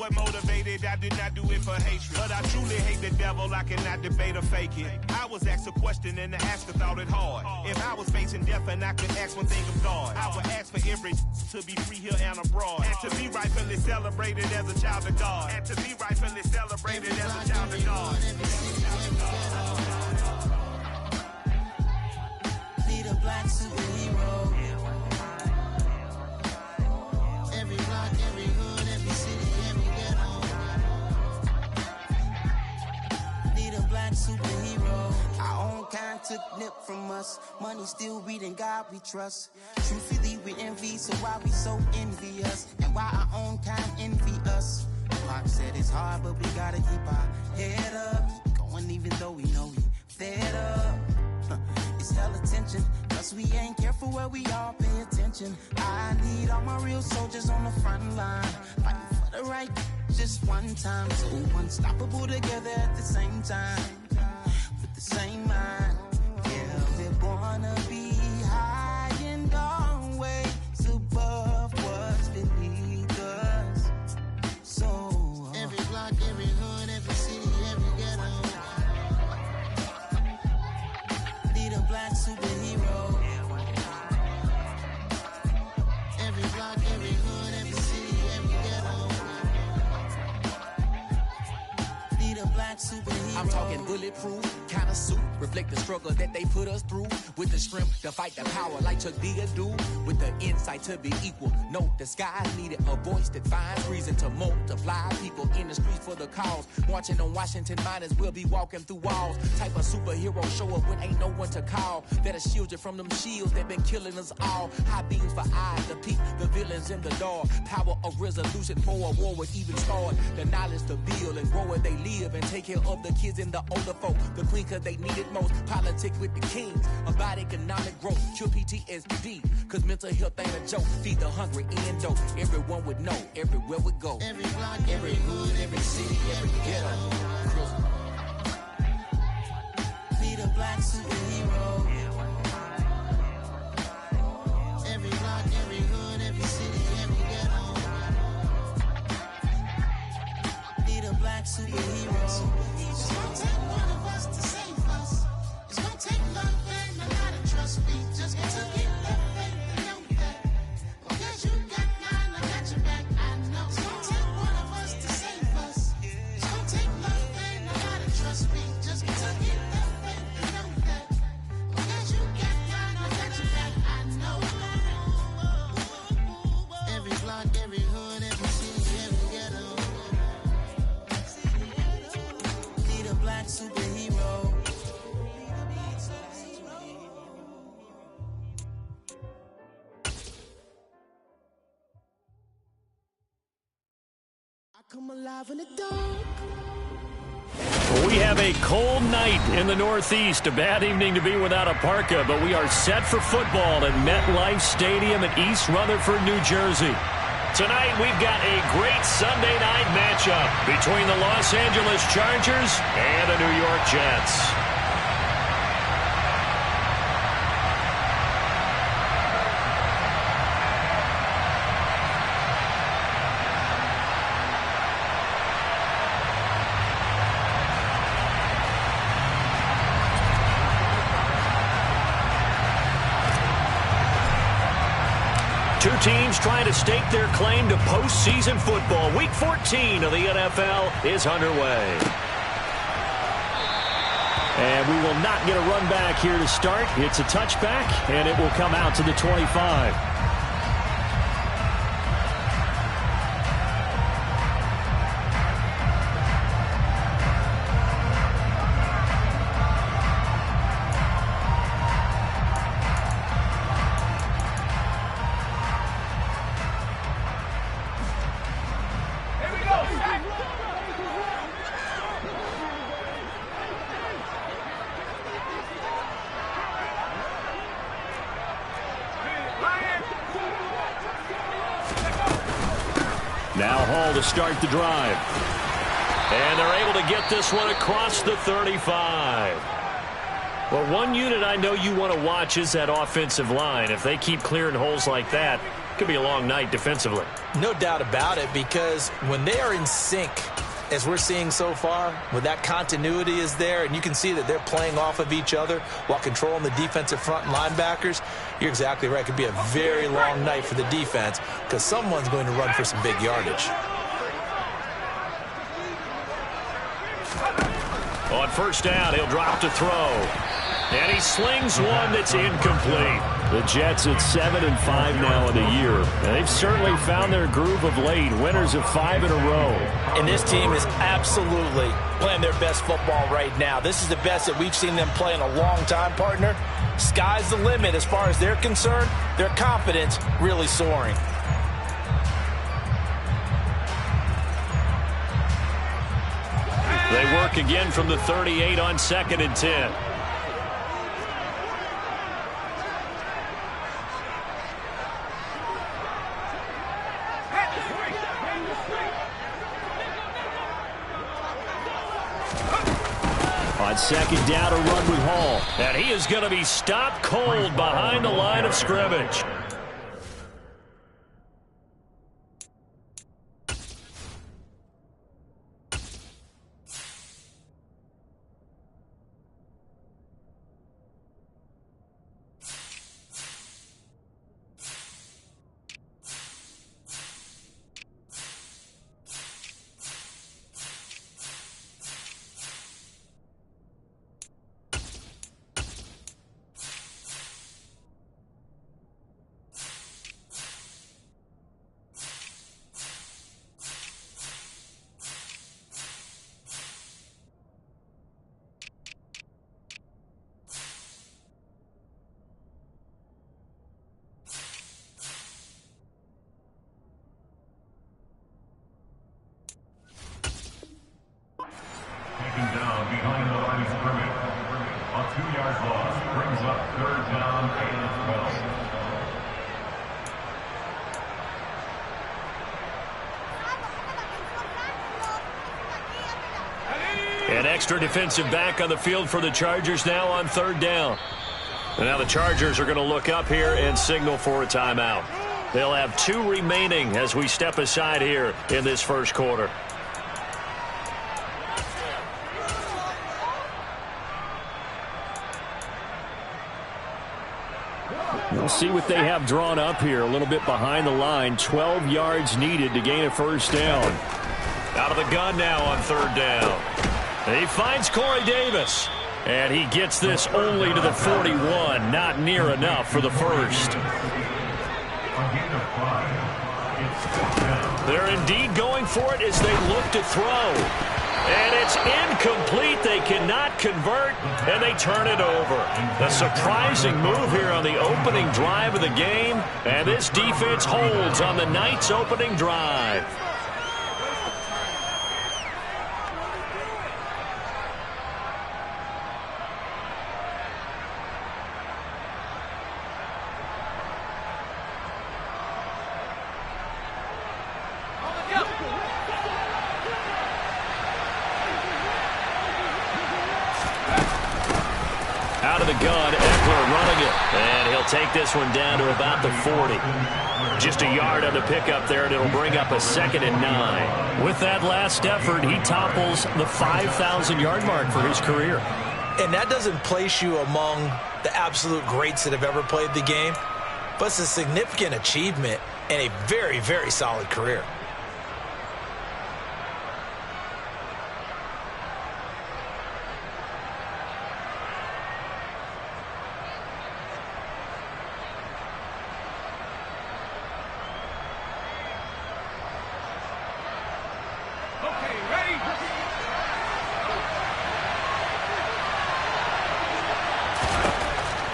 what motivated, I did not do it for hatred. But I truly hate the devil, I cannot debate or fake it. I was asked a question and the asker thought it hard. If I was facing death and I could ask one thing of God, I would ask for every to be free here and abroad. And to be rightfully celebrated as a child of God. And to be rightfully celebrated as a child of God. Need a black superhero. Every block, every hood, every city, every ghetto. Need a black superhero. Our own kind took nip from us. Money still reading God we trust. Truthfully we envy, so why we so envious? And why our own kind envy us? Pac said it's hard, but we gotta keep our head up. Going even though we know we fed up. It's hell attention, cause we ain't careful where we all pay attention. I need all my real soldiers on the front line, fighting for the right just one time. So unstoppable together at the same time, with the same mind. Yeah, we're gonna be high and always above what's beneath us. So every block, every hood, every city, every ghetto. Need a black superhero. Every block, every hood, every city, every ghetto. Need a black superhero. I'm talking bulletproof kind of suit, reflect the struggle that they put us through. With the strength to fight the power like Chuck D do. With the insight to be equal. Note the skies needed a voice that finds reason to multiply. People in the streets for the cause. Marching on Washington miners will be walking through walls. Type of superhero show up when ain't no one to call. That'll shield you from them shields that been killing us all. High beams for eyes to peek the villains in the dark. Power of resolution for a war would even start. The knowledge to build and grow where they live and take care of the kids and the older folk. The queen cause they need it most. Politics with the kings. About economic growth. Cure PTSD. Cause mental health ain't a joke. Feed the hungry and dope. Everyone would know. Everywhere we go. Every block, every hood, every city, every ghetto. Need a black superhero. Every block, every hood, every city, every ghetto. Need a black superhero. It's gonna take one of us to save us. It's gonna take love and a lot of trust. We just got to get that faith and know that. Because you got mine, I got your back, I know. It's gonna take one of us to save us. It's gonna take love and a lot of trust. We just got to get that faith and know that. Because you got mine, I got your back, I know. Every block, every hood, every city, every ghetto. Need a black superhero. I come alive in the dark. We have a cold night in the Northeast. A bad evening to be without a parka, but we are set for football at MetLife Stadium in East Rutherford, New Jersey. Tonight, we've got a great Sunday night matchup between the Los Angeles Chargers and the New York Jets. Two teams trying to stake their claim to postseason football. Week 14 of the NFL is underway. And we will not get a run back here to start. It's a touchback, and it will come out to the 25. Now Hall to start the drive. And they're able to get this one across the 35. Well, one unit I know you want to watch is that offensive line. If they keep clearing holes like that, could be a long night defensively. No doubt about it, because when they are in sync, as we're seeing so far, when that continuity is there and you can see that they're playing off of each other while controlling the defensive front and linebackers, you're exactly right. It could be a very long night for the defense because someone's going to run for some big yardage. On first down, he'll drop to throw. And he slings one that's incomplete. The Jets at 7-5 now in the year. And they've certainly found their groove of late. Winners of 5 in a row. And this team is absolutely playing their best football right now. This is the best that we've seen them play in a long time, partner. Sky's the limit as far as they're concerned. Their confidence really soaring. They work again from the 38 on 2nd and 10. On 2nd down, a run with Hall. And he is going to be stopped cold behind the line of scrimmage. Down behind the line of scrimmage. A 2-yard loss brings up 3rd down and 12. An extra defensive back on the field for the Chargers now on 3rd down. And now the Chargers are going to look up here and signal for a timeout. They'll have 2 remaining as we step aside here in this first quarter. We'll see what they have drawn up here. A little bit behind the line. 12 yards needed to gain a first down. Out of the gun now on 3rd down. And he finds Corey Davis. And he gets this only to the 41. Not near enough for the first. They're indeed going for it as they look to throw. And it's incomplete. They cannot convert, and they turn it over. A surprising move here on the opening drive of the game, and this defense holds on the night's opening drive. Out of the gun, Eckler running it. And he'll take this one down to about the 40. Just a yard on the pickup there, and it'll bring up a 2nd and 9. With that last effort, he topples the 5,000-yard mark for his career. And that doesn't place you among the absolute greats that have ever played the game, but it's a significant achievement and a very, very solid career.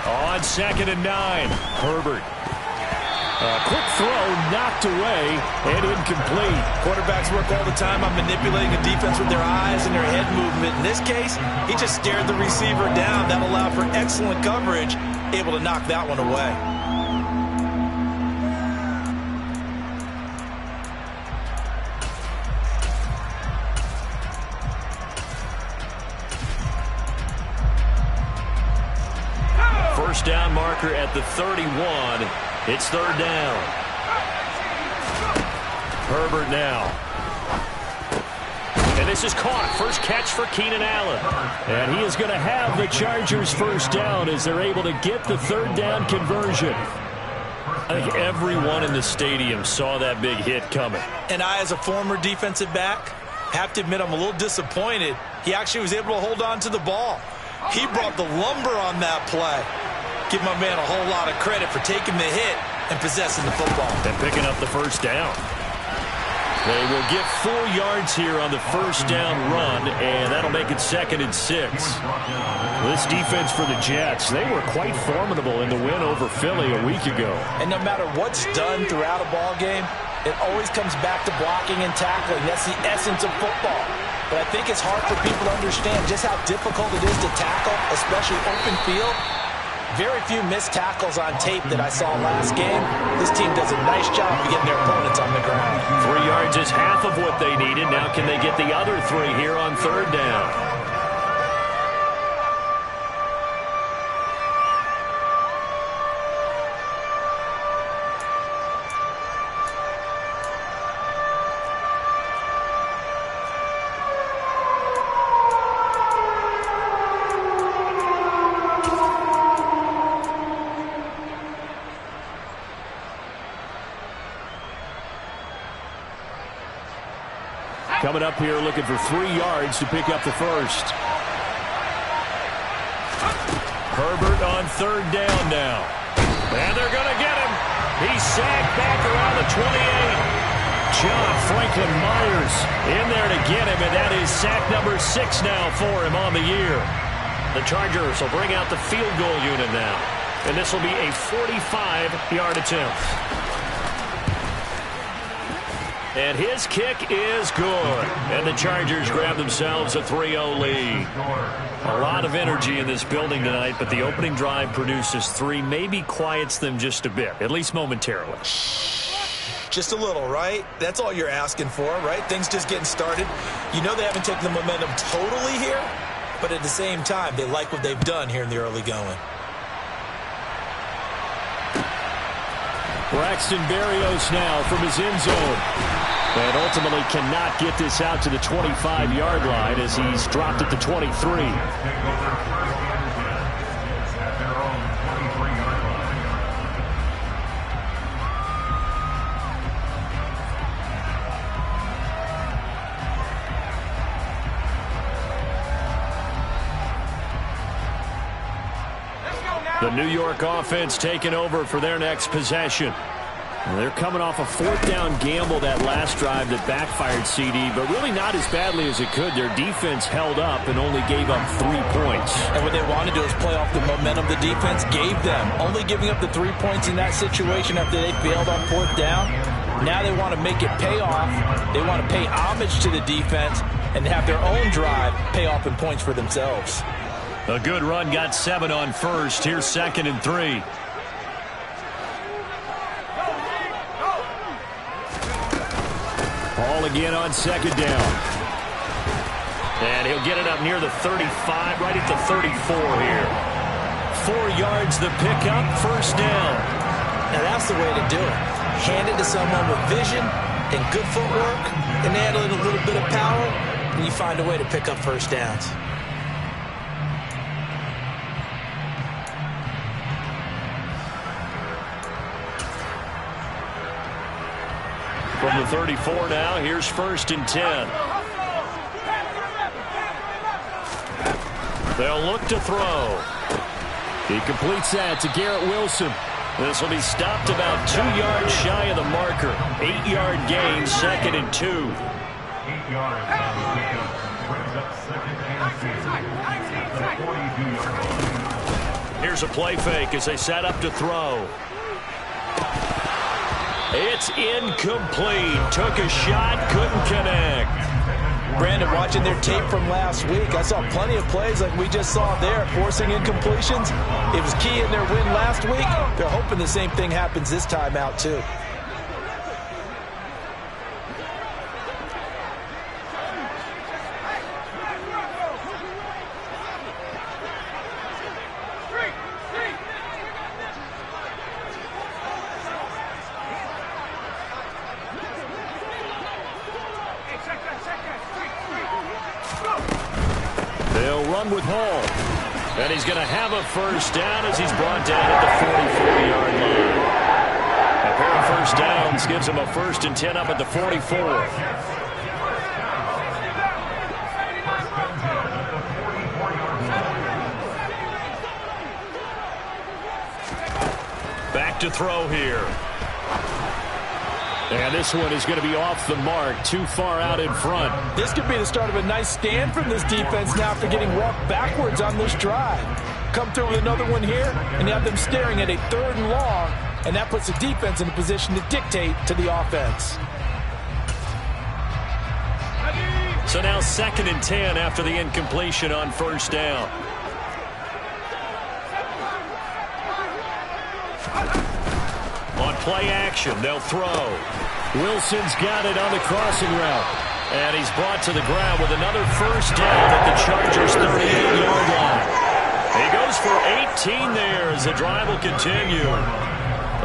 On 2nd and 9, Herbert. A quick throw knocked away and incomplete. Quarterbacks work all the time on manipulating a defense with their eyes and their head movement. In this case, he just stared the receiver down. That allowed for excellent coverage, able to knock that one away. First down marker at the 31. It's 3rd down. Herbert now. And this is caught. First catch for Keenan Allen. And he is going to have the Chargers first down as they're able to get the third down conversion. I think everyone in the stadium saw that big hit coming. And I, as a former defensive back, have to admit I'm a little disappointed. He actually was able to hold on to the ball. He brought the lumber on that play. Give my man a whole lot of credit for taking the hit and possessing the football. And picking up the first down. They will get 4 yards here on the first down run, and that'll make it 2nd and 6. This defense for the Jets, they were quite formidable in the win over Philly a week ago. And no matter what's done throughout a ball game, it always comes back to blocking and tackling. That's the essence of football. But I think it's hard for people to understand just how difficult it is to tackle, especially open field. Very few missed tackles on tape that I saw last game. This team does a nice job of getting their opponents on the ground. 3 yards is half of what they needed. Now can they get the other 3 here on third down? Coming up here looking for 3 yards to pick up the first. Herbert on third down now. And they're going to get him. He's sacked back around the 28. John Franklin Myers in there to get him, and that is sack number 6 now for him on the year. The Chargers will bring out the field goal unit now. And this will be a 45-yard attempt. And his kick is good. And the Chargers grab themselves a 3-0 lead. A lot of energy in this building tonight, but the opening drive produces 3, maybe quiets them just a bit, at least momentarily. Just a little, right? That's all you're asking for, right? Things just getting started. You know they haven't taken the momentum totally here, but at the same time, they like what they've done here in the early going. Braxton Berrios now from his end zone. And ultimately cannot get this out to the 25-yard line as he's dropped at the 23. The New York offense taking over for their next possession. They're coming off a 4th down gamble that last drive that backfired, CD, but really not as badly as it could. Their defense held up and only gave up 3 points. And what they want to do is play off the momentum the defense gave them. Only giving up the 3 points in that situation after they failed on 4th down. Now they want to make it pay off. They want to pay homage to the defense and have their own drive pay off in points for themselves. A good run got 7 on first. Here's 2nd and 3. Ball again on 2nd down. And he'll get it up near the 35, right at the 34 here. 4 yards the pickup, first down. Now that's the way to do it. Hand it to someone with vision and good footwork, and add a little bit of power, and you find a way to pick up first downs. From the 34 now, here's 1st and 10. They'll look to throw. He completes that to Garrett Wilson. This will be stopped about 2 yards shy of the marker. 8-yard gain, 2nd and 2. 8 yards on the pickup. Brings up 2nd and 2. The 42-yard line. Here's a play fake as they set up to throw. It's incomplete. Took a shot, couldn't connect. Brandon, watching their tape from last week, I saw plenty of plays like we just saw there, forcing incompletions. It was key in their win last week. They're hoping the same thing happens this time out, too. run with Hall. And he's going to have a first down as he's brought down at the 44-yard line. A pair of first downs gives him a 1st and 10 up at the 44. Back to throw here. And this one is going to be off the mark, too far out in front. This could be the start of a nice stand from this defense now after getting walked backwards on this drive. Come through with another one here, and you have them staring at a 3rd and long, and that puts the defense in a position to dictate to the offense. So now 2nd and 10 after the incompletion on first down. On play action, they'll throw. Wilson's got it on the crossing route. And he's brought to the ground with another first down at the Chargers' 38-yard line. He goes for 18 there as the drive will continue.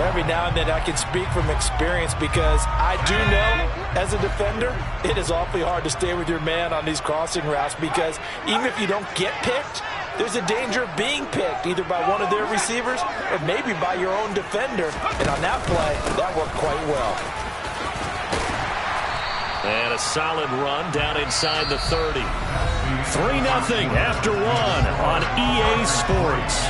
Every now and then I can speak from experience because I do know, as a defender, it is awfully hard to stay with your man on these crossing routes because even if you don't get picked, there's a danger of being picked either by one of their receivers or maybe by your own defender. And on that play, that worked quite well. And a solid run down inside the 30. 3-0 after 1 on EA Sports.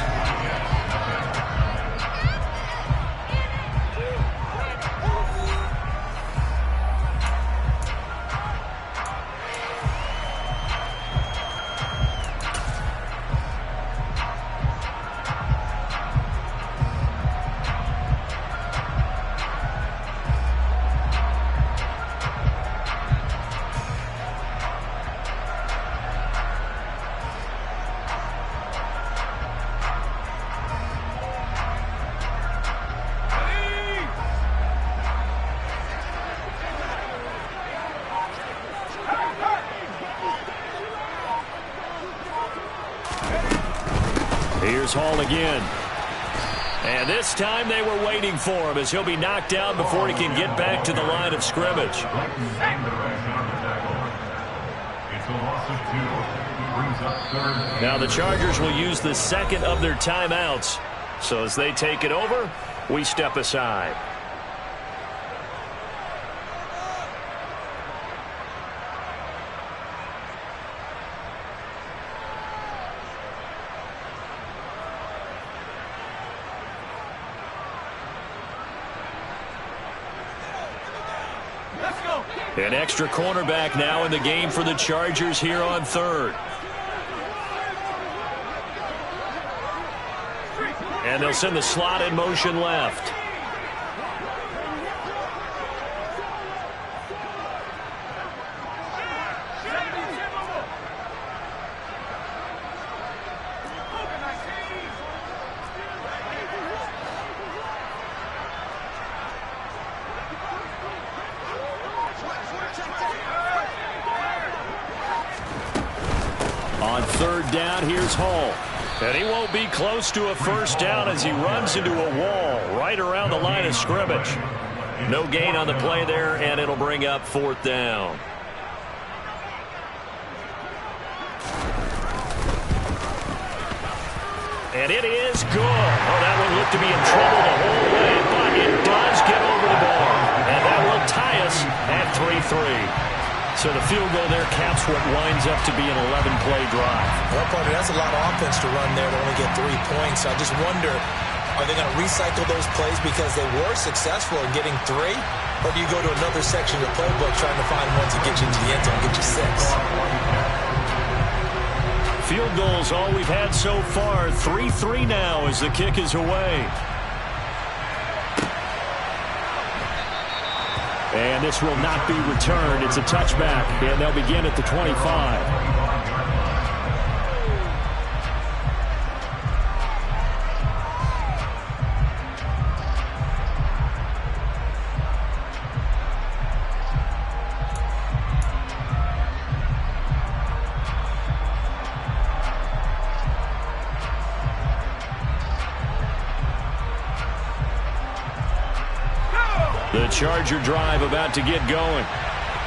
Here's Hall again. And this time they were waiting for him as he'll be knocked down before he can get back to the line of scrimmage. Now the Chargers will use the 2nd of their timeouts. So as they take it over, we step aside. An extra cornerback now in the game for the Chargers here on 3rd. And they'll send the slot in motion left. On 3rd down, here's Hall. And he won't be close to a first down as he runs into a wall right around the line of scrimmage. No gain on the play there, and it'll bring up 4th down. And it is good. Oh, that one looked to be in trouble the whole way, but it does get over the bar. And that will tie us at 3-3. So the field goal there caps what winds up to be an 11-play drive. Well, partner, that's a lot of offense to run there to only get 3 points. I just wonder, are they going to recycle those plays because they were successful in getting 3? Or do you go to another section of the playbook trying to find one to get you into the end zone and get you 6? Field goals all we've had so far. 3-3 now as the kick is away. And this will not be returned. It's a touchback, and they'll begin at the 25. The Charger drive about to get going.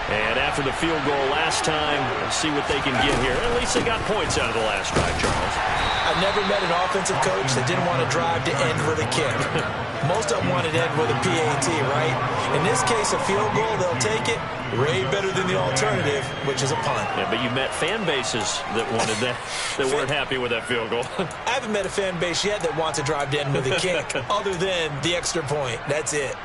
And after the field goal last time, let's see what they can get here. At least they got points out of the last drive, Charles. I've never met an offensive coach that didn't want to drive to end with a kick. Most of them wanted to end with a PAT, right? In this case, a field goal, they'll take it. Way better than the alternative, which is a punt. Yeah, but you met fan bases that wanted that, that weren't happy with that field goal. I haven't met a fan base yet that wants to drive to end with a kick, other than the extra point. That's it.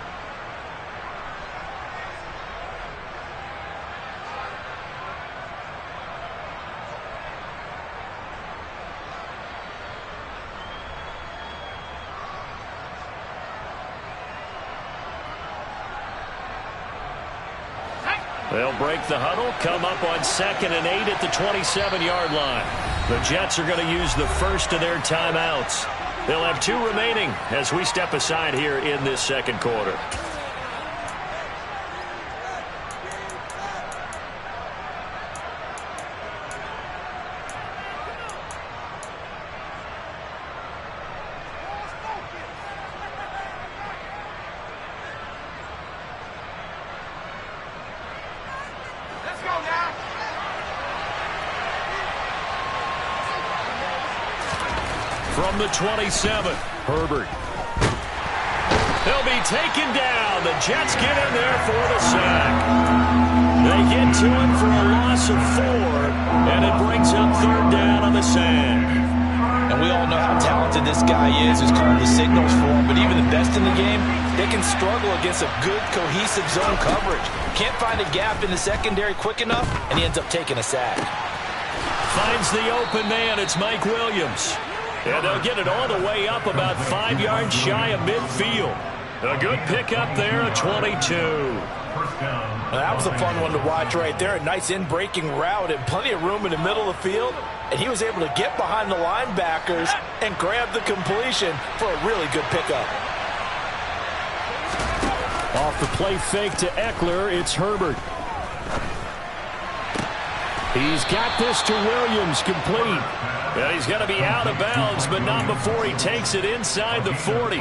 They'll break the huddle, come up on 2nd and 8 at the 27-yard line. The Jets are going to use the first of their timeouts. They'll have 2 remaining as we step aside here in this second quarter. From the 27, Herbert. He'll be taken down. The Jets get in there for the sack. They get to him for a loss of 4, and it brings up 3rd down on the sack. And we all know how talented this guy is who's calling the signals for him, but even the best in the game, they can struggle against a good, cohesive zone coverage. Can't find a gap in the secondary quick enough, and he ends up taking a sack. Finds the open man. It's Mike Williams. And they'll get it all the way up about 5 yards shy of midfield. A good pickup there at 22. Now, that was a fun one to watch right there. A nice in-breaking route and plenty of room in the middle of the field. And he was able to get behind the linebackers and grab the completion for a really good pickup. Off the play fake to Eckler, it's Herbert. He's got this to Williams, complete. And he's going to be out of bounds, but not before he takes it inside the 40.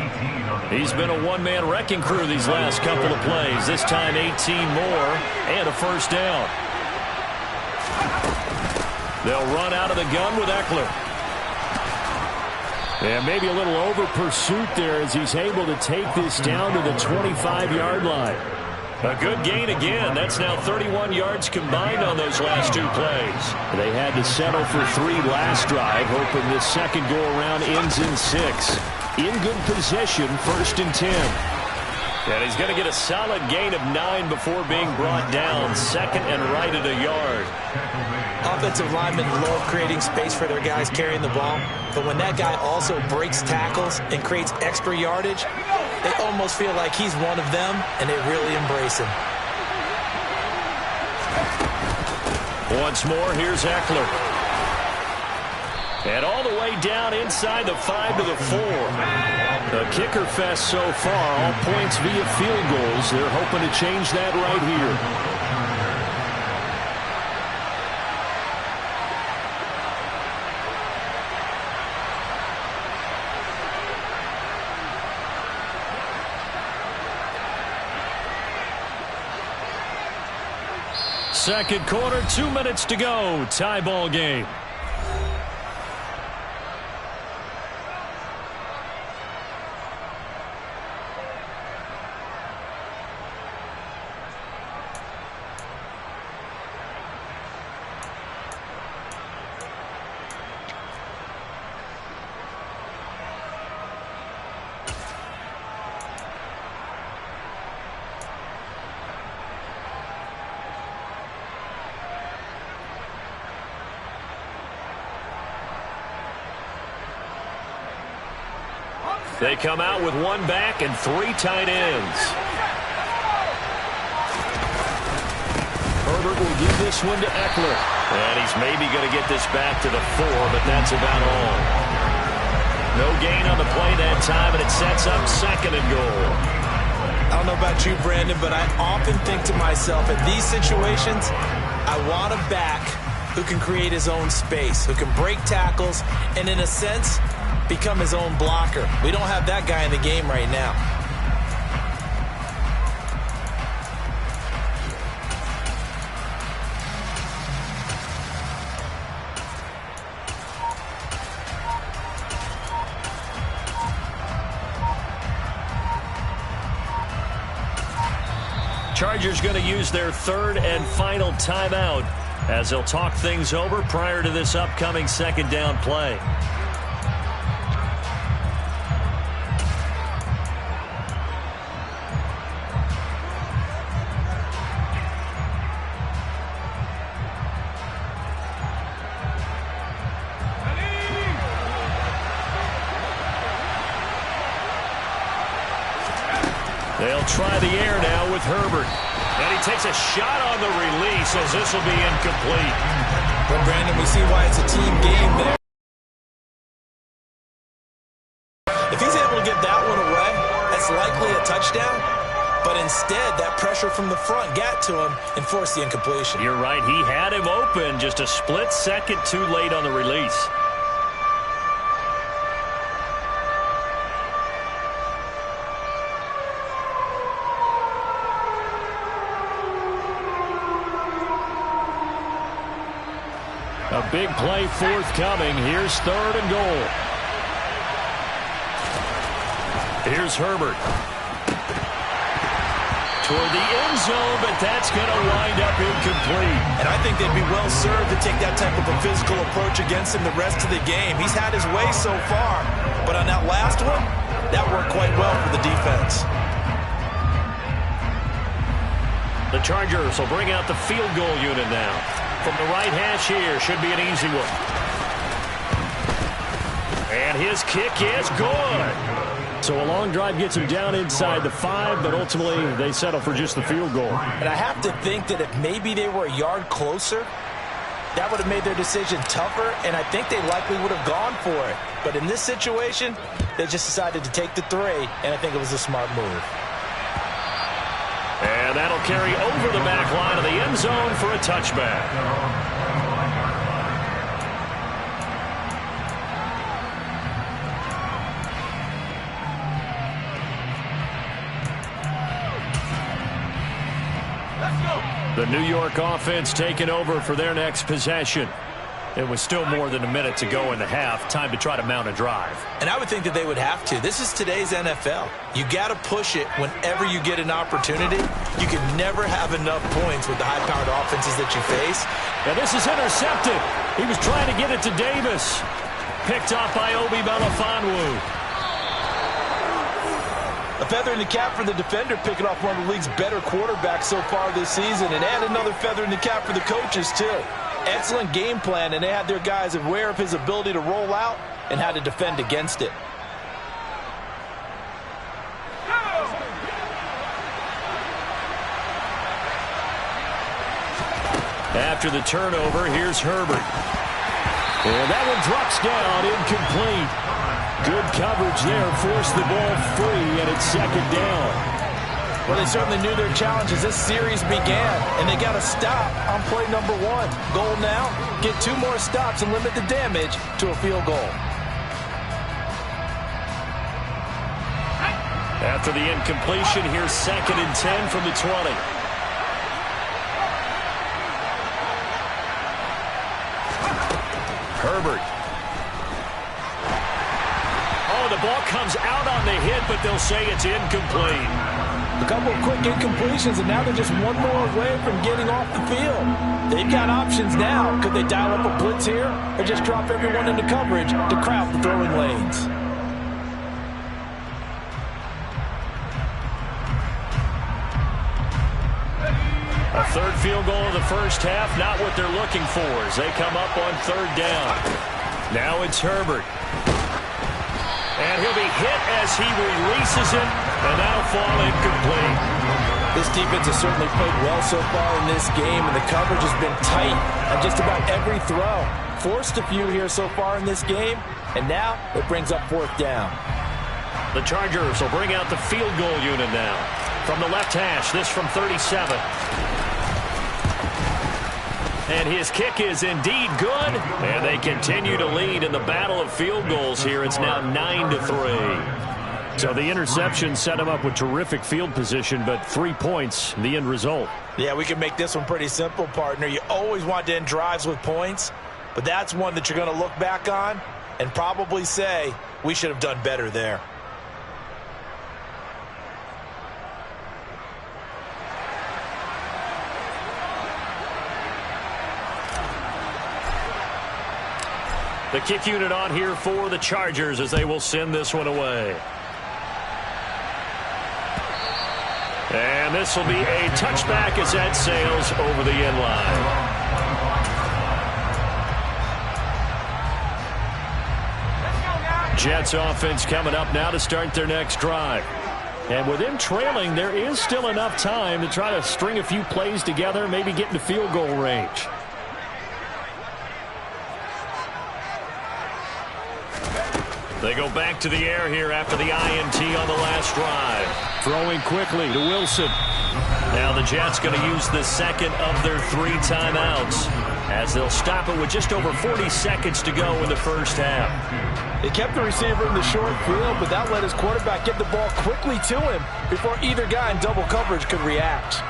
He's been a one-man wrecking crew these last couple of plays. This time 18 more and a first down. They'll run out of the gun with Eckler. And maybe a little over pursuit there as he's able to take this down to the 25-yard line. A good gain again. That's now 31 yards combined on those last 2 plays. They had to settle for 3 last drive, hoping this second go-around ends in 6. In good position, 1st and 10. And he's going to get a solid gain of 9 before being brought down. 2nd and right at a yard. Offensive linemen love creating space for their guys carrying the ball. But when that guy also breaks tackles and creates extra yardage, they almost feel like he's one of them, and they really embrace him. Once more, here's Eckler. And all the way down inside the 5 to the 4. The kicker fest so far, all points via field goals. They're hoping to change that right here. Second quarter, 2 minutes to go. Tie ball game. They come out with 1 back and 3 tight ends. Herbert will give this one to Eckler. And he's maybe going to get this back to the 4, but that's about all. No gain on the play that time, and it sets up 2nd and goal. I don't know about you, Brandon, but I often think to myself, in these situations, I want a back who can create his own space, who can break tackles, and in a sense, become his own blocker. We don't have that guy in the game right now. Chargers going to use their third and final timeout as they'll talk things over prior to this upcoming second down play. They'll try the air now with Herbert. And he takes a shot on the release as this will be incomplete. Well, Brandon, we see why it's a team game there. If he's able to get that one away, that's likely a touchdown. But instead, that pressure from the front got to him and forced the incompletion. You're right. He had him open, just a split second too late on the release. A big play forthcoming. Here's third and goal. Here's Herbert. Toward the end zone, but that's going to wind up incomplete. And I think they'd be well served to take that type of a physical approach against him the rest of the game. He's had his way so far, but on that last one, that worked quite well for the defense. The Chargers will bring out the field goal unit now. From the right hash here, should be an easy one. And his kick is good. So a long drive gets him down inside the 5, but ultimately they settle for just the field goal. And I have to think that if maybe they were a yard closer, that would have made their decision tougher, and I think they likely would have gone for it. But in this situation, they just decided to take the 3, and I think it was a smart move. And that'll carry over the back line of the end zone for a touchback. The New York offense taking over for their next possession. It was still more than a minute to go in the half. Time to try to mount a drive. And I would think that they would have to. This is today's NFL. You got to push it whenever you get an opportunity. You can never have enough points with the high-powered offenses that you face. And this is intercepted. He was trying to get it to Davis. Picked off by Obi Melifonwu. A feather in the cap for the defender, picking off one of the league's better quarterbacks so far this season. And add another feather in the cap for the coaches, too. Excellent game plan, and they had their guys aware of his ability to roll out and how to defend against it. After the turnover, here's Herbert. And that one drops down, incomplete. Good coverage there, forced the ball free, and it's second down. Well, they certainly knew their challenge as this series began, and they got to stop on play number 1. Goal now, get 2 more stops and limit the damage to a field goal. After the incompletion, here's 2nd and 10 from the 20. Herbert. Oh, the ball comes out on the hit, but they'll say it's incomplete. A couple of quick incompletions, and now they're just one more away from getting off the field. They've got options now. Could they dial up a blitz here or just drop everyone into coverage to crowd the throwing lanes? A third field goal in the first half, not what they're looking for as they come up on 3rd down. Now it's Herbert. And he'll be hit as he releases it, and that'll fall incomplete. This defense has certainly played well so far in this game, and the coverage has been tight on just about every throw. Forced a few here so far in this game, and now it brings up 4th down. The Chargers will bring out the field goal unit now. From the left hash, this from 37. And his kick is indeed good. And they continue to lead in the battle of field goals here. It's now 9-3. So the interception set him up with terrific field position, but 3 points, the end result. Yeah, we can make this one pretty simple, partner. You always want to end drives with points, but that's one that you're going to look back on and probably say, we should have done better there. The kick unit on here for the Chargers as they will send this one away. And this will be a touchback as that sails over the end line. Jets offense coming up now to start their next drive. And with them trailing, there is still enough time to try to string a few plays together, maybe get into field goal range. They go back to the air here after the INT on the last drive. Throwing quickly to Wilson. Now the Jets going to use the second of their 3 timeouts as they'll stop it with just over 40 seconds to go in the first half. They kept the receiver in the short field, but that let his quarterback get the ball quickly to him before either guy in double coverage could react.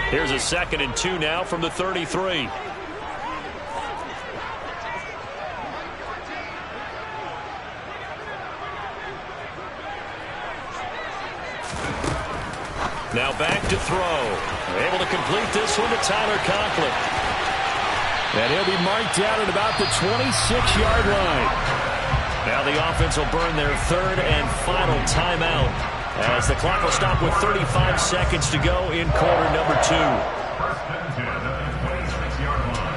Here's a 2nd and 2 now from the 33. Now back to throw. Able to complete this one to Tyler Conklin. And he'll be marked down at about the 26-yard line. Now the offense will burn their 3rd and final timeout as the clock will stop with 35 seconds to go in quarter number 2. First and 10 at the 26-yard line.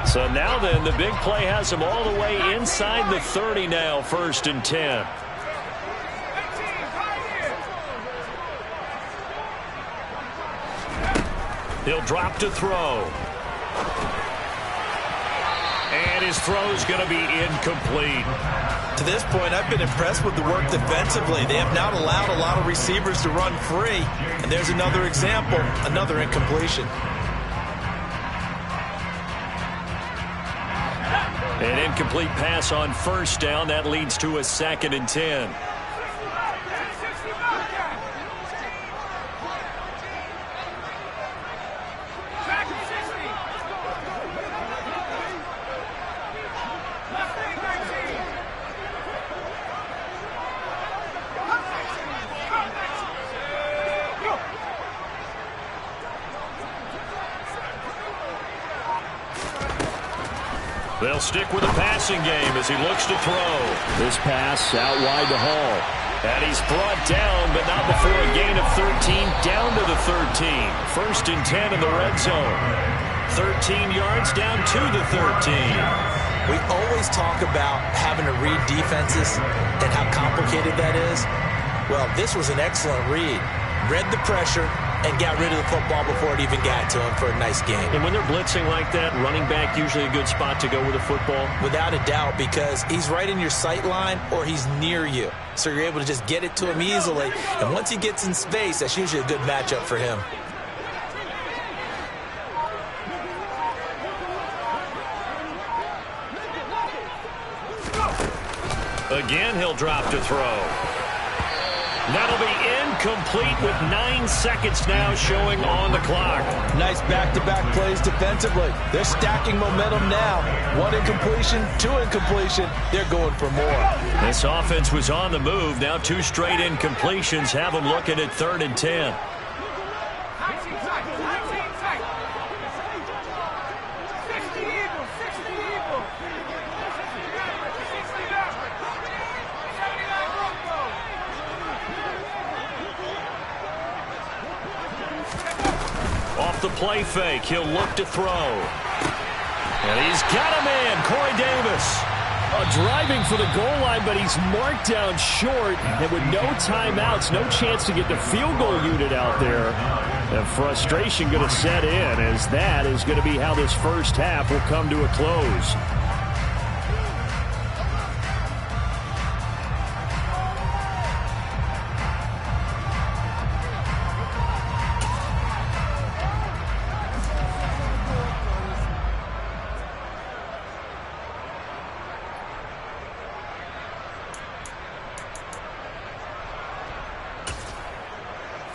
So now then, the big play has them all the way inside the 30 now, 1st and 10. He'll drop to throw. And his throw's going to be incomplete. To this point, I've been impressed with the work defensively. They have not allowed a lot of receivers to run free. And there's another example, another incompletion. An incomplete pass on 1st down. That leads to a 2nd and 10. They'll stick with the passing game as he looks to throw. This pass out wide to Hall. And he's brought down, but not before a gain of 13, down to the 13. 1st and 10 in the red zone. 13 yards down to the 13. We always talk about having to read defenses and how complicated that is. Well, this was an excellent read. Read the pressure and got rid of the football before it even got to him for a nice game. And when they're blitzing like that, running back usually a good spot to go with the football? Without a doubt, because he's right in your sight line or he's near you. So you're able to just get it to him easily. And once he gets in space, that's usually a good matchup for him. Again, he'll drop to throw. That'll be incomplete with 9 seconds now showing on the clock. Nice back-to-back plays defensively. They're stacking momentum now. 1 incompletion, 2 incompletion. They're going for more. This offense was on the move. Now 2 straight incompletions have them looking at 3rd and 10. The play fake. He'll look to throw. And he's got a man, Corey Davis. Driving for the goal line, but he's marked down short. And with no timeouts, no chance to get the field goal unit out there. The frustration going to set in as that is going to be how this first half will come to a close.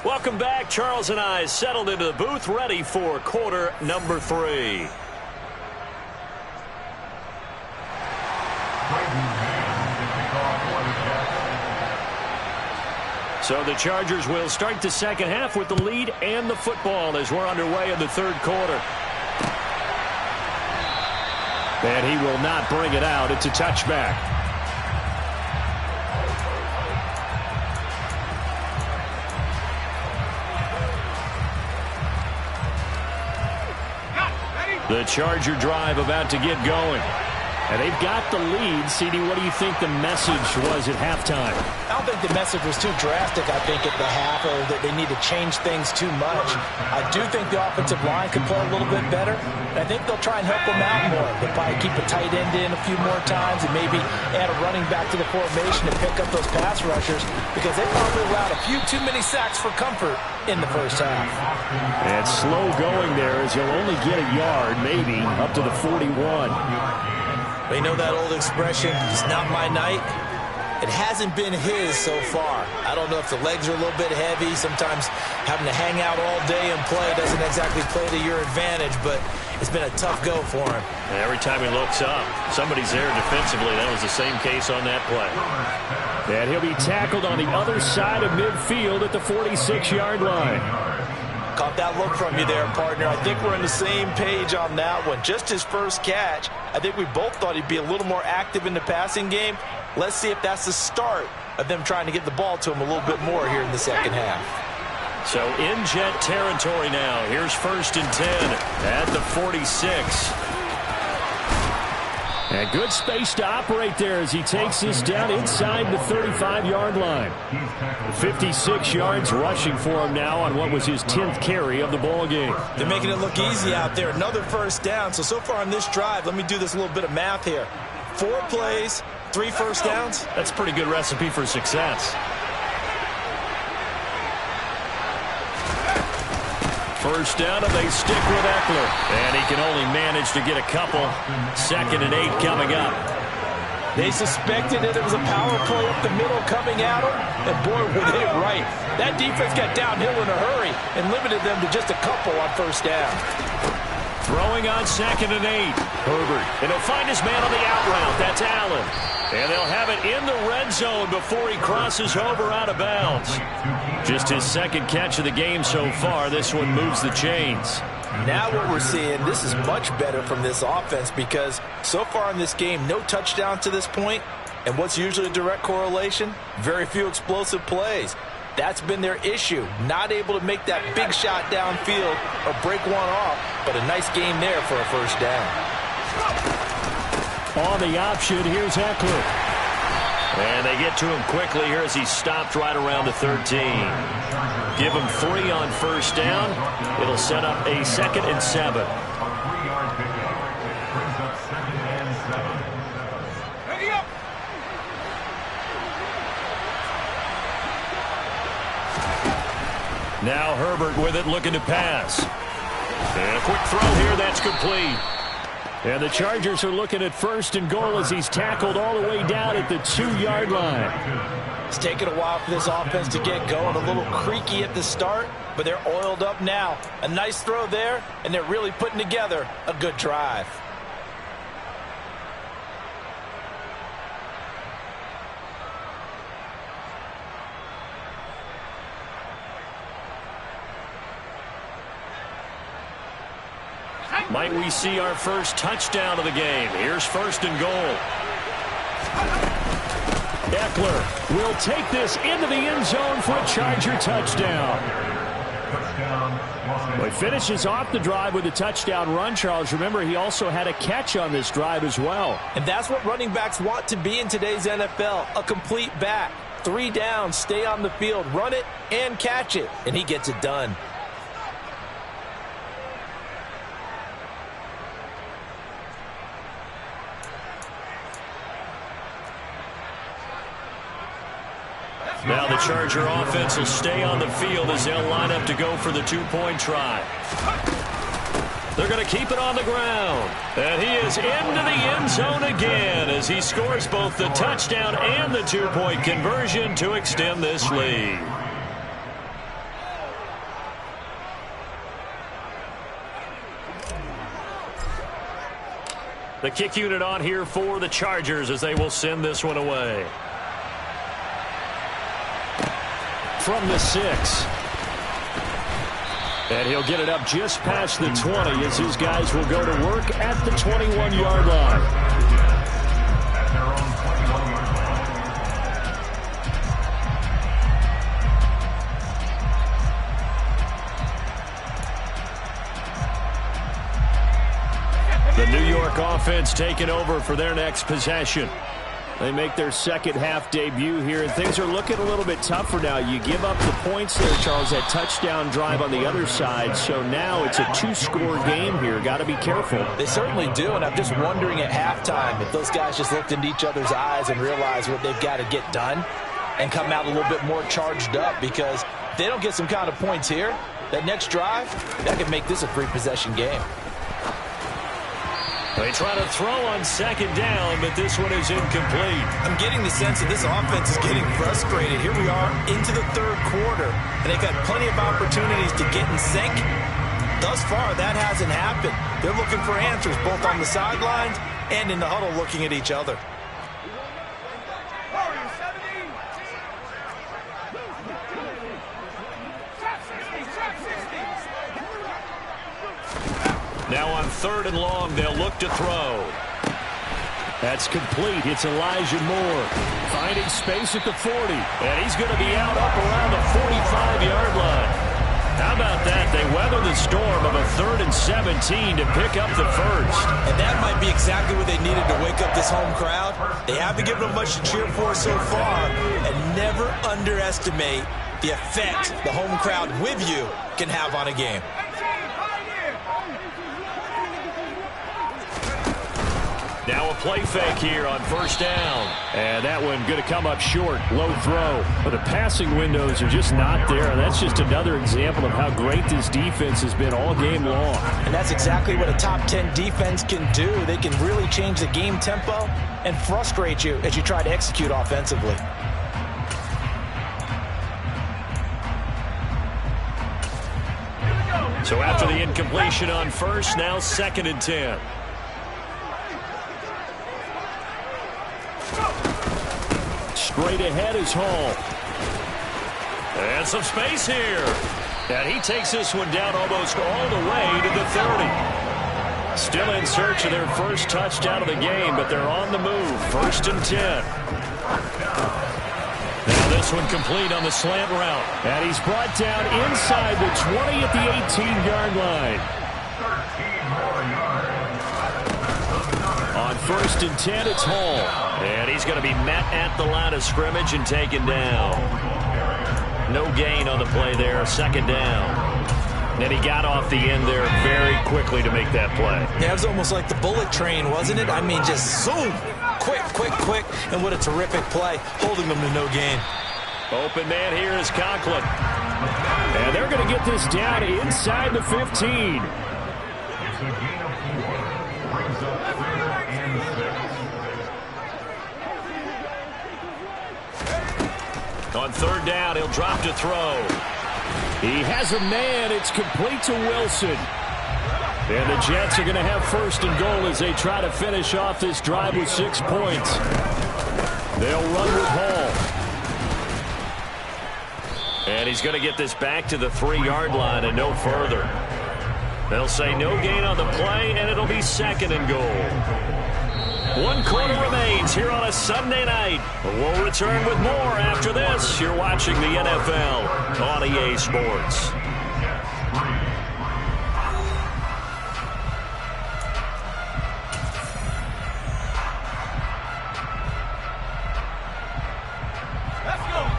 Welcome back. Charles and I settled into the booth, ready for quarter number 3. So the Chargers will start the second half with the lead and the football as we're underway in the third quarter. And he will not bring it out. It's a touchback. The Charger drive about to get going. And they've got the lead. CD, what do you think the message was at halftime? I don't think the message was too drastic, I think, at the half, or that they need to change things too much. I do think the offensive line could play a little bit better, and I think they'll try and help them out more. They'll probably keep a tight end in a few more times and maybe add a running back to the formation to pick up those pass rushers, because they probably allowed a few too many sacks for comfort in the first half. And slow going there as you'll only get a yard, maybe, up to the 41. You know that old expression, it's not my night? It hasn't been his so far. I don't know if the legs are a little bit heavy. Sometimes having to hang out all day and play doesn't exactly play to your advantage, but it's been a tough go for him. And every time he looks up, somebody's there defensively. That was the same case on that play. And he'll be tackled on the other side of midfield at the 46-yard line. Caught that look from you there, partner. I think we're on the same page on that one. Just his first catch. I think we both thought he'd be a little more active in the passing game. Let's see if that's the start of them trying to get the ball to him a little bit more here in the second half. So in jet territory now. Here's 1st and 10 at the 46. And good space to operate there as he takes this down inside the 35-yard line. 56 yards rushing for him now on what was his 10th carry of the ball game. They're making it look easy out there. Another first down. So far on this drive, let me do this little bit of math here. 4 plays, 3 first downs. That's a pretty good recipe for success. First down, and they stick with Eckler. And he can only manage to get a couple. 2nd and 8 coming up. They suspected that it was a power play up the middle coming at them, and boy, were they right. That defense got downhill in a hurry and limited them to just a couple on first down. Throwing on 2nd and 8. Herbert. And he'll find his man on the out route. That's Allen. And they'll have it in the red zone before he crosses over out of bounds. Just his 2nd catch of the game so far. This one moves the chains. Now what we're seeing, this is much better from this offense, because so far in this game, no touchdown to this point. And what's usually a direct correlation? Very few explosive plays. That's been their issue. Not able to make that big shot downfield or break one off, but a nice game there for a first down. On the option, here's Eckler. And they get to him quickly here as he stopped right around the 13. Give him 3 on first down. It'll set up a 2nd and 7. Now Herbert with it, looking to pass. And a quick throw here, that's complete. And the Chargers are looking at 1st and goal as he's tackled all the way down at the 2-yard line. It's taken a while for this offense to get going. A little creaky at the start, but they're oiled up now. A nice throw there, and they're really putting together a good drive. Might we see our first touchdown of the game? Here's 1st and goal. Eckler will take this into the end zone for a Charger touchdown. Well, he finishes off the drive with a touchdown run, Charles. Remember, he also had a catch on this drive as well. And that's what running backs want to be in today's NFL, a complete back. 3 downs, stay on the field, run it, and catch it. And he gets it done. Now the Charger offense will stay on the field as they'll line up to go for the 2-point try. They're going to keep it on the ground. And he is into the end zone again as he scores both the touchdown and the 2-point conversion to extend this lead. The kick unit on here for the Chargers as they will send this one away. From the 6. And he'll get it up just past the 20 as his guys will go to work at the 21-yard line. The New York offense taking over for their next possession. They make their second half debut here, and things are looking a little bit tougher now. You give up the points there, Charles, that touchdown drive on the other side. So now it's a 2-score game here. Got to be careful. They certainly do, and I'm just wondering at halftime if those guys just looked into each other's eyes and realized what they've got to get done and come out a little bit more charged up, because if they don't get some kind of points here, that next drive, that could make this a 3-possession game. They try to throw on second down, but this one is incomplete. I'm getting the sense that this offense is getting frustrated. Here we are into the third quarter, and they've got plenty of opportunities to get in sync. Thus far, that hasn't happened. They're looking for answers both on the sidelines and in the huddle looking at each other. Now on 3rd and long, they'll look to throw. That's complete. It's Elijah Moore finding space at the 40. And he's going to be out up around the 45-yard line. How about that? They weather the storm of a 3rd and 17 to pick up the first. And that might be exactly what they needed to wake up this home crowd. They haven't given them much to cheer for so far. And never underestimate the effect the home crowd with you can have on a game. Now a play fake here on 1st down. And that one going to come up short. Low throw. But the passing windows are just not there. And that's just another example of how great this defense has been all game long. And that's exactly what a top 10 defense can do. They can really change the game tempo and frustrate you as you try to execute offensively. So after the incompletion on 1st, now 2nd and 10. Straight ahead is Hall. And some space here. And he takes this one down almost all the way to the 30. Still in search of their first touchdown of the game, but they're on the move. 1st and 10. Now this one complete on the slant route. And he's brought down inside the 20 at the 18-yard line. On 1st and 10, it's Hall. And he's going to be met at the line of scrimmage and taken down. No gain on the play there. 2nd down. And he got off the end there very quickly to make that play. Yeah, it was almost like the bullet train, wasn't it? I mean, just zoom. Quick, quick, quick. And what a terrific play, holding them to no gain. Open man here is Conklin. And they're going to get this down inside the 15. It's a gain of 4. Brings up 3rd and 6. On 3rd down, he'll drop to throw. He has a man. It's complete to Wilson. And the Jets are going to have 1st and goal as they try to finish off this drive with 6 points. They'll run with Hall. And he's going to get this back to the 3-yard line and no further. They'll say no gain on the play, and it'll be 2nd and goal. 1 quarter remains here on a Sunday night. We'll return with more after this. You're watching the NFL on EA Sports.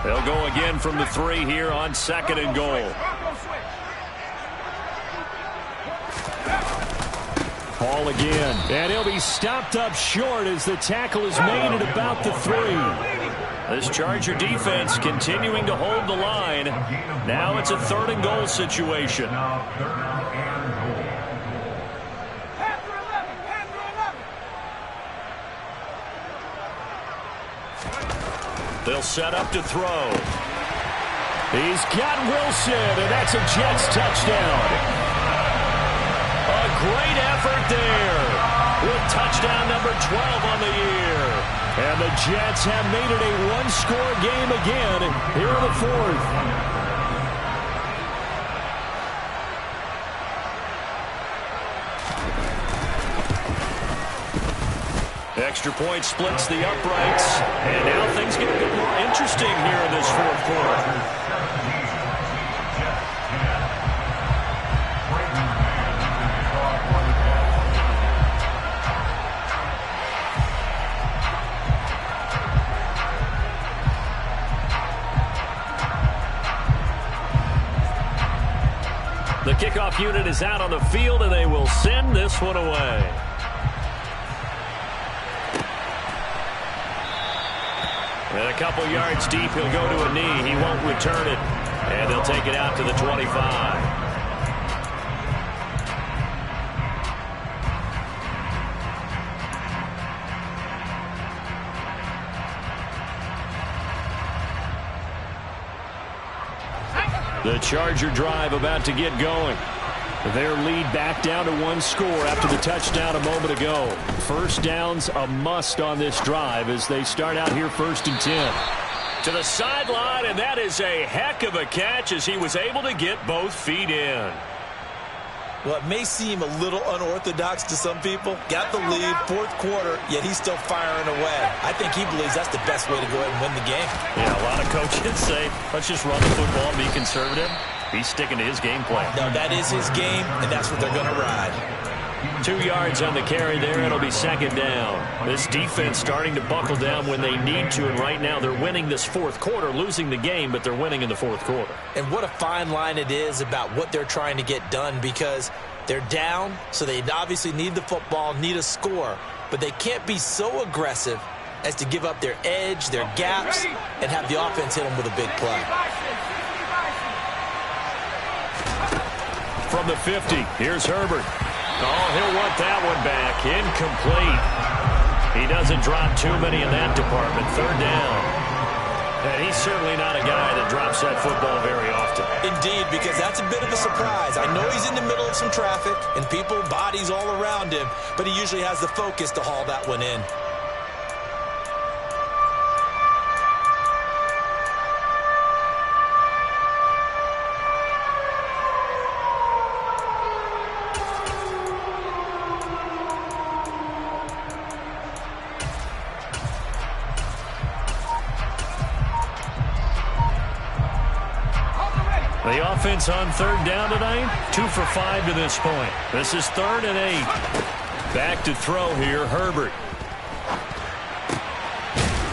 They'll go again from the 3 here on 2nd and goal. Hall again, and he'll be stopped up short as the tackle is made at about the 3. This Charger defense continuing to hold the line. Now it's a 3rd and goal situation. They'll set up to throw. He's got Wilson, and that's a Jets touchdown. A great effort there with touchdown number 12 on the year. And the Jets have made it a one-score game again here in the fourth. Extra point splits the uprights. And now things get a bit more interesting here in this fourth quarter. The kickoff unit is out on the field, and they will send this one away. And a couple yards deep, he'll go to a knee. He won't return it. And they'll take it out to the 25. The Charger drive about to get going. Their lead back down to one score after the touchdown a moment ago. First down's a must on this drive as they start out here 1st and 10. To the sideline, and that is a heck of a catch as he was able to get both feet in. Well, it may seem a little unorthodox to some people. Got the lead, fourth quarter, yet he's still firing away. I think he believes that's the best way to go ahead and win the game. Yeah, a lot of coaches say, let's just run the football and be conservative. He's sticking to his game plan. No, that is his game, and that's what they're going to ride. 2 yards on the carry there. It'll be second down. This defense starting to buckle down when they need to, and right now they're winning this fourth quarter, losing the game, but they're winning in the fourth quarter. And what a fine line it is about what they're trying to get done, because they're down, so they obviously need the football, need a score, but they can't be so aggressive as to give up their edge, their gaps, and have the offense hit them with a big play. From the 50, here's Herbert. Oh, he'll want that one back. Incomplete. He doesn't drop too many in that department. Third down. And he's certainly not a guy that drops that football very often. Indeed, because that's a bit of a surprise. I know he's in the middle of some traffic and people, bodies all around him, but he usually has the focus to haul that one in. The offense on third down tonight, 2 for 5 to this point. This is 3rd and 8. Back to throw here, Herbert.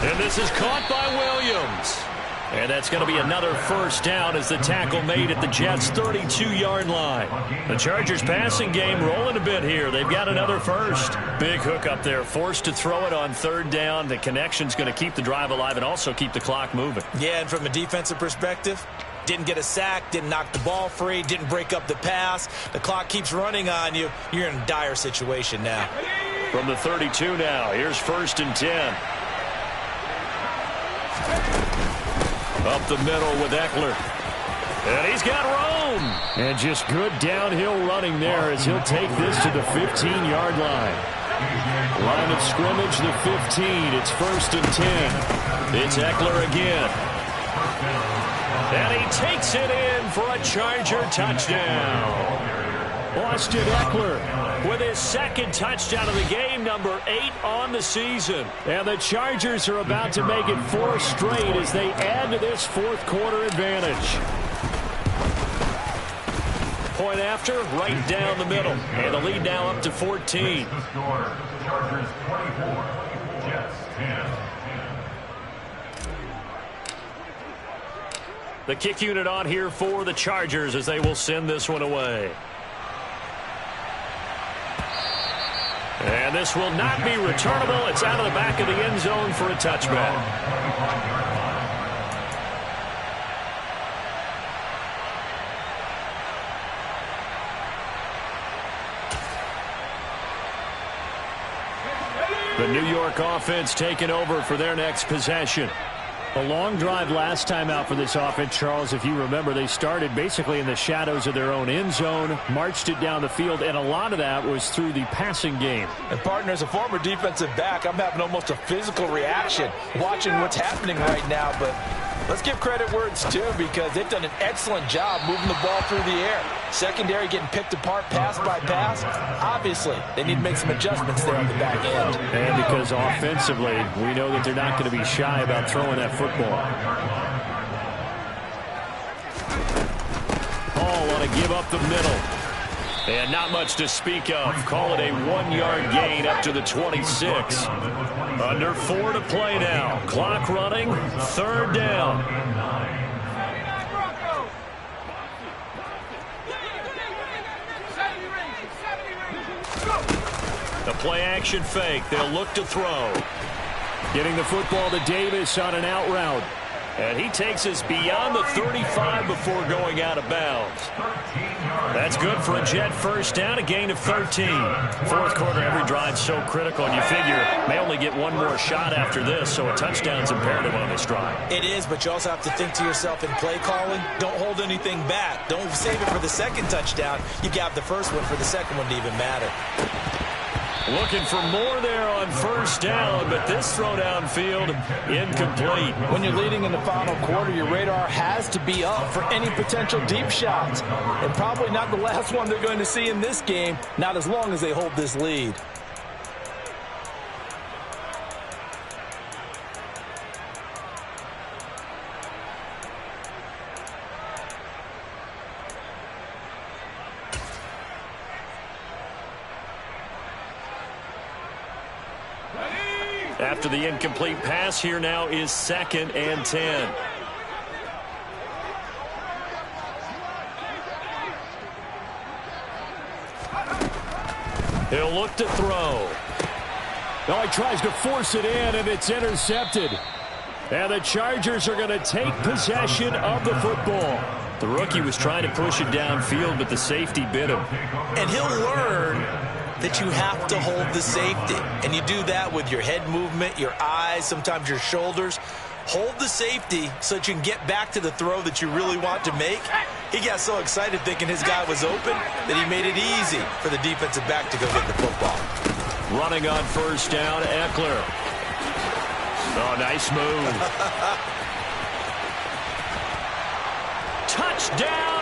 And this is caught by Williams. And that's going to be another first down as the tackle made at the Jets' 32-yard line. The Chargers' passing game rolling a bit here. They've got another first. Big hook up there, forced to throw it on third down. The connection's going to keep the drive alive and also keep the clock moving. Yeah, and from a defensive perspective, didn't get a sack, didn't knock the ball free, didn't break up the pass. The clock keeps running on you. You're in a dire situation now. From the 32 now, here's 1st and 10. Up the middle with Eckler. And he's got room. And just good downhill running there as he'll take this to the 15-yard line. Line of scrimmage, the 15. It's 1st and 10. It's Eckler again. And he takes it in for a Charger touchdown. Austin Eckler with his second touchdown of the game, number 8 on the season. And the Chargers are about to make it 4 straight as they add to this fourth quarter advantage. Point after, right down the middle. And the lead now up to 14. The score, Chargers 24, Jets 10. The kick unit on here for the Chargers as they will send this one away. And this will not be returnable. It's out of the back of the end zone for a touchback. The New York offense taking over for their next possession. A long drive last time out for this offense, Charles. If you remember, they started basically in the shadows of their own end zone, marched it down the field, and a lot of that was through the passing game. And, partner, as a former defensive back, I'm having almost a physical reaction watching what's happening right now. But let's give credit where it's due, because they've done an excellent job moving the ball through the air. Secondary getting picked apart pass by pass. Obviously, they need to make some adjustments there on the back end. And because offensively, we know that they're not going to be shy about throwing that football. Paul on a give up the middle. And not much to speak of. Call it a 1-yard gain up to the 26. Under 4 to play now. Clock running. 3rd down. The play action fake. They'll look to throw. Getting the football to Davis on an out route. And he takes us beyond the 35 before going out of bounds. That's good for a Jet first down, a gain of 13. Fourth quarter, every drive's so critical, and you figure may only get one more shot after this, so a touchdown's imperative on this drive. It is, but you also have to think to yourself in play calling, don't hold anything back. Don't save it for the second touchdown. You got the first one for the second one to even matter. Looking for more there on first down, but this throw downfield incomplete. When you're leading in the final quarter, your radar has to be up for any potential deep shots. And probably not the last one they're going to see in this game, not as long as they hold this lead. After the incomplete pass, here now is 2nd and 10. He'll look to throw. Oh, he tries to force it in, and it's intercepted. And the Chargers are going to take possession of the football. The rookie was trying to push it downfield, but the safety bit him. And he'll learn that you have to hold the safety. And you do that with your head movement, your eyes, sometimes your shoulders. Hold the safety so that you can get back to the throw that you really want to make. He got so excited thinking his guy was open that he made it easy for the defensive back to go get the football. Running on first down, Eckler. Oh, nice move. Touchdown,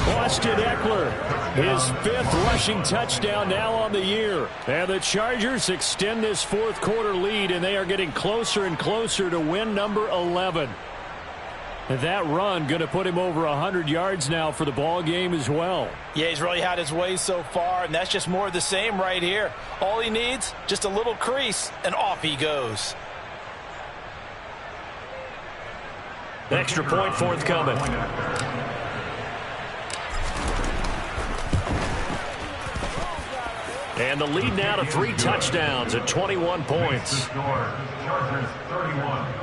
Austin Eckler, his 5th rushing touchdown now on the year. And the Chargers extend this fourth quarter lead, and they are getting closer and closer to win number 11. And that run going to put him over 100 yards now for the ball game as well. Yeah, he's really had his way so far, and that's just more of the same right here. All he needs, just a little crease, and off he goes. Extra point forthcoming. And the lead now to 3 touchdowns at 21 points. Chargers 31,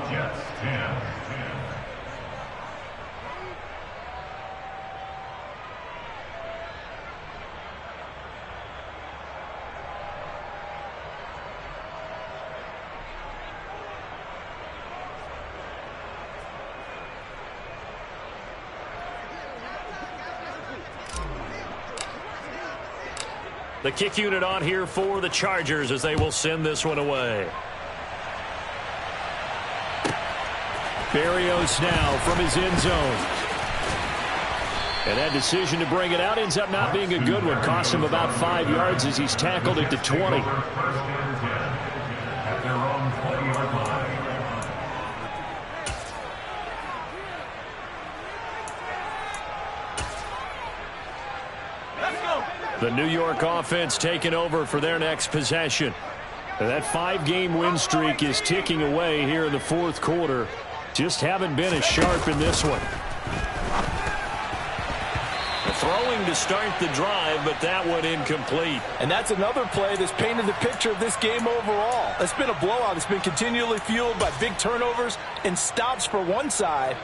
Jets 10. The kick unit on here for the Chargers as they will send this one away. Berrios now from his end zone. And that decision to bring it out ends up not being a good one. Costs him about 5 yards as he's tackled it to 20. The New York offense taking over for their next possession. And that 5-game win streak is ticking away here in the fourth quarter. Just haven't been as sharp in this one. Throwing to start the drive, but that one incomplete. And that's another play that's painted the picture of this game overall. It's been a blowout. It's been continually fueled by big turnovers and stops for one side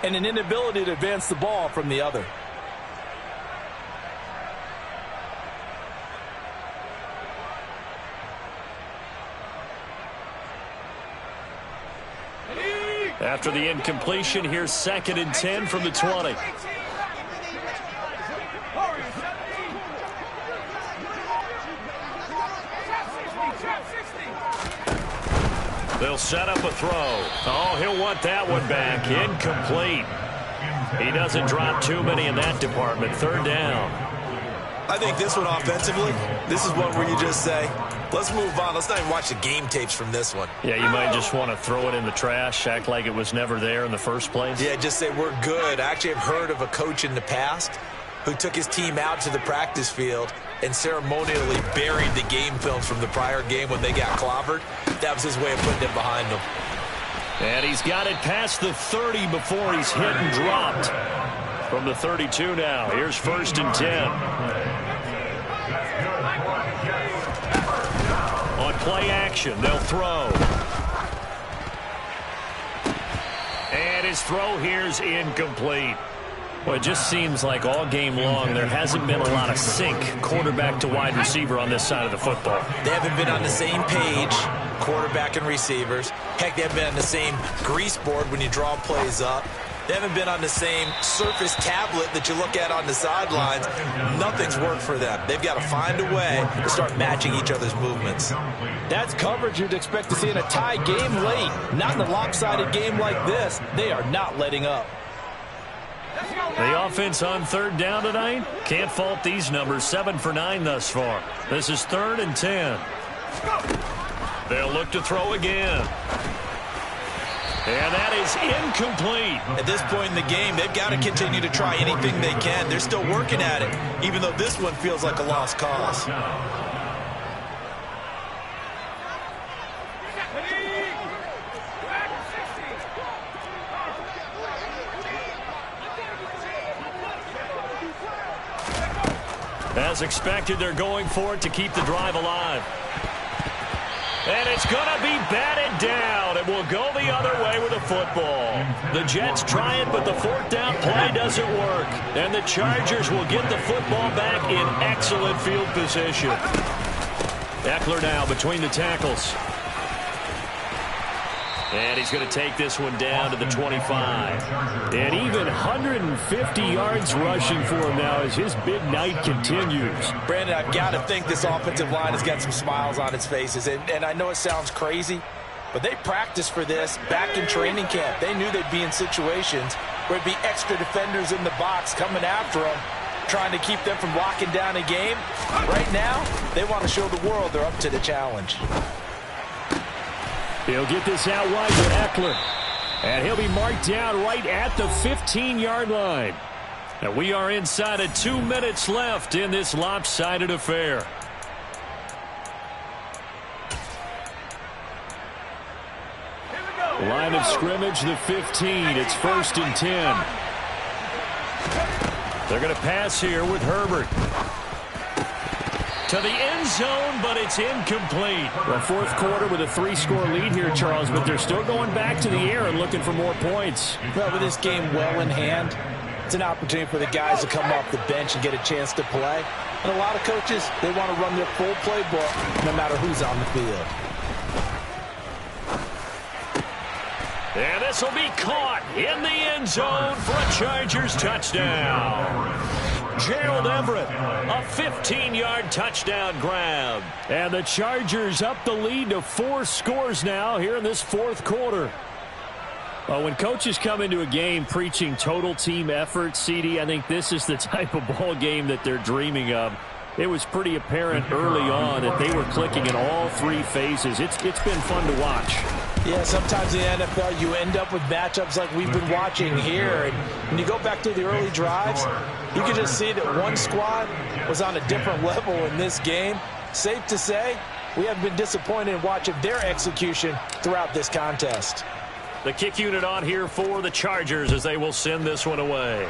and an inability to advance the ball from the other. After the incompletion, here's 2nd and 10 from the 20. They'll set up a throw. Oh, he'll want that one back. Incomplete. He doesn't drop too many in that department. 3rd down. I think this one offensively, this is one where you just say, let's move on. Let's not even watch the game tapes from this one. Yeah, you might just want to throw it in the trash, act like it was never there in the first place. Yeah, just say we're good. I actually have heard of a coach in the past who took his team out to the practice field and ceremonially buried the game films from the prior game when they got clobbered. That was his way of putting it behind them. And he's got it past the 30 before he's hit and dropped. From the 32 now, here's 1st and 10. On play action, they'll throw. And his throw here's incomplete. Well, it just seems like all game long there hasn't been a lot of sync quarterback to wide receiver on this side of the football. They haven't been on the same page, quarterback and receivers. Heck, they haven't been on the same grease board when you draw plays up. They haven't been on the same surface tablet that you look at on the sidelines. Nothing's worked for them. They've got to find a way to start matching each other's movements. That's coverage you'd expect to see in a tie game late. Not in a lopsided game like this. They are not letting up. The offense on 3rd down tonight, can't fault these numbers. 7 for 9 thus far. This is 3rd and 10. They'll look to throw again. And that is incomplete. At this point in the game, they've got to continue to try anything they can. They're still working at it, even though this one feels like a lost cause. As expected, they're going for it to keep the drive alive. And it's going to be batted down. It will go the other way with the football. The Jets try it, but the 4th down play doesn't work. And the Chargers will get the football back in excellent field position. Eckler now between the tackles. And he's going to take this one down to the 25. And even 150 yards rushing for him now as his big night continues. Brandon, I've got to think this offensive line has got some smiles on its faces. And I know it sounds crazy, but they practiced for this back in training camp. They knew they'd be in situations where it'd be extra defenders in the box coming after them, trying to keep them from locking down a game. Right now, they want to show the world they're up to the challenge. He'll get this out wide to Eckler. And he'll be marked down right at the 15-yard line. And we are inside of 2 minutes left in this lopsided affair. Line of scrimmage, the 15. It's 1st and 10. They're going to pass here with Herbert. To the end zone, but it's incomplete. Well, 4th quarter with a 3-score lead here, Charles, but they're still going back to the air and looking for more points. Well, with this game well in hand, it's an opportunity for the guys to come off the bench and get a chance to play. And a lot of coaches, they want to run their full playbook no matter who's on the field. And this will be caught in the end zone for a Chargers touchdown. Gerald Everett, a 15-yard touchdown grab. And the Chargers up the lead to 4 scores now here in this 4th quarter. Well, when coaches come into a game preaching total team effort, CD, I think this is the type of ball game that they're dreaming of. It was pretty apparent early on that they were clicking in all 3 phases. It's been fun to watch. Yeah, sometimes in the NFL you end up with matchups like we've been watching here. And when you go back to the early drives, you can just see that one squad was on a different level in this game. Safe to say, we haven't been disappointed in watching their execution throughout this contest. The kick unit on here for the Chargers as they will send this one away.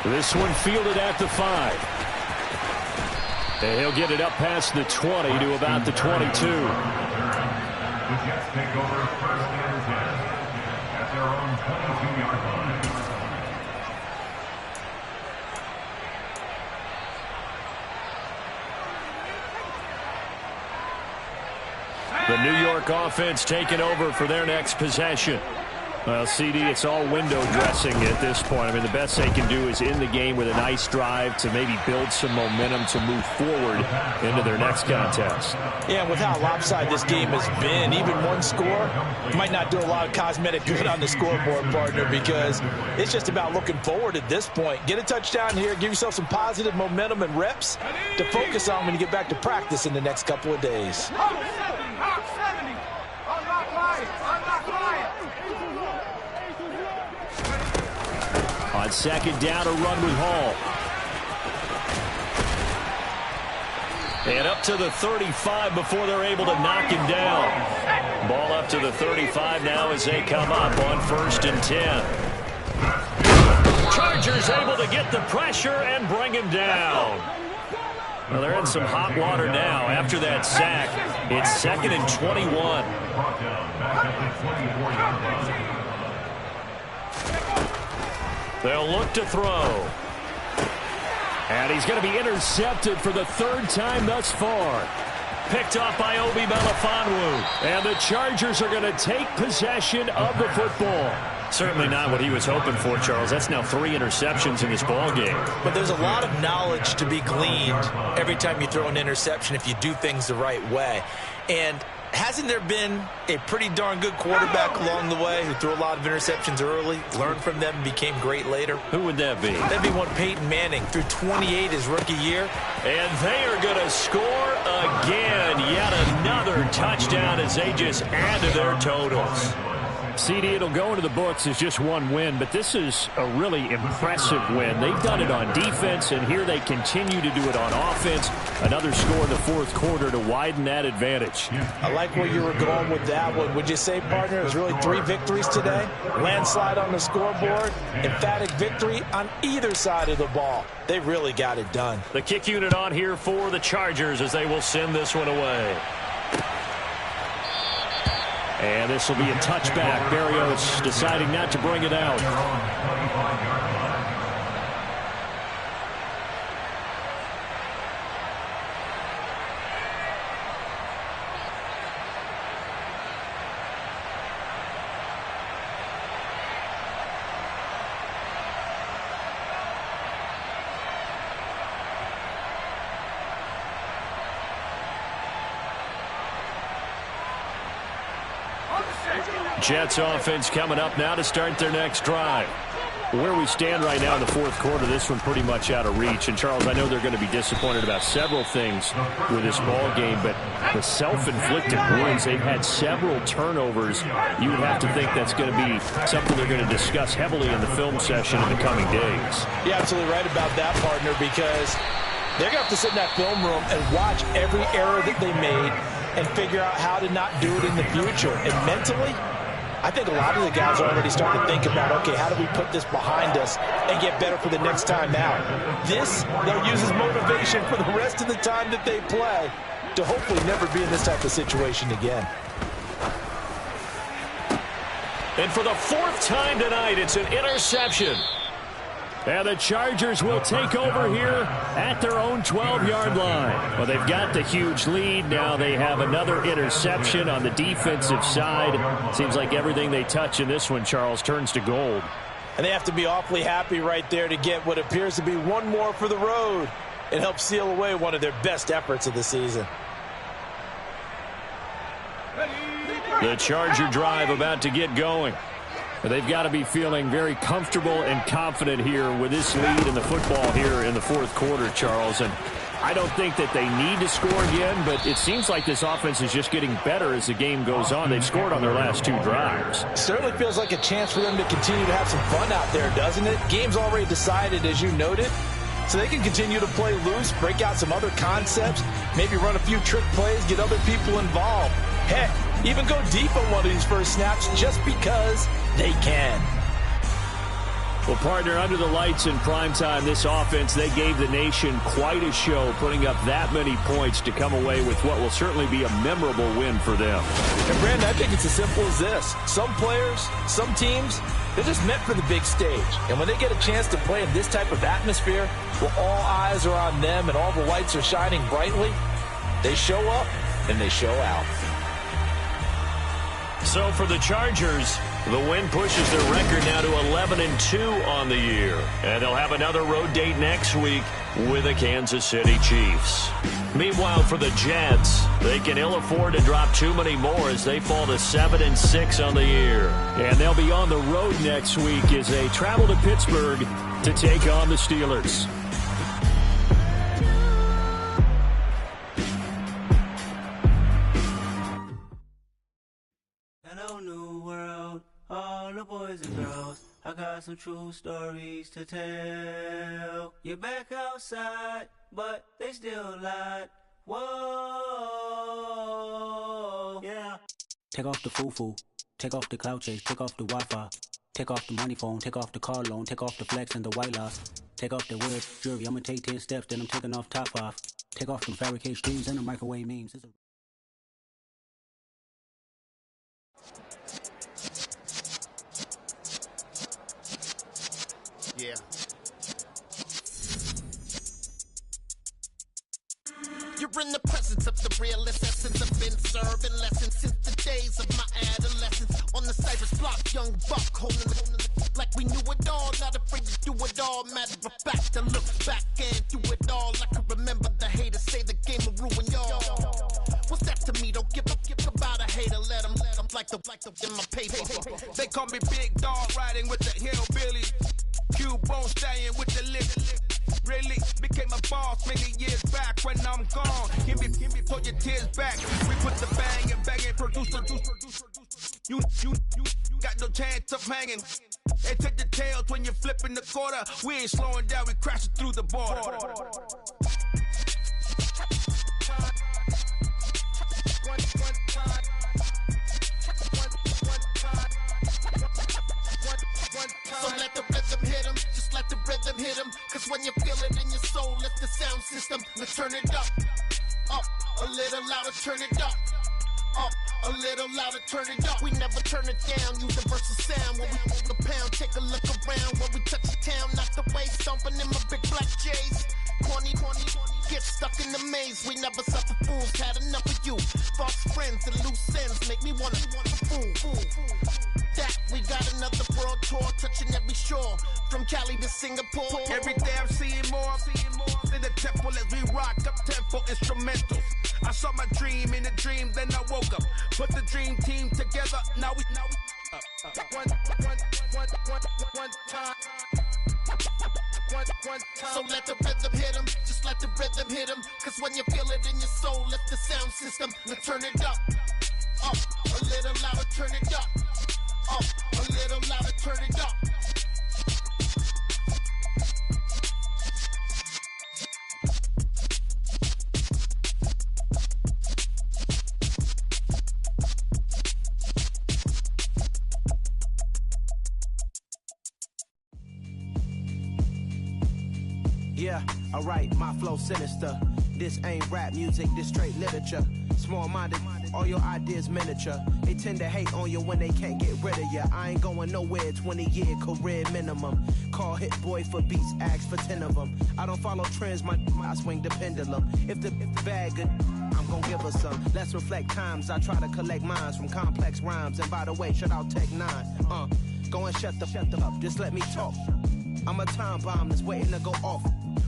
This one fielded at the 5. And he'll get it up past the 20 to about the 22. The Jets take over 1st and 10 at their own 22-yard line. The New York offense taking over for their next possession. Well, CD, it's all window dressing at this point. I mean, the best they can do is in the game with a nice drive to maybe build some momentum to move forward into their next contest. Yeah, with how lopsided this game has been, even one score might not do a lot of cosmetic good on the scoreboard, partner, because it's just about looking forward at this point. Get a touchdown here, give yourself some positive momentum and reps to focus on when you get back to practice in the next couple of days. On second down, a run with Hall. And up to the 35 before they're able to knock him down. Ball up to the 35 now as they come up on 1st and 10. Chargers able to get the pressure and bring him down. Well, they're in some hot water now after that sack. It's 2nd and 21. They'll look to throw. And he's going to be intercepted for the 3rd time thus far. Picked off by Obi Melifonwu. And the Chargers are going to take possession of the football. Certainly not what he was hoping for, Charles. That's now 3 interceptions in this ball game. But there's a lot of knowledge to be gleaned every time you throw an interception if you do things the right way. And hasn't there been a pretty darn good quarterback along the way who threw a lot of interceptions early, learned from them, and became great later? Who would that be? That'd be one Peyton Manning, threw 28 his rookie year. And they are going to score again. Yet another touchdown as they just add to their totals. CD, it'll go into the books as just one win, but this is a really impressive win. They've done it on defense, and here they continue to do it on offense. Another score in the 4th quarter to widen that advantage. I like where you were going with that one. Would you say, partner, it was really 3 victories today? Landslide on the scoreboard, emphatic victory on either side of the ball. They really got it done. The kick unit on here for the Chargers as they will send this one away. And this will be a touchback. Berrios deciding not to bring it out. Jets offense coming up now to start their next drive. Where we stand right now in the 4th quarter, this one pretty much out of reach. And, Charles, I know they're going to be disappointed about several things with this ball game, but the self-inflicted wounds, they've had several turnovers. You would have to think that's going to be something they're going to discuss heavily in the film session in the coming days. You're absolutely right about that, partner, because they're going to have to sit in that film room and watch every error that they made and figure out how to not do it in the future. And mentally, I think a lot of the guys are already starting to think about, okay, how do we put this behind us and get better for the next time out? This, they'll use as motivation for the rest of the time that they play to hopefully never be in this type of situation again. And for the 4th time tonight, it's an interception. And the Chargers will take over here at their own 12-yard line. Well, they've got the huge lead. Now they have another interception on the defensive side. Seems like everything they touch in this one, Charles, turns to gold. And they have to be awfully happy right there to get what appears to be one more for the road and help seal away one of their best efforts of the season. The Charger drive about to get going. They've got to be feeling very comfortable and confident here with this lead in the football here in the 4th quarter, Charles. And I don't think that they need to score again, but it seems like this offense is just getting better as the game goes on. They've scored on their last 2 drives. Certainly feels like a chance for them to continue to have some fun out there, doesn't it? Game's already decided, as you noted, so they can continue to play loose, break out some other concepts, maybe run a few trick plays, get other people involved. Heck, even go deep on one of these first snaps just because they can. Well, partner, under the lights in primetime, this offense, they gave the nation quite a show, putting up that many points to come away with what will certainly be a memorable win for them. And, Brandon, I think it's as simple as this. Some players, some teams, they're just meant for the big stage. And when they get a chance to play in this type of atmosphere, where all eyes are on them and all the lights are shining brightly, they show up and they show out. So for the Chargers, the win pushes their record now to 11-2 on the year. And they'll have another road date next week with the Kansas City Chiefs. Meanwhile, for the Jets, they can ill afford to drop too many more as they fall to 7-6 on the year. And they'll be on the road next week as they travel to Pittsburgh to take on the Steelers. Hello, new world, all the boys and girls. I got some true stories to tell. You're back outside, but they still lied. Whoa, yeah. Take off the foo-foo, take off the cloud chase, take off the Wi-Fi, take off the money phone, take off the car loan, take off the flex and the white loss, take off the weird jewelry. I'ma take 10 steps, then I'm taking off top off. Take off the fabricate streams and the microwave memes. Yeah. You're in the presence of the realest essence. I've been serving lessons since the days of my adolescence. On the Cypress block, young buck holding it like we knew it all. Not afraid to do it all. Matter of fact, I look back and do it all. I can remember the haters say the game will ruin y'all. What's that to me? Don't give about a hater. Let them like the in my paper. They call me Big Dog, riding with the hillbillies. Cubone stallion with the lip. Really became a boss many years back when I'm gone. Give me, put your tears back. We put the bang and banging, producer. You got no chance of hanging. They take the tails when you're flipping the quarter. We ain't slowing down, we crashing through the border. So let the rhythm hit him, just let the rhythm hit him. Cause when you feel it in your soul, lift the sound system. Let's turn it up, a little louder, turn it up, a little louder, turn it up. We never turn it down, universal sound. When we move the pound, take a look around. When we touch the town, knock the way, stomping in my big black J's. Corny, get stuck in the maze. We never suffer fools, had enough of you. False friends and loose ends make me wanna fool. That we got another world tour, touching every shore, from Cali to Singapore. Every day I'm seeing more in the temple as we rock up tempo instrumentals. I saw my dream in a dream, then I woke up. Put the dream team together, now we one time. So let the rhythm hit him, just let the rhythm hit him. Cause when you feel it in your soul, lift the sound system. Let's turn it up, a little louder, turn it up, a little louder, turn it up. Yeah, alright, my flow sinister. This ain't rap music, this straight literature. Small-minded, all your ideas miniature. They tend to hate on you when they can't get rid of you. I ain't going nowhere, 20-year career minimum. Call Hit Boy for beats, ask for 10 of them. I don't follow trends, I swing the pendulum. If the bag good, I'm gon' give her some. Let's reflect times, I try to collect minds from complex rhymes. And by the way, shout out Tech 9. Go and shut the up, just let me talk. I'm a time bomb that's waiting to go off.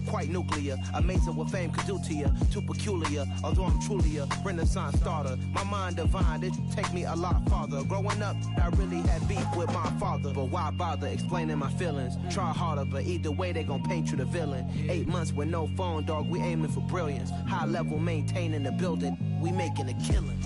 Quite nuclear, amazing what fame could do to you. Too peculiar, although I'm truly a renaissance starter. My mind divine, it take me a lot farther. Growing up, I really had beef with my father. But why bother explaining my feelings? Try harder, but either way they gon' paint you the villain. 8 months with no phone, dog, we aiming for brilliance. High level maintaining the building, we making a killing.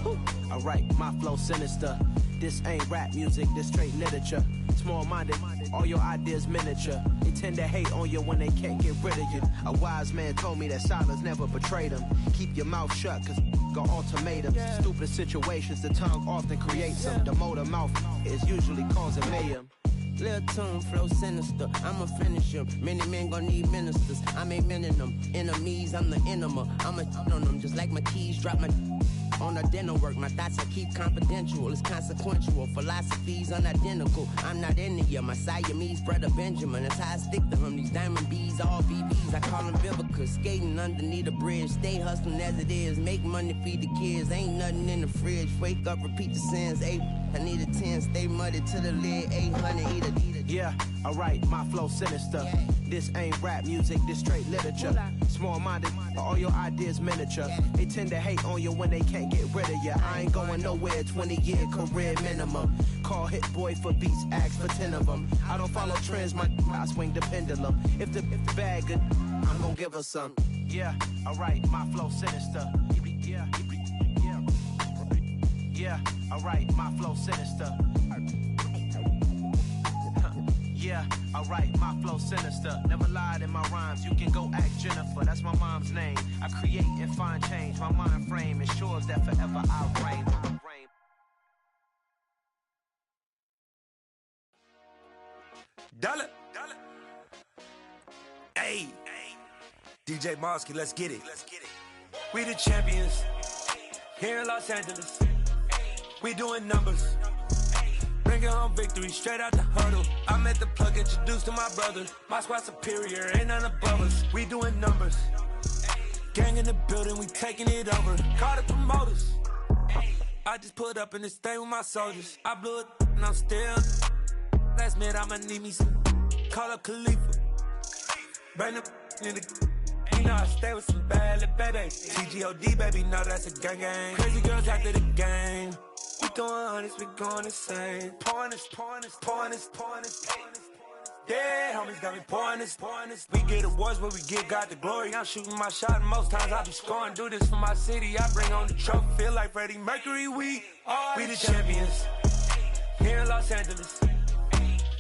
Alright, my flow sinister. This ain't rap music, this straight literature. Small-minded, all your ideas miniature. They tend to hate on you when they can't get rid of you. A wise man told me that silence never betrayed him. Keep your mouth shut, cause got ultimatums. Stupid situations, the tongue often creates them. The motor mouth is usually causing mayhem. Lil' tune, flow sinister, I'ma finish him. Many men gon' need ministers, I ain't mending them. Enemies, I'm the enema, I'ma on them. Just like my keys, drop my On a dental work, my thoughts I keep confidential. It's consequential. Philosophies unidentical. I'm not India. My Siamese brother Benjamin. That's how I stick to him. These diamond bees, all BBs. I call them Vivica. Skating underneath a bridge. Stay hustling as it is. Make money, feed the kids. Ain't nothing in the fridge. Wake up, repeat the sins. I need a 10. Stay muddy to the lid. 800. Eat a. Yeah, alright, my flow sinister. Yeah. This ain't rap music, this straight literature. Small-minded, all your ideas miniature. Yeah. They tend to hate on you when they can't get rid of you. I ain't going nowhere, 20-year career minimum. Call Hit Boy for beats, ask for 10 of them. I don't follow trends, I swing the pendulum. If the bag good, I'm gonna give her some. Yeah, alright, my flow sinister. Yeah, alright, my flow sinister. Yeah, alright, my flow sinister. Never lied in my rhymes, you can go ask Jennifer. That's my mom's name. I create and find change. My mind frame ensures that forever I'll reign. Dollar. Hey, DJ Mosky, let's get it. We the champions here in Los Angeles. We doing numbers. Bringing home victory straight out the huddle. I met the plug, introduced to my brother. My squad superior, ain't none above us. We doing numbers. Gang in the building, we taking it over. Call the promoters. I just put up in this thing with my soldiers. I blew it and I'm still. Last minute I'ma need me some. Call up Khalifa. Bring the in the. You know I stay with some bad little baby. TGOD baby, know that's a gang gang. Crazy girls after the game. We throwing hundreds, we going insane. Pouring this. Yeah, homies got me pouring this. We get awards, but we give God the glory. I'm shooting my shot, and most times I be scoring. Do this for my city, I bring on the trophy. Feel like Freddie Mercury, we the champions. Here in Los Angeles,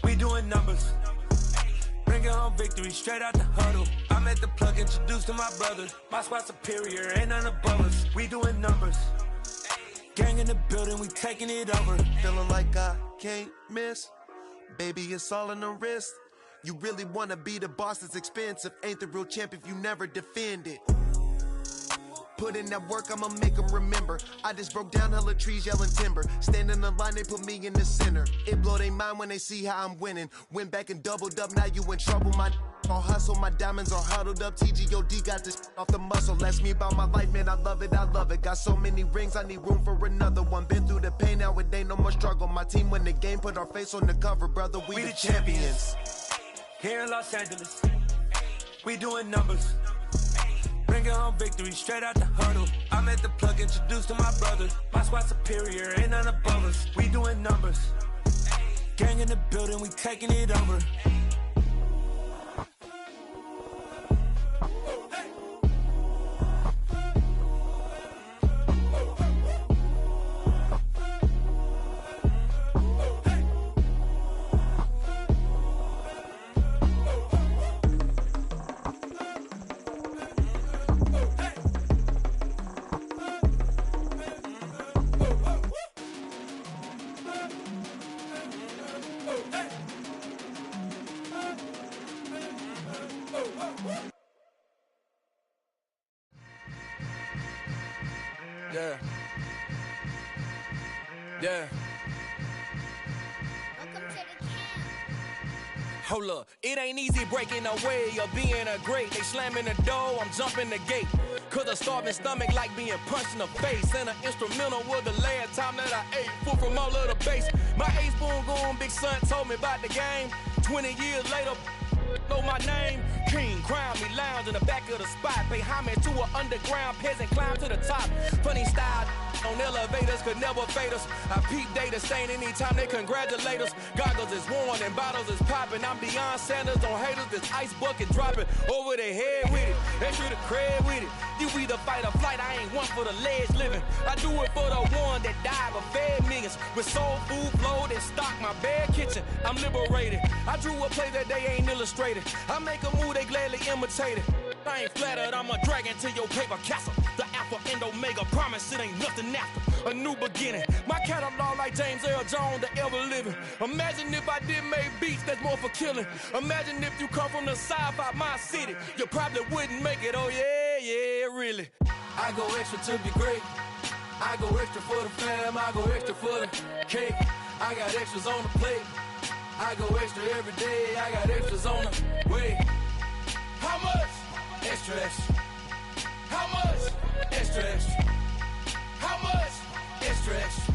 we doing numbers. Bringing home victory straight out the huddle. I met the plug, introduced to my brother. My squad superior, ain't none above us. We doing numbers. Gang in the building, we taking it over. Feeling like I can't miss. Baby, it's all in the wrist. You really wanna be the boss, it's expensive. Ain't the real champ if you never defend it. Put in that work, I'ma make them remember. I just broke down hella trees, yelling timber. Stand in the line, they put me in the center. It blow their mind when they see how I'm winning. Went back and doubled up, now you in trouble. My all hustle, my diamonds are huddled up. TGOD got this off the muscle. Ask me about my life, man, I love it. Got so many rings, I need room for another one. Been through the pain, now it ain't no more struggle. My team win the game, put our face on the cover, brother. We the champions. Here in Los Angeles, we doing numbers. Bringing home victory straight out the huddle. I met the plug, introduced to my brother. My squad superior, ain't none above us. We doing numbers. Gang in the building, we taking it over. Yeah. Hold up, it ain't easy breaking away or being a great. They slamming the door, I'm jumping the gate. Cause a starving stomach like being punched in the face. And an instrumental was the last time that I ate food from all of the bass. My A-spoon going, big son told me about the game. 20 years later, know my name. King, crown me, lounge in the back of the spot. Pay homage to an underground peasant, climb to the top. Funny style on elevators could never fade us. I peep data stain anytime they congratulate us. Goggles is worn and bottles is popping. I'm beyond Sanders on haters, this ice bucket dropping over their head with it. Extra the cred with it. You either fight or flight, I ain't one for the ledge living. I do it for the one that died but fed millions. With soul food flowed and stocked my bare kitchen. I'm liberated. I drew a play that they ain't illustrated. I make a move, they gladly imitate it. I ain't flattered, I'm a dragon to your paper castle. The Alpha and Omega, promise it ain't nothing after. A new beginning. My catalog like James Earl Jones, the ever living. Imagine if I did make beats that's more for killing. Imagine if you come from the sci-fi, my city. You probably wouldn't make it, oh yeah, yeah, really. I go extra to be great. I go extra for the fam, I go extra for the cake. I got extras on the plate. I go extra every day, I got extras on the way. How much? Extra, extra. How much? Extra, extra. How much? Extra, extra.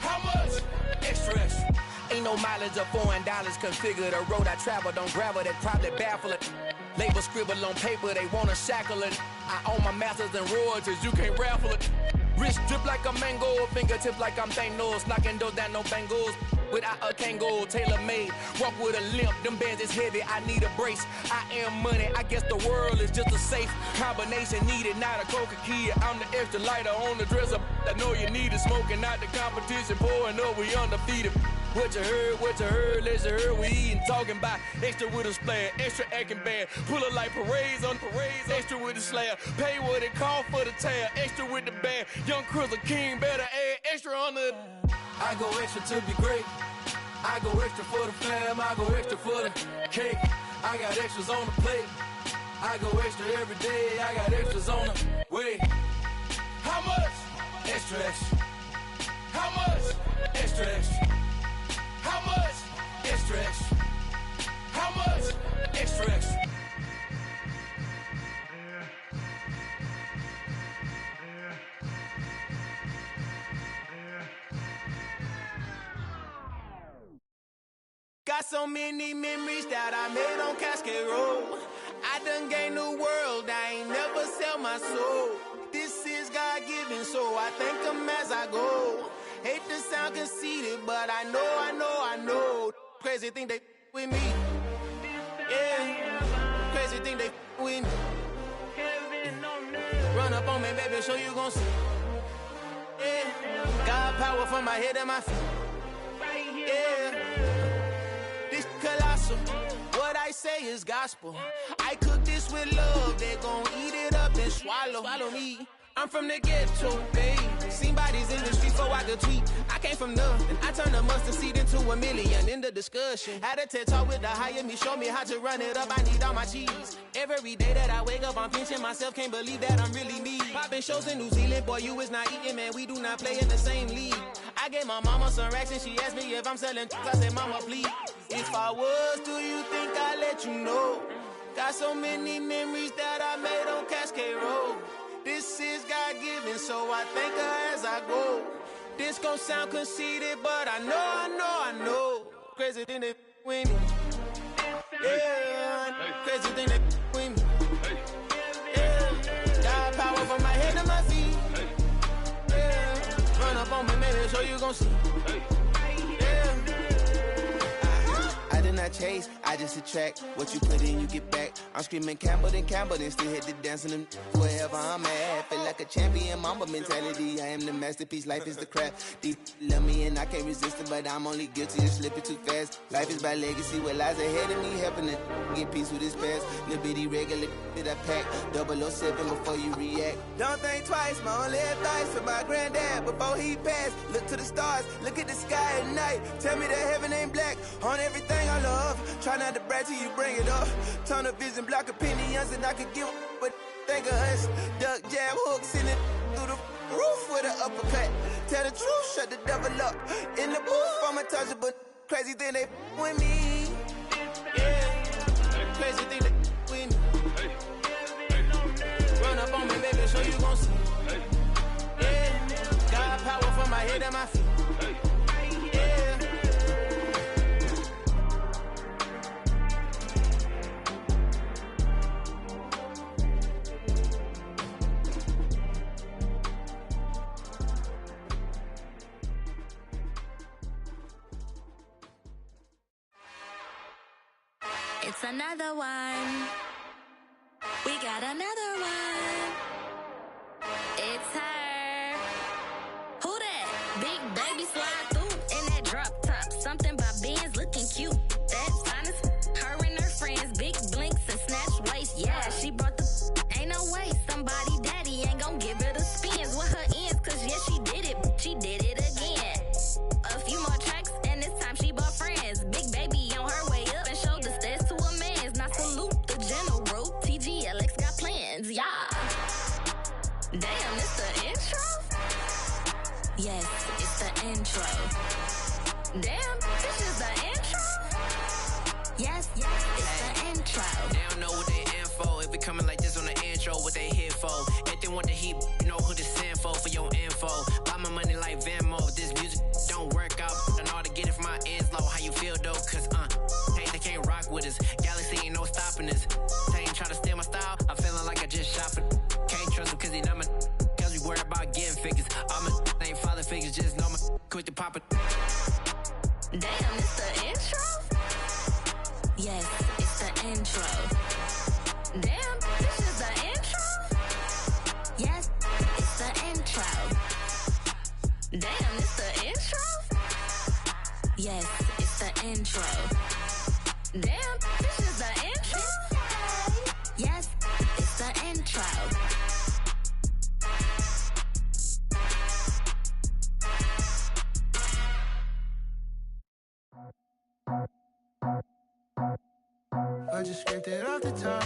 How much? Extra, extra. Ain't no mileage of $4 configure the road I travel. Don't gravel, that probably baffle it. Label scribble on paper, they wanna shackle it. I own my masters and royalties, you can't raffle it. Wrist drip like a mango, fingertips like I'm Thanos, knocking those down, no bangles. Without a Kango, tailor-made, walk with a limp, them bands is heavy, I need a brace. I am money, I guess the world is just a safe combination needed, not a coca key. I'm the extra lighter on the dresser, I know you need it, smoking out the competition, pouring up, we undefeated. What you heard, let's heard, we eatin', talking about extra with a splash, extra acting bad, pull it like parades on parades, extra with the slab, pay what it cost for the tab, extra with the bag, young Crizzle King, better add extra on the... I go extra to be great, I go extra for the fam, I go extra for the cake, I got extras on the plate, I go extra every day, I got extras on the way. How much? Extra, extra. How much? Extra, extra. How much? Extra, extra. How much? Extra, extra. Got so many memories that I made on Cascade Road. I done gained the world, I ain't never sell my soul. This is God-given, so I thank him as I go. Hate to sound conceited, but I know. Crazy thing they with me. Yeah, crazy thing they with me. Run up on me, baby, so you gon' see. Yeah, God power from my head and my feet. Yeah, this colossal. What I say is gospel. I cook this with love, they gon' eat it up and swallow me. I'm from the ghetto, babe. Seen bodies in the street before I could tweet. I came from nothing. I turned a mustard seed into a million in the discussion. Had a TED talk with the higher me, show me how to run it up. I need all my cheese. Every day that I wake up, I'm pinching myself. Can't believe that I'm really me. Popping shows in New Zealand, boy, you is not eating, man. We do not play in the same league. I gave my mama some racks and she asked me if I'm selling. I said, mama, please. If I was, do you think I'd let you know? Got so many memories that I made on Cascade Road. This is God-given, so I thank her as I go. This gon' sound conceited, but I know. Crazy thing they with me. Yeah, crazy thing they with me. Yeah, God power from my head to my feet. Yeah, run up on me, maybe, so you gon' see. I did not chase, I just attract. What you put in, you get back. I'm screaming Campbell, then still hit the dance and them wherever I'm at. Feel like a champion, mamba mentality. I am the masterpiece, life is the crap. These love me and I can't resist it, but I'm only guilty of slipping too fast. Life is by legacy, what lies ahead of me, helping to get peace with this past. Little bitty regular that I pack, 007 before you react. Don't think twice, my only advice for my granddad before he passed. Look to the stars, look at the sky at night. Tell me that heaven ain't black on everything I love. Try not to brag till you bring it up. Tunnel vision, block opinions, and I could give but think of us. Duck, jab, hooks in it through the roof with an uppercut. Tell the truth, shut the devil up. In the booth, I'm untouchable. Crazy thing they with me. Yeah, crazy thing they with me. Run up on me, baby, so you gon' see. Yeah, God power from my head and my feet. It's another one. We got another one. It's her. Who that? Big baby slide through in that drop top. Something about Benz looking cute. That's honest. Her and her friends, big blinks and snatch waist. Yeah, she brought the. Ain't no way somebody daddy ain't gon' give her the spins with her ends. Cause yeah, she did it. She did it again. A few more tracks and this time she bought friends. Big baby on her way up and showed the stairs to a man's. Now salute the general. TGLX got plans, yeah. Damn, this the intro? what they here for. If they want the heat, you know who to send for your info. Buy my money like Venmo. This music don't work out. And all to get it from my ends low. How you feel though? Cause hey, they can't rock with us. Galaxy ain't no stopping us. They ain't try to steal my style. I'm feeling like I just shopping. Can't trust him cause he not my. Cause we worried about getting figures. All my ain't father figures. Just know my quit the poppin'. Damn, it's the intro? Yes, it's the intro. Damn, this is the intro? Yes, it's the intro. Damn, it's the intro? Yes, it's the intro. Damn, this is the intro? Yes, it's the intro. I just scraped it off the top,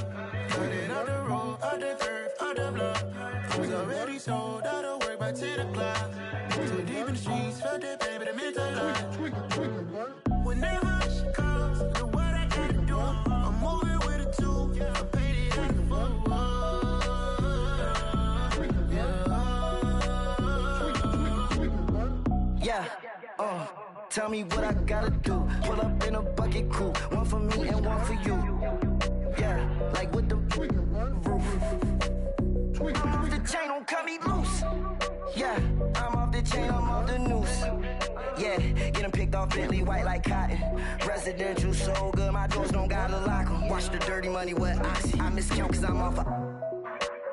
cut it out the road, out the curve, out the block. I was already sold, out of work by 10 o'clock. Too deep in the streets, felt that baby, the mental lie. Whenever she calls, do what I gotta do. I'm moving with a two, I paid it out the full. Yeah, tell me what I gotta do. Pull up in a bucket crew, one for me and one for you. Yeah, like with the roof. I'm off the chain, don't cut me loose. Yeah, I'm off the chain, I'm off the noose. Yeah, getting picked off Bentley, white like cotton. Residential so good, my doors don't gotta lock 'em. Watch the dirty money with Oxy. I miscount cause I'm off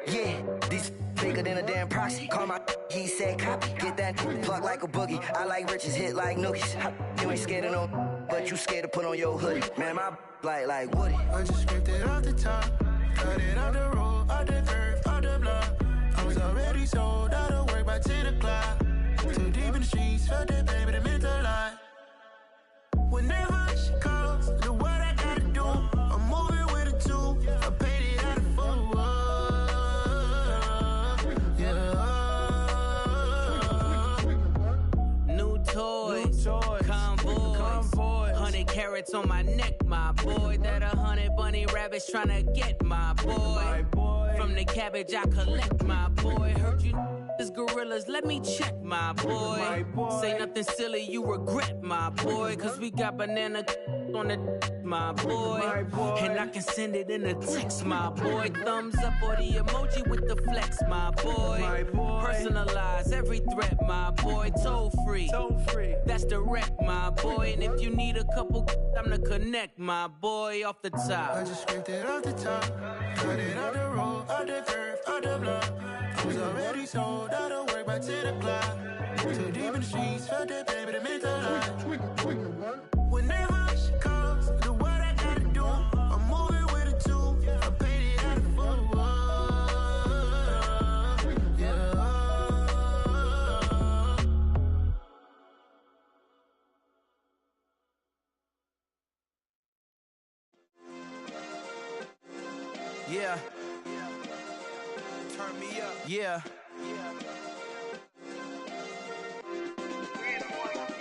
yeah, these bigger than a damn proxy. Call my he said copy. Get that plug like a boogie. I like riches, hit like nookies. You ain't scared of no, but you scared to put on your hoodie. Man, my like Woody. I just scraped it off the top, cut it out the road, out the curve, out the block. I was already sold, out of work by 10 o'clock. Too deep in the streets, felt that baby, the mental lie. Whenever she calls, do what I gotta do. I'm moving with a two, I paid it out of full. New toys, convoy, 100 carats on my neck, my boy. That 100 bunny rabbits tryna get my boy. From the cabbage I collect, my boy. Heard you is gorillas, let me check, my boy. Say nothing silly, you regret, my boy. Cause we got banana on the my boy. And I can send it in a text, my boy. Thumbs up or the emoji with the flex, my boy. Personalize every threat, my boy. Toll free, that's direct, my boy. And if you need a couple, I'm the connect, my boy. Off the top, I just scraped it off the top, cut it out the road, out the curve, out the block. I was already sold, out of work by 10 o'clock. Too deep in the streets, felt that baby, the mental lie. Whenever she calls, do what I gotta do. I'm moving with a two, I paid it out of full. Yeah. Turn me up. Yeah.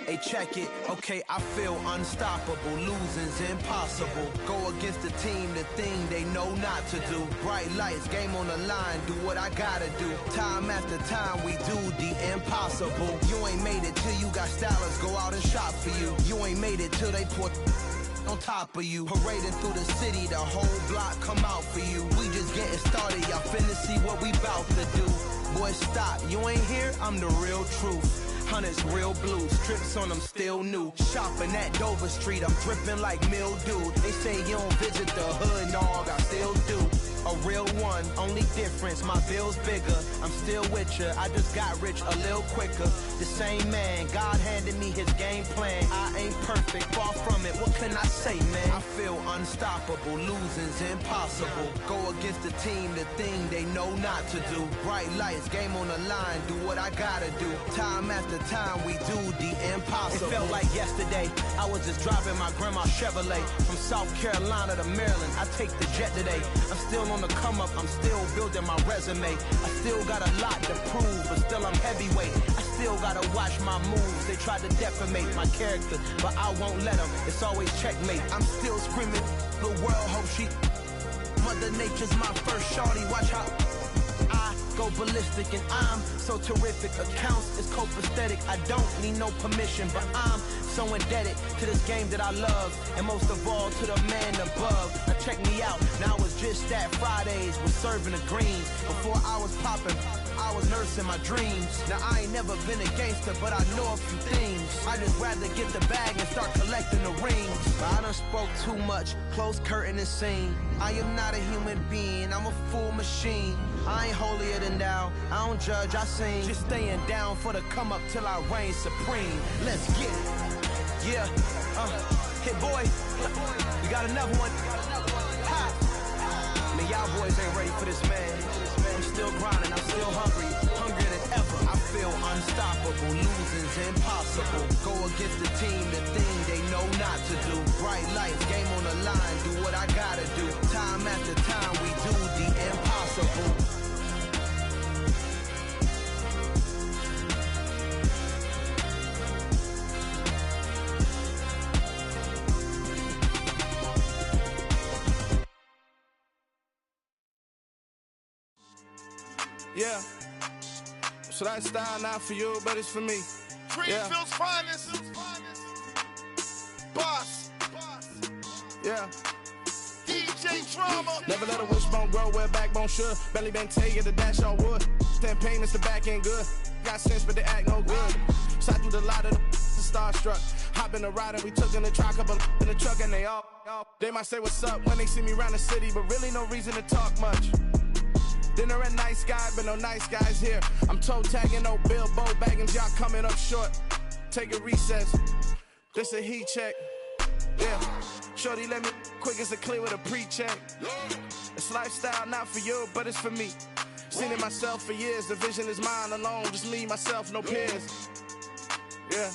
Hey, check it. Okay, I feel unstoppable. Losing's impossible. Go against the team, the thing they know not to do. Bright lights, game on the line, do what I gotta do. Time after time, we do the impossible. You ain't made it till you got stylists go out and shop for you. You ain't made it till they put on top of you. Parading through the city, the whole block come out for you. We just getting started, y'all finna see what we bout to do. Boy, stop, you ain't here, I'm the real truth. Hunters, real blue, strips on them still new. Shopping at Dover Street, I'm dripping like mildew. They say you don't visit the hood, dog, I still do. A real one, only difference, my bill's bigger. I'm still with ya, I just got rich a little quicker. The same man, God handed me his game plan. I ain't perfect, far from it, what can I say, man? I feel unstoppable, losing's impossible. Go against the team, the thing they know not to do. Bright lights, game on the line, do what I gotta do. Time after time, we do the impossible. It felt like yesterday, I was just driving my grandma's Chevrolet. From South Carolina to Maryland, I take the jet today. I'm still on the come up, I'm still building my resume. I still got a lot to prove, but still I'm heavyweight. I still gotta watch my moves. They tried to defamate my character, but I won't let them. It's always checkmate. I'm still screaming, the world hope she. Mother Nature's my first shorty, watch how I go ballistic and I'm so terrific. Accounts is copacetic. I don't need no permission, but I'm so indebted to this game that I love, and most of all to the man above. Now check me out. Now it's just that Fridays was serving the greens. Before I was popping, I was nursing my dreams. Now I ain't never been a gangster, but I know a few things. I just rather get the bag and start collecting the rings. But I done spoke too much, close curtain and scene. I am not a human being, I'm a full machine. I ain't holier than thou, I don't judge, I sing. Just staying down for the come up till I reign supreme. Let's get it. Yeah, hit boy, we got another one. Ha. Man, y'all boys ain't ready for this, man. I'm still grinding, I'm still hungry, hungrier than ever. I feel unstoppable, losing's impossible. Go against the team, the thing they know not to do. Bright lights, game on the line, do what I gotta do. Time after time, we do the impossible. Yeah, so that style not for you, but it's for me. Greenfield's finest. Boss. Yeah. DJ Drama. Never let a wishbone grow where a backbone should. Belly been take the dash all wood. 10 payments, the back end good. Got sense, but they act no good. So I threw the lot of the starstruck. Hop in the ride and we took in the truck, up in the truck, and they might say what's up when they see me around the city, but really no reason to talk much. Dinner at nice guy, but no nice guys here. I'm toe tagging, no Bilbo bagging, y'all coming up short. Take a recess. This a heat check. Yeah. Shorty let me quick as a clear with a pre-check. It's lifestyle not for you, but it's for me. Seen it myself for years. The vision is mine alone. Just me, myself, no peers. Yeah.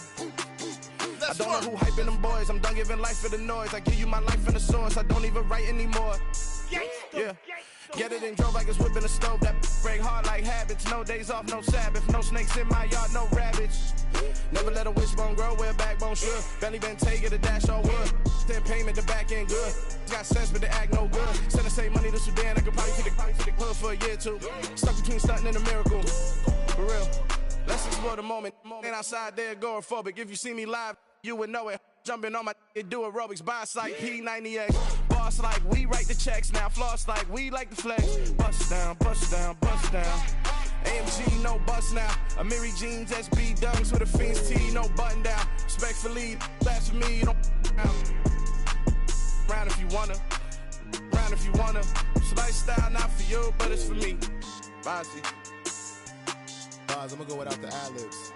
I don't know who hyping them boys. I'm done giving life for the noise. I give you my life in the source. I don't even write anymore. Yeah. Get it and drove like it's whipping a stove. That break hard like habits. No days off, no Sabbath. No snakes in my yard, no rabbits. Never let a wishbone grow where a backbone should. Belly been take it, a dash all wood. 10 payment, the back end good. Got sense, but they act no good. Send the same money to Sudan. I could probably take the hood for a year or two. Stuck between stunting and a miracle. For real. Let's explore the moment. Ain't outside there agoraphobic. If you see me live, you would know it. Jumping on my do aerobics, boss like P90X. Boss like we write the checks now. Floss like we like the flex. Bust down, bust down, bust down. AMG, no bust now. Amiri jeans, SB dunks with a Fiends T, no button down. Respectfully, that's for me, you don't round if you wanna. Round if you wanna. It's lifestyle not for you, but it's for me. Bossy. I'm gonna go without the ad-libs.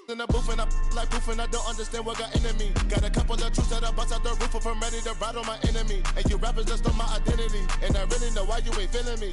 In the booth and I like proof and I don't understand what got into me. Got a couple of truths that I bust out the roof if I'm ready to ride on my enemy. And you rappers just stole my identity, and I really know why you ain't feeling me.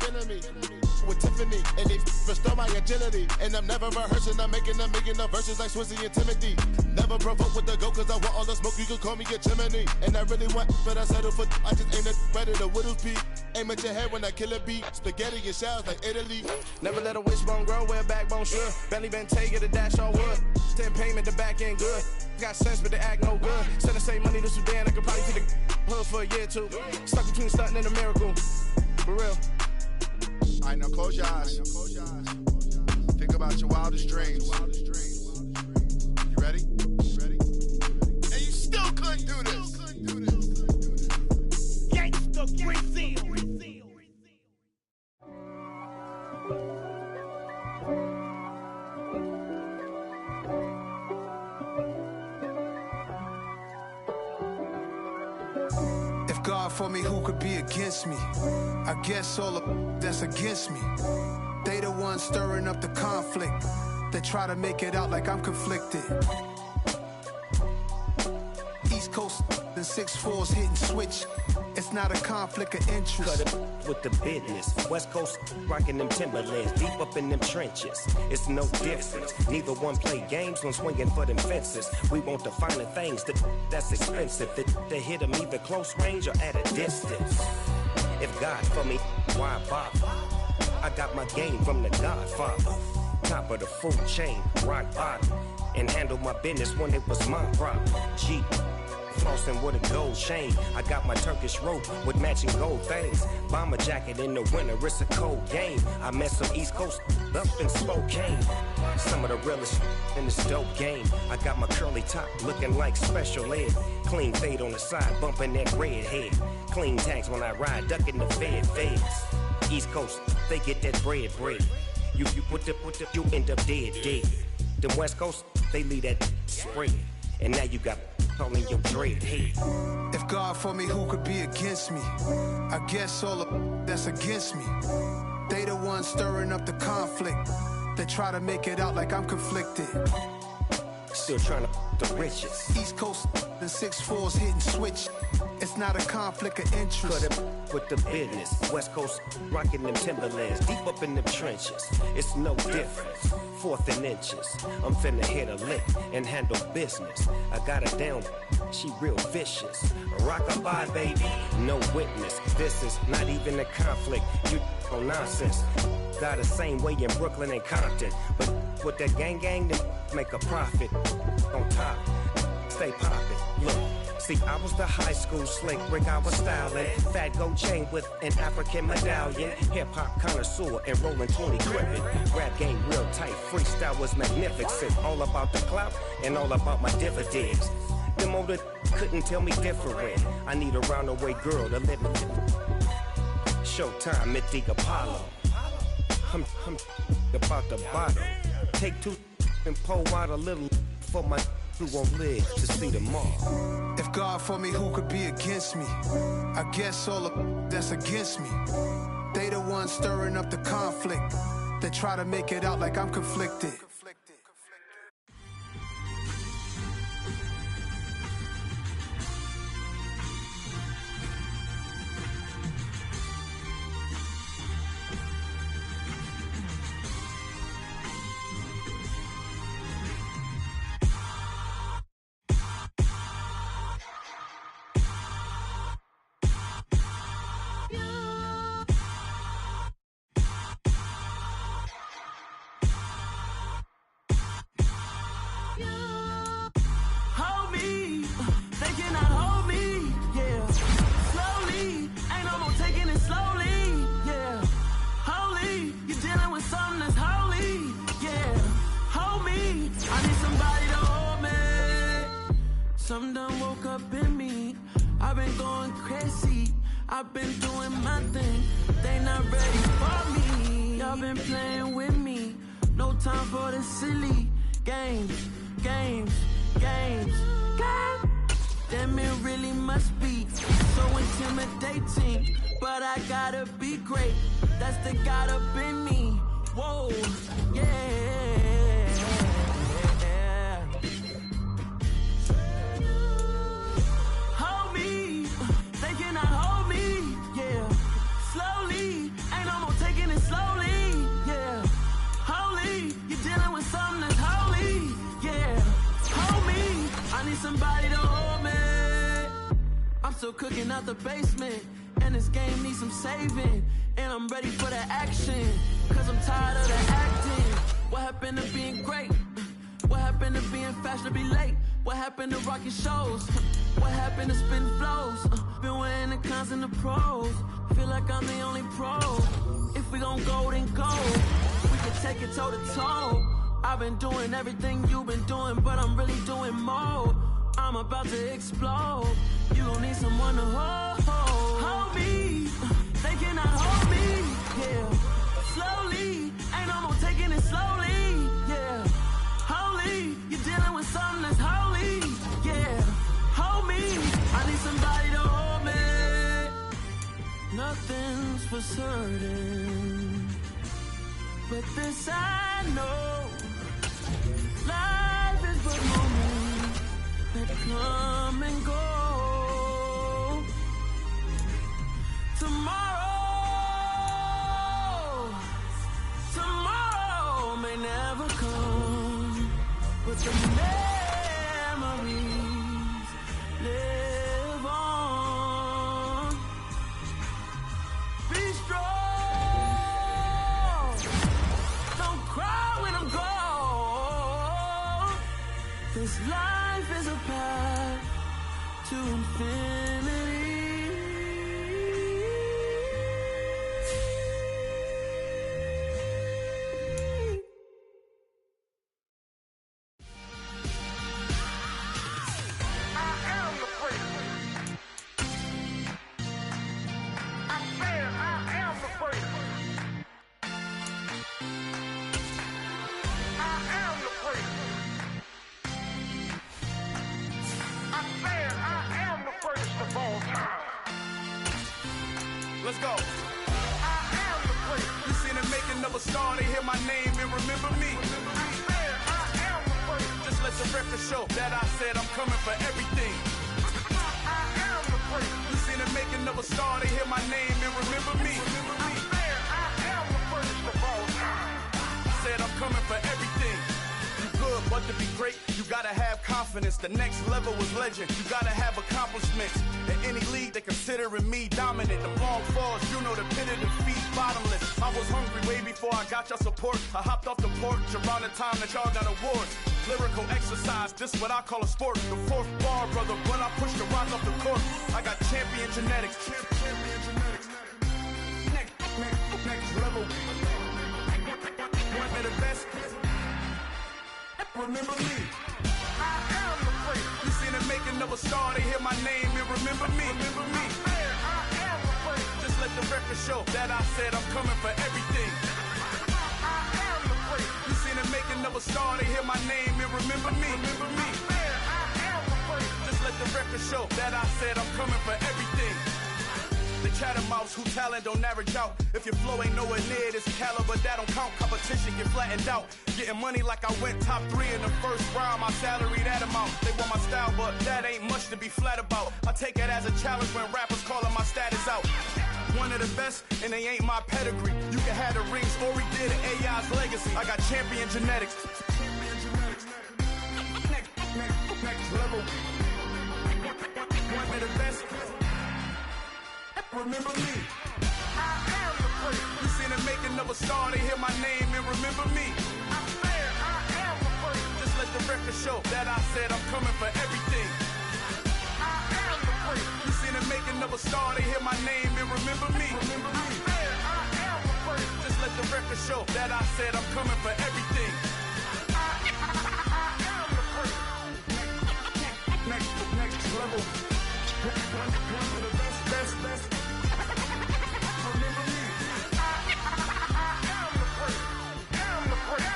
With Tiffany, and they restore my agility. And I'm never rehearsing, I'm making the verses like Swizzy and Timothy. Never provoke with the go, cause I want all the smoke, you can call me a chimney. And I really want, but I settle for, I just ain't ready to whittles beat. Aim at your head when I kill a beat. Spaghetti and shells like Italy. Never let a wishbone grow where a backbone should. Belly been take it, a dash all wood. 10 payment, the back end good. Got sense, but they act no good. Send the same money to Sudan, I could probably take the hood for a year or two. Stuck between stunting and a miracle. For real. Alright, now close your eyes. Think about your wildest dreams. You ready? And you still couldn't do this. Gangsta Brazil. If God for me, who could be against me? I guess all of that's against me. They the ones stirring up the conflict. They try to make it out like I'm conflicted. East Coast and 6'4s hitting switch. It's not a conflict of interest. Cut it with the business. West Coast rocking them Timberlands, deep up in them trenches. It's no difference. Neither one play games when swinging for them fences. We want the finer things that's expensive. That hit them either close range or at a distance. If God for me, why bother? I got my game from the Godfather. Top of the food chain, rock bottom. And handle my business when it was my problem. G. flossing with a gold chain. I got my Turkish rope with matching gold things. Bomber jacket in the winter, it's a cold game. I met some East Coast up in Spokane. Some of the realest in this dope game. I got my curly top looking like special ed. Clean fade on the side, bumping that red head. Clean tags when I ride, ducking the feds. East Coast, they get that bread. You put the, you end up dead. Them West Coast, they leave that spread. And now you got all in your dread head. If God for me, who could be against me? I guess all of that's against me. They the ones stirring up the conflict. They try to make it out like I'm conflicted. Still trying to the riches. East Coast and 6'4s hitting switch. It's not a conflict of interest. Cut it with the business. West Coast rocking them Timberlands, deep up in them trenches. It's no difference. 4th and inches. I'm finna hit a lick and handle business. I got her down, she real vicious. Rock-a-bye, baby, no witness. This is not even a conflict. You on nonsense. Got the same way in Brooklyn and Compton. But with that gang, then make a profit. On top, stay poppin'. Look. See, I was the high school slick Rick, I was styling. Fat gold chain with an African medallion. Hip-hop connoisseur and rolling 20 gripping. Rap game real tight, freestyle was magnificent. All about the clout and all about my dividends. Them older couldn't tell me different. I need a roundaway girl to live in. Showtime at the Apollo. I'm about the bottle. Take 2 and pour out a little for my who won't live to see tomorrow. If God for me, who could be against me? I guess all of that's against me. They the ones stirring up the conflict. They try to make it out like I'm conflicted. Something done woke up in me. I've been going crazy. I've been doing my thing. They not ready for me. Y'all been playing with me. No time for the silly games. Damn, it really must be so intimidating. But I gotta be great. That's the God up in me. Whoa, yeah. Somebody to hold me. I'm still cooking out the basement, and this game needs some saving. And I'm ready for the action, cause I'm tired of the acting. What happened to being great? What happened to being fashionably late? What happened to rocking shows? What happened to spitting flows? Been wearing the cons and the pros. Feel like I'm the only pro. If we gon' go, then go. We can take it toe to toe. I've been doing everything you've been doing, but I'm really doing more. I'm about to explode. You gon' need someone to hold me. They cannot hold me, yeah. Slowly, ain't no more taking it slowly, yeah. Holy, you're dealing with something that's holy, yeah. Hold me, I need somebody to hold me. Nothing's for certain, but this I know. Life is but moments that come and go. Tomorrow may never come, but the memories live on. Be strong, don't cry when I'm gone. This life is a path to infinity. Let's go. You seen the making of a star, they hear my name and remember me. Just let the record show that I said I'm coming for everything. You seen the making of a star, they hear my name and remember me. Said I'm coming for everything. You good, but to be great, you gotta have confidence. The next level was legend. You gotta have accomplishments. In any league, they considering me dominant. The long falls, you know the pit of defeat, bottomless. I was hungry way before I got your support. I hopped off the porch around the time that y'all got awards. Lyrical exercise, this what I call a sport. The fourth bar, brother, when I push the rock off the court. I got champion genetics. Champion genetics. Next level. One of the best. Remember me. I am the first. You seen the making of a star, they hear my name and remember me. Remember me. I am the first. Just let the record show that I said I'm coming for everything. I am the first. You seen the making of a star, they hear my name and remember me. Remember me. I am the first. Just let the record show that I said I'm coming for everything. The chattermouths who talent don't average out. If your flow ain't nowhere near this caliber, that don't count. Competition get flattened out. Getting money like I went top 3 in the first round. My salary that amount. They want my style, but that ain't much to be flat about. I take it as a challenge when rappers calling my status out. One of the best, and they ain't my pedigree. You can have the rings, or we did it, AI's legacy. I got champion genetics. Next level. One of the best. Remember me. I am the first. You seen the making of a star, they hear my name and remember me. I am the first. Just let the record show that I said I'm coming for everything. I am the first. You seen the making of a star, they hear my name and remember me. Remember me. I am the first. Just let the record show that I said I'm coming for everything. I am the first. Next level. One of the best. Remember me. I am the first. I'm the first.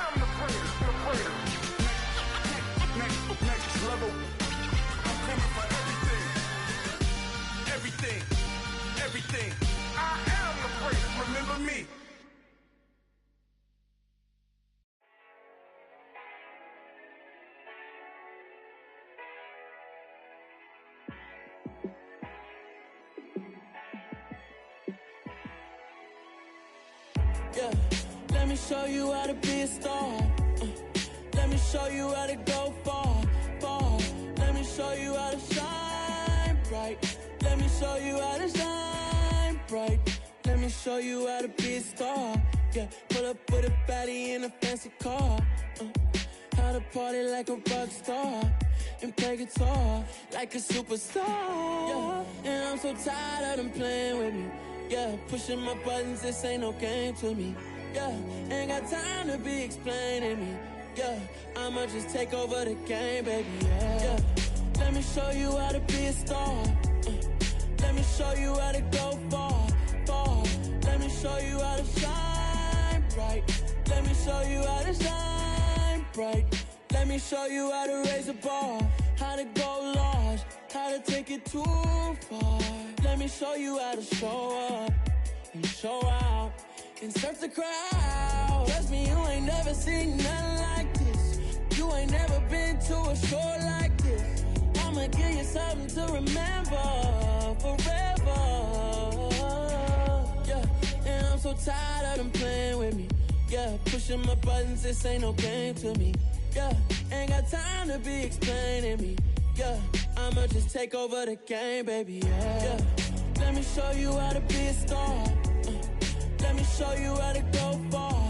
Next level. I'm coming for everything. I am the first. Remember me. Yeah, let me show you how to be a star. Let me show you how to go far. Let me show you how to shine bright. Let me show you how to shine bright. Let me show you how to be a star. Yeah, pull up with a baddie in a fancy car. How to party like a rock star and play guitar like a superstar. Yeah, and I'm so tired of them playing with me. Yeah, pushing my buttons, this ain't no game to me. Yeah, ain't got time to be explaining me. Yeah, I'ma just take over the game, baby. Yeah, let me show you how to be a star. Let me show you how to go far. Let me show you how to shine bright. Let me show you how to shine bright. Let me show you how to raise a bar, how to go large, how to take it too far. Let me show you how to show up and show out and surf the crowd. Trust me, you ain't never seen nothing like this. You ain't never been to a show like this. I'ma give you something to remember forever. Yeah, and I'm so tired of them playing with me. Yeah, pushing my buttons, this ain't no game to me. Yeah, ain't got time to be explaining me. Yeah, I'ma just take over the game, baby. Yeah, let me show you how to be a star. Let me show you how to go far.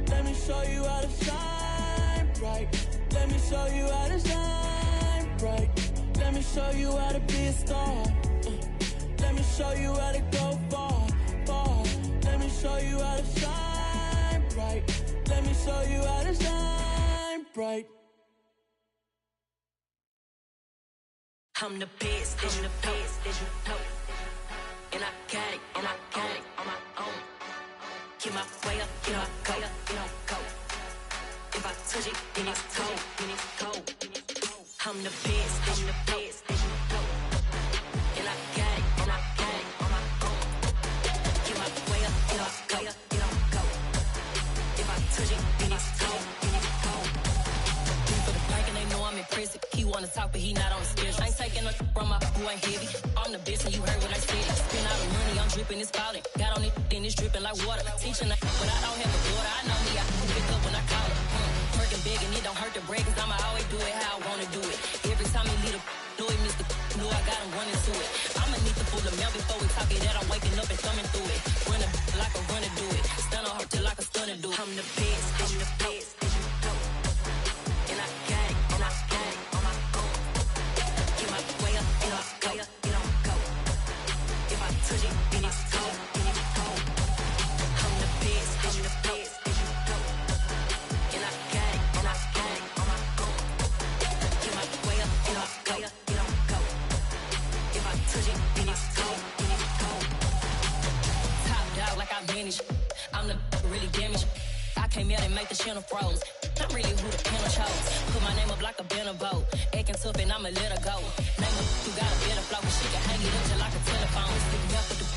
Let me show you how to shine bright. Let me show you how to shine bright. Let me show you how to be a star. Let me show you how to go far, far. Let me show you how to shine bright. Let me show you how to shine bright. I'm the best, I'm the best, as you know. And I got it, and I got it on my own. Get my way up, get my go, get on go. If I touch it, then it's cold, then it's cold. I'm the best, as you know. And I got it, and I got it on my own. Get my way up, get my go, get on go. If I touch it, then it's cold, then it's cold. For the blank and they know I'm impressive. He wanna talk, but he not on the schedule. I ain't taking no from my who ain't heavy. I'm the best and you heard what I said. Spend all the money, I'm dripping, it's falling. Got on it, then it's dripping like water. Teaching but I don't have a daughter. I know me, I can pick up when I call her. Working big and it don't hurt to break, cause I'ma always do it how I wanna do it. Every time he lead a do it, Mr. Know I got him running to it. I'ma need to pull the mail before we talk it that I'm waking up and thumbing through it. Run a like a runner do it. Stun on her till like a stunner do it. I'm the best, I'm the best, as you know. And I got it, and I got it on my own. Get my way up, get my go, get on go. If I touch it, then it's cold, then it's cold. I'm the best, as you know. And I got it, and I got it on my own. Get my way up, get my go, get on go. If I touch it, then it's cold, then it's cold. Top dog like I manage. I'm the really damaged. I came out and make the channel froze. I'm really who the panel chose. Put my name up like a banner boat. Acting tough and I'ma let her go. Name her who got a better flow, but she can hang it up just like a telephone. Stick me up with the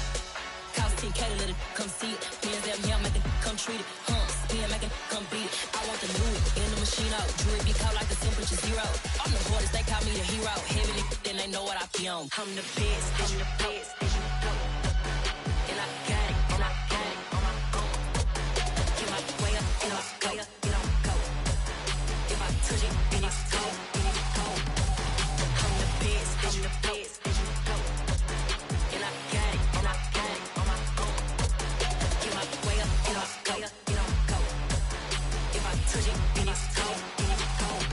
cost 10K to let it come see it. Hands down here, make it come treat it. Spin, make it come beat it. I want the new in the machine out. Jewelry be cold like the temperature zero. I'm the hardest, they call me the hero. Heavy, then they know what I be on. I'm the best, I'm the best, as you know. And I got it, and I got it on my own. Get my way up, get my go, get on go. If I touch it, then it's cold, then it's cold. I'm the best, I'm the best, as you know. And I got it, and I got it on my own. Get my way up, get my go, get on go. If I touch it, then it's cold, then it's cold.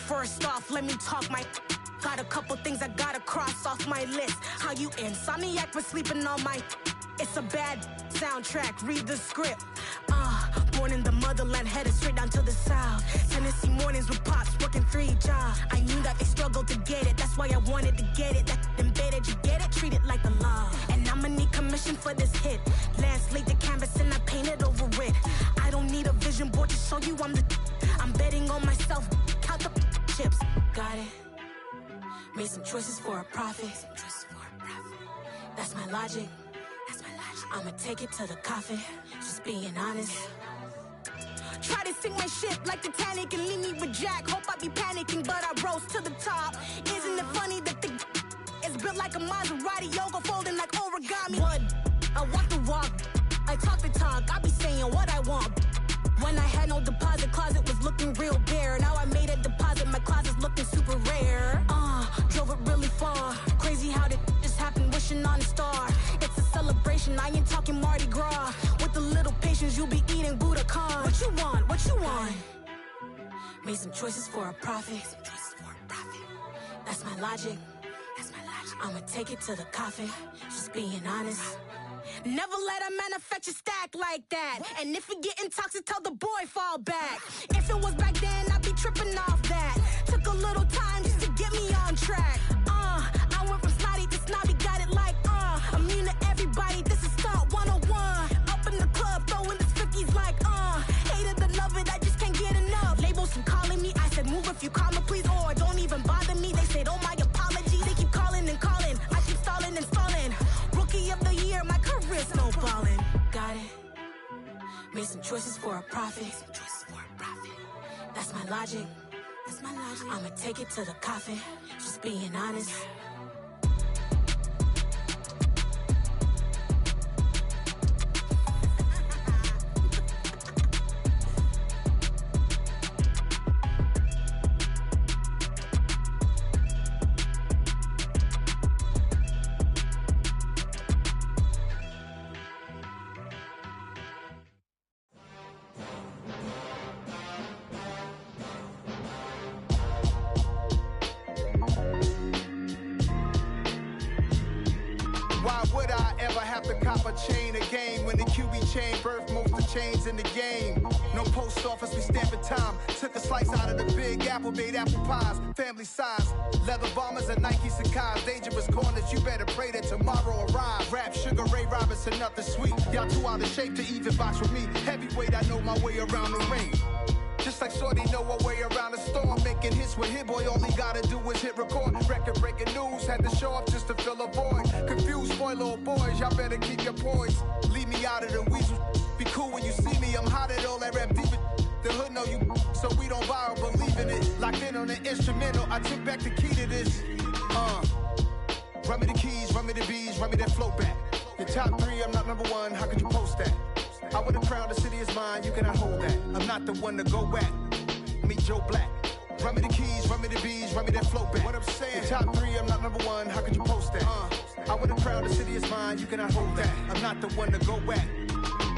First off, let me talk my. Got a couple things I gotta cross off my list. How you insomniac for sleeping on my. It's a bad soundtrack, read the script. Born in the motherland, headed straight down to the south. Tennessee mornings with pops, working 3 jobs. I knew that they struggled to get it, that's why I wanted to get it. That embedded, you get it, treat it like a law. And I'ma need commission for this hit. Last laid the canvas and I painted over it. I don't need a vision board to show you I'm the. I'm betting on myself, count the chips. Got it. Made some choices for a profit. That's my logic. I'ma take it to the coffin. Just being honest. Try to sink my ship like Titanic and leave me with Jack. Hope I be panicking, but I rose to the top. Isn't it funny that the is built like a Maserati, yoga folding like origami? What? I walk the walk. I talk the talk. I be saying what I want. When I had no deposit, closet was looking real bare. Now I made a deposit, my closet's looking super rare. Drove it really far. Crazy how did this happen, wishing on a star. It's a celebration, I ain't talking Mardi Gras. With a little patience, you'll be eating Budokan. What you want, what you want? Made some choices for a profit. That's my logic. I'ma take it to the coffin, just being honest. Never let a manufacture stack like that. And if you getting toxic, tell the boy fall back. If it was back then, I'd be tripping off that. Took a little time just to get me on track. I went from snotty to snobby, got it like immune to everybody, this is stunt 101. Up in the club, throwing the 50s like hated to love it, I just can't get enough. Labels from calling me, I said move if you call me please, or don't even bother me. They said oh my apologies, they keep calling and calling. I keep stalling and stalling. Rookie of the year, my career snowballing. Got it. Made some choices for a profit. That's my logic. I'ma take it to the coffin. Just being honest. Why would I ever have to cop a chain again when the QB chain birthed most of the chains in the game? No post office, we stamping time. Took a slice out of the big apple, made apple pies, family size. Leather bombers and Nike Sacai's. Dangerous corners, you better pray that tomorrow arrives. Rap, Sugar Ray Robinson, nothing sweet. Y'all too out of shape to even box with me. Heavyweight, I know my way around the ring. Just like Shorty know her way around the storm. Making hits with Hit Boy, all he gotta do is hit record. Record breaking news, had to show up just to fill a void. Confused boy, little boys, y'all better keep your poise. Leave me out of the weasel. Be cool when you see me, I'm hot at all that rap deep. The hood know you, so we don't borrow, believe in it. Locked in on the instrumental, I took back the key to this. Run me the keys, run me the bees, run me that flow back. Your top 3, I'm not number 1, how could you post that? I would have crowned the city is mine, you cannot hold that. I'm not the one to go at. Meet Joe Black. Run me the keys, run me the bees, run me that flow back. What I'm saying, your top 3, I'm not number 1, how could you post that? I would have crowned the city is mine, you cannot hold that. I'm not the one to go at.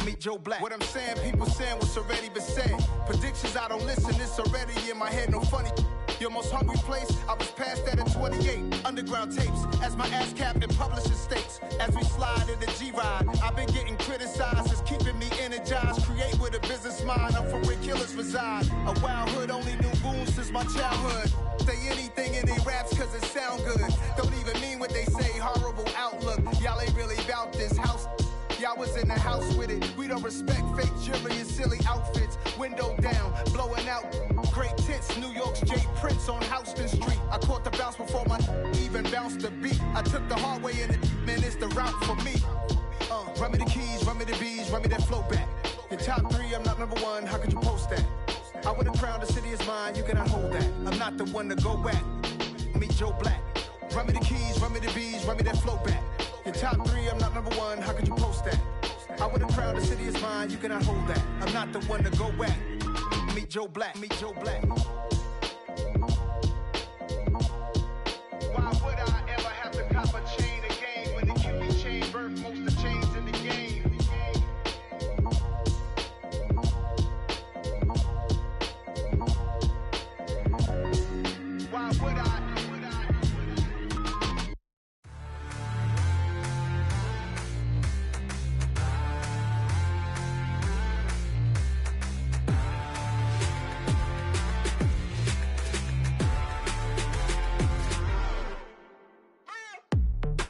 Meet Joe Black. What I'm saying, people saying what's already been said. Predictions, I don't listen, it's already in my head, no funny. Your most hungry place, I was past that at 28. Underground tapes, as my ass cap in publishing states. As we slide in the G-Ride, I've been getting criticized, it's keeping me energized. Create with a business mind, I'm from where killers reside. A wild hood, only knew goons since my childhood. Say anything in they raps cause it sound good. Don't even mean what they say, horrible outlook. Y'all ain't really about this house. Y'all was in the house with it. We don't respect fake jewelry and silly outfits. Window down, blowing out great tits. New York's J. Prince on Houston Street. I caught the bounce before my even bounced the beat. I took the hard way in it, man, it's the route for me. Run me the keys, run me the bees, run me that flow back. Your top 3, I'm not number 1, how could you post that? I would have crowned the city is mine, you cannot hold that. I'm not the one to go at. Meet Joe Black. Run me the keys, run me the bees, run me that flow back. Your top 3, I'm not number 1, how could you post that? I would have crowned the city is mine, you cannot hold that. I'm not the one to go at. Meet Joe Black, meet Joe Black. Why would I ever have to cop a chain again when the QB chain birthed most of the chains in the game? Why would I?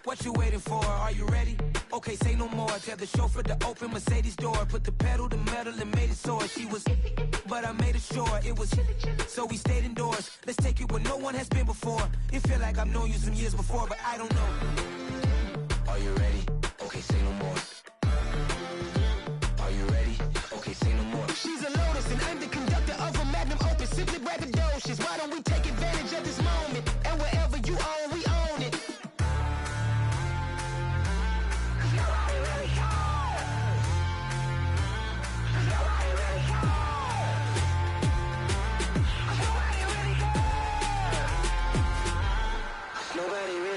What you waiting for? Are you ready? Okay, say no more. Tell the chauffeur to open Mercedes door. Put the pedal to metal and made it soar. She was, but I made it sure it was. So we stayed indoors. Let's take it where no one has been before. It feel like I've known you some years before, but I don't know. Are you ready? Okay, say no more. Are you ready? Okay, say no more. She's a Lotus and I'm the conductor of a magnum opus. Simply braggadocious. Why don't we take advantage of this moment? And wherever you own, we own it.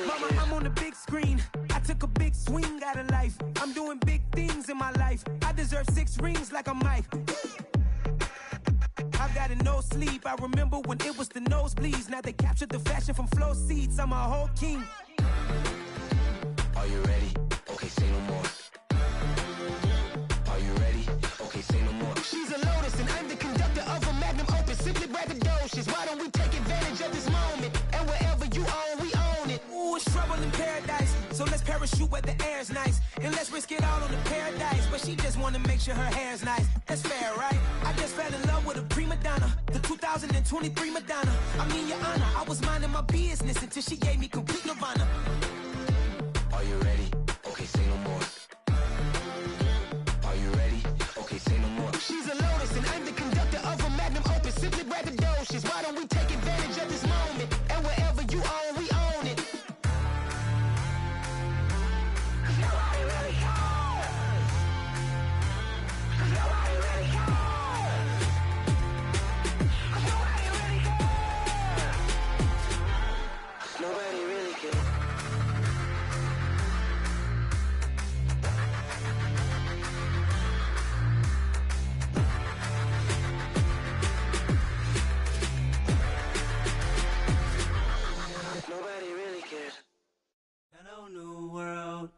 Mama, I'm on the big screen. I took a big swing out of life. I'm doing big things in my life. I deserve 6 rings like a Mike. I've got no sleep. I remember when it was the nosebleeds. Now they captured the fashion from flow seats. I'm a whole king. Are you ready? Okay, say no more. Are you ready? Okay, say no more. She's a Lotus and I'm the conductor of a magnum opus. Simply braggadocious. Why don't we take advantage of this moment? And wherever you own, we own it. Ooh, it's trouble in paradise. So let's parachute where the air's nice. And let's risk it all on the paradise. But she just wanna make sure her hair's nice. That's fair, right? I just fell in love with a prima donna. The 2023 Madonna. I mean, your honor, I was minding my business until she gave me complete nirvana. Are you ready? Okay, say no more. Are you ready? Okay, say no more. She's a Lotus and I'm the conductor of a magnum opus. Simply braggadocious. Why don't we take advantage of this moment? And wherever you own, we own it. Nobody really cares. Nobody really cares. Nobody really cares. Nobody really cares. Nobody really cares. Hello, new world.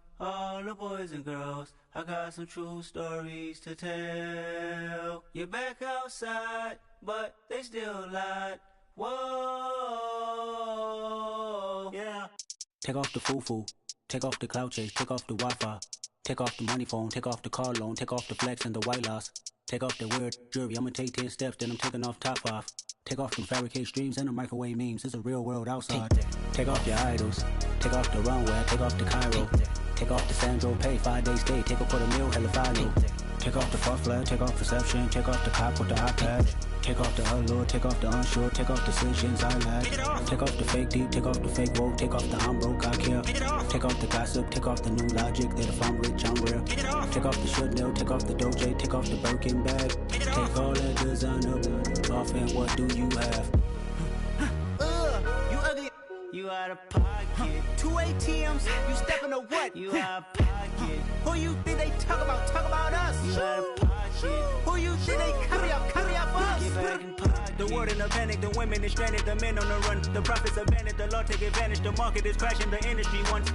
boys and girls, I got some true stories to tell. You're back outside, but they still lied. Whoa, yeah. Take off the foo-foo, take off the cloud chase, take off the Wi-Fi. Take off the money phone, take off the car loan, take off the flex and the white loss. Take off the weird jewelry, I'ma take 10 steps, then I'm taking off top off. Take off them fabricate streams and the microwave memes, it's a real world outside. Take off your idols, take off the runway, take off the Cairo. Take off the Sandro pay, 5 days stay, take a quarter meal, hella final. Take off the fuck flag, take off perception, take off the cop with the iPad. Take off the allure, take off the unsure, take off decisions I lack. Take off the fake deep, take off the fake woke, take off the I'm broke, I care. Take off the gossip, take off the new logic, that if I'm rich, I'm real. Take off the Chanel, take off the Doja, take off the Birkin bag. Take all that designer off and what do you have? You ugly. You out of pocket. 2 ATMs, you stepping to what? You out of pocket. Who you think they talk about? Talk about us. You out of pocket. Who you think they carry up us? Get back in pocket. The world in a panic, the women is stranded, the men on the run. The profits abandoned, the law take advantage. The market is crashing, the industry wants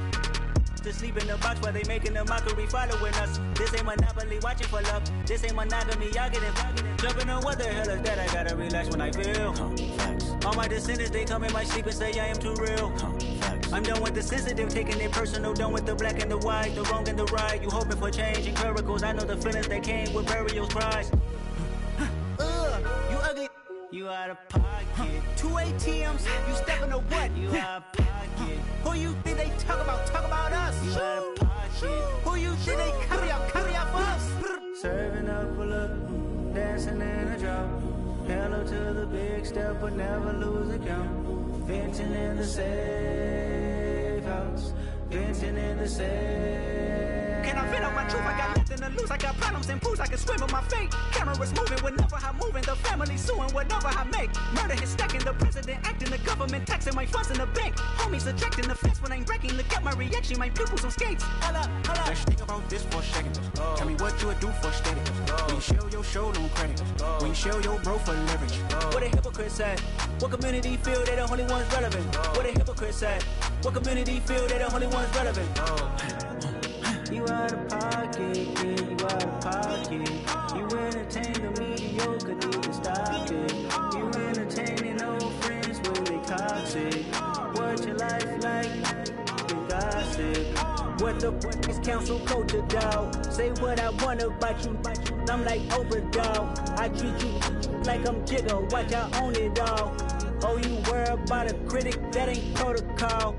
to sleep in the box while they making a mockery following us. This ain't monopoly, watching for love. This ain't monogamy, y'all get it. Jumping on what the hell is that? I gotta relax when I feel. All my descendants, they come in my sleep and say I am too real. I'm done with the sensitive, taking it personal. Done with the black and the white, the wrong and the right. You hoping for change and miracles. I know the feelings that came with burial cries. You ugly. You out of pocket. 2 ATMs, you stepping to what? You out of pocket. Who you think they talk about? Talk about us. You out of pocket. Who you think they carry up us? Serving up a look, dancing in a drop. Hello to the big step, but never lose a count. Venting in the safe house. Venting in the safe. Can I vent out my truth? I got nothing to lose. I got problems and booze. I can swim with my fate. Cameras moving whenever I'm moving. The family suing whatever I make. Murder is stacking. The president acting. The government taxing my funds in the bank. Homies ejecting the fence when I'm breaking. Look at my reaction. My pupils on skates. Hold up. Let's think about this for a second. Tell me what you would do for steady. When you show your show no credit. When you show your bro for leverage. What a hypocrite said. What community feel they the only ones relevant? What a hypocrite said. What community feel they the only ones relevant? You out of pocket, yeah, you out of pocket. You entertain the mediocre, need to stop it. You entertaining old friends when they toxic. What your life like? You gossip. What the fuck is council culture, dog? Say what I want about you, I'm like overdog. I treat you like I'm Jigga, watch I own it all. Oh, you worry about a critic, that ain't protocol.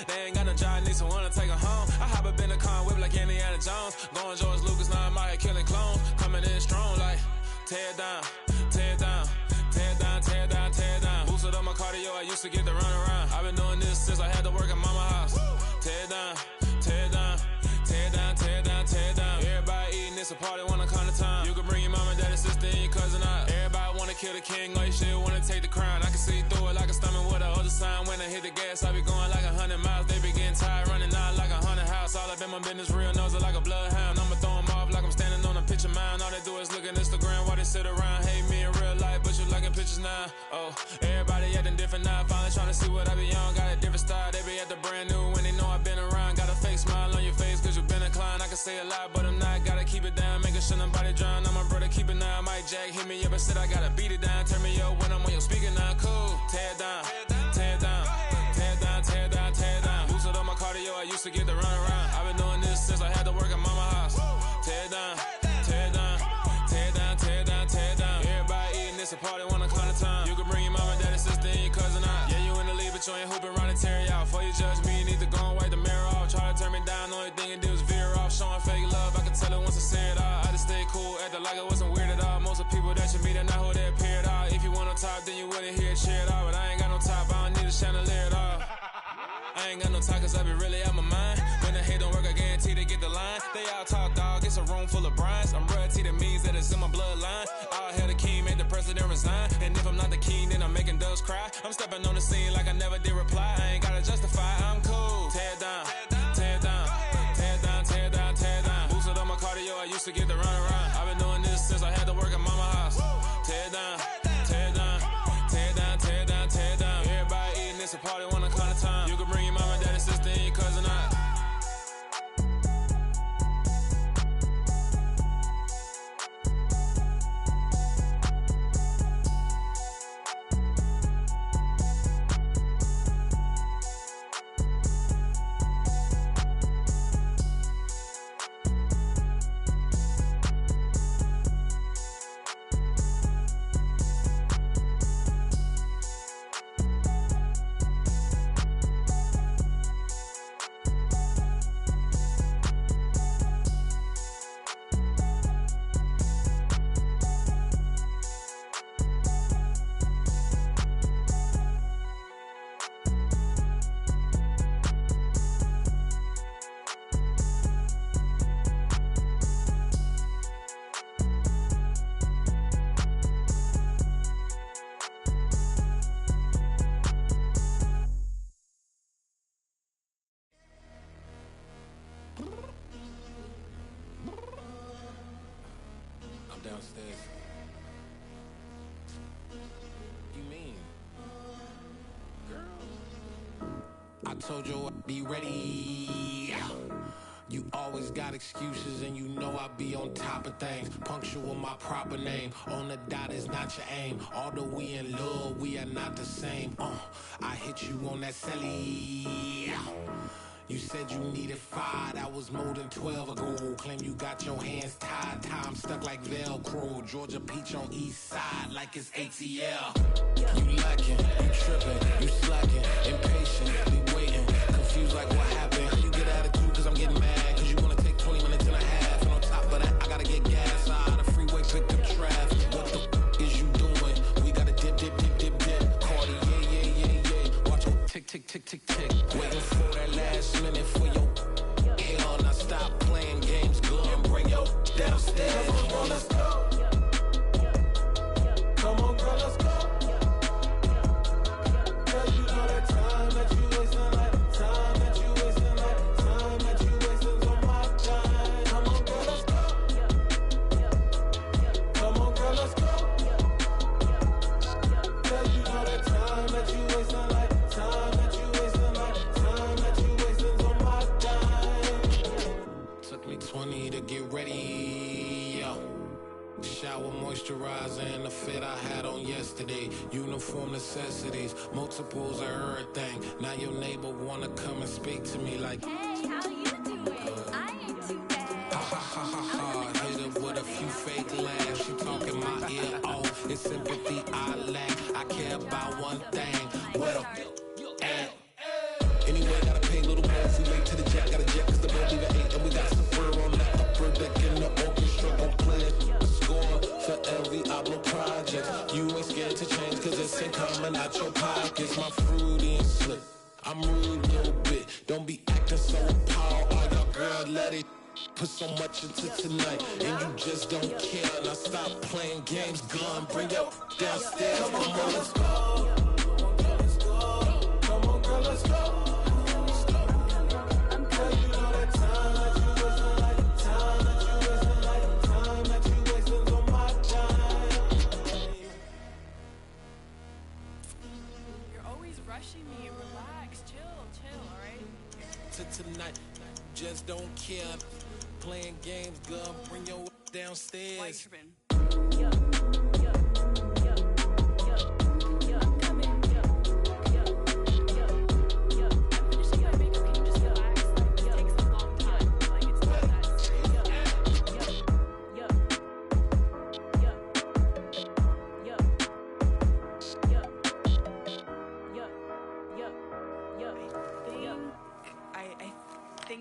They ain't got no job, need someone to take her home. I hop up in the car, whip like Indiana Jones. Going George Lucas, now I'm out here killing clones. Coming in strong like, tear down, tear down, tear down, tear down, tear down. Boosted up my cardio, I used to get to run around. I've been doing this since I had to work at mama house. Tear down, tear down, tear down, tear down, tear down. Everybody eating, it's a party, wanna come to time. You can bring your mama, daddy, sister, and your cousin out. Everybody wanna kill the king, or you shit wanna take the crown. I can see through it like a stomach with a other sign. When I hit the gas, I be going like 100 miles. They be getting tired, running out like 100 house. All up in my business, real nose it like a bloodhound. I'ma throw 'em off like I'm standing on a picture mound. All they do is look at Instagram while they sit around. Hate me in real life, but you liking pictures now. Oh, everybody acting different now. Finally trying to see what I be on. Got a different style, they be at the brand new when they know I've been around. Got a fake smile on your face, cause you been inclined. I can say a lot, but I'm not. Gotta keep it down, making sure nobody drown. I'm my brother, keep it now. Mike Jack hit me up and said I gotta beat it down. Turn me up when I'm on your speaker now. Cool, tear down, tear down, tear down, tear down, tear down. Boosted up my cardio, I used to get to run around. I've been doing this since I had to work at mama house. Tear down, tear down, tear down, tear down, tear down. Everybody eating, it's a party, wanna climb the time. You can bring your mama, daddy, sister, and your cousin out. Yeah, you in the lead, but you ain't hooping around and tear you out. Before you judge me, you need to go and wipe the mirror off. Try to turn me down, only thing you do is veer off. Showing fake love, I can tell it once I say it out. I just stay cool. cool, acting like it wasn't weird at all. Most of the people that you meet are not who they appear at all. If you want on top, then you wouldn't hear a cheer at all. But I ain't got no top, I don't need a chandelier at all. I ain't got no talk, cause I be really out my mind. When the hate don't work, I guarantee they get the line. They all talk, dog, it's a room full of brinds. I'm royalty, that means that it's in my bloodline. All hail the king, made the president resign. And if I'm not the king, then I'm making doves cry. I'm stepping on the scene like I never did reply. I ain't gotta justify, I'm cool. Tear it down, tear it down, tear it down, tear it down, tear it down. Boosted on my cardio, I used to get the run around. I've been doing this since I had to work at mama house. Tear it down, tear it down, tear it down, tear it down, tear it down. Everybody eating, it's a party, one kind of time. You can bring your mama, daddy, sister, and your cousin out. Downstairs. You mean? Girl, I told you I'd be ready. You always got excuses and you know I be on top of things. Punctual my proper name. On the dot is not your aim. Although we in love, we are not the same. I hit you on that celly. You said you needed 5, that was more than 12 ago. Claim you got your hands tied, time stuck like Velcro. Georgia Peach on east side like it's ATL. You lacking, you tripping, you slacking, impatient, waiting, confused like what happened. How you get attitude cause I'm getting mad, cause you wanna take 20 minutes and a half. And on top of that, I gotta get gas out of the freeway, pick up traffic. What the is you doing? We gotta dip, dip, dip, dip, dip. Cardi, yeah. Watch your tick, tick, tick, tick, tick. Waiting for that last minute for your hell. Now stop playing games, go and bring your downstairs. Come on, girl, let's go. Come on, girl, let's go. Girl, you know that time that you wasting, like time that you wasting, like time that you wasting on my time. Come on, girl, let's go. Come on, girl, let's go. Girl, you know that time that you wasting, like time that you wasting, like time that you wasting on my time. Took me 20 to get ready, yo. Shower, moisturizer, and the fit I had on yesterday. Uniform necessities, multiples of everything. Now your neighbor wanna come and speak to me like, hey, how you doing? I ain't too bad. Ha ha ha ha ha. Hit her with a few fake laughs. She talking my ear off. It's sympathy I lack. I care about one thing. What up? Anyway, gotta pay a little more if we late to the jet. Got a jet cause the boat leave at 8. And we got some fur on that upper deck in the orchestra. Don't play a score for every album project. You ain't scared to change cause it's ain't coming out your pockets. My fruity and slick. I'm rude a little bit. Don't be acting so appalled. Oh, y'all girl, let it put so much into tonight. And you just don't care. Now stop playing games. Gun, bring your downstairs. Come on, let's go. Come on, girl, let's go. Tonight, just don't care. Playing games, girl, bring your downstairs.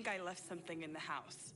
I left something in the house.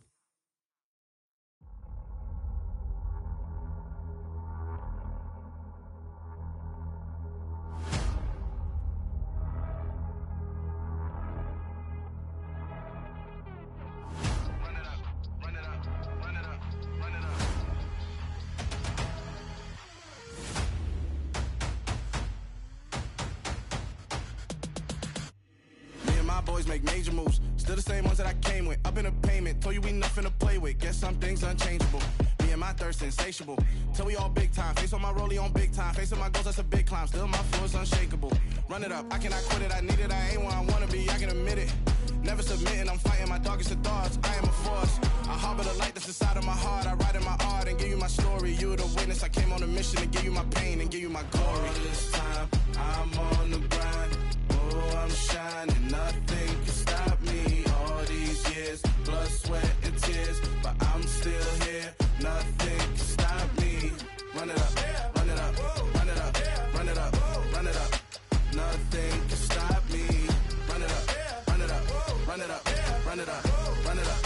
boys make major moves. Still the same ones that I came with. Up in the payment, told you we nothing to play with. Guess some things unchangeable. Me and my thirst insatiable. Till we all big time. Face on my rollie on big time. Facing my goals, that's a big climb. Still my flow is unshakable. Run it up, I cannot quit it. I need it, I ain't where I wanna be, I can admit it. Never submitting, I'm fighting my darkest of thoughts. I am a force. I harbor the light that's inside of my heart. I write in my art and give you my story. You the witness, I came on a mission to give you my pain and give you my glory. All this time, I'm on the grind. Oh, I'm shining, nothing can stop me. All these years, blood, sweat, and tears, but I'm still here. Nothing can stop me. Run it up, run it up, run it up, run it up, run it up. Nothing can stop me. Run it up, run it up, run it up, run it up, run it up.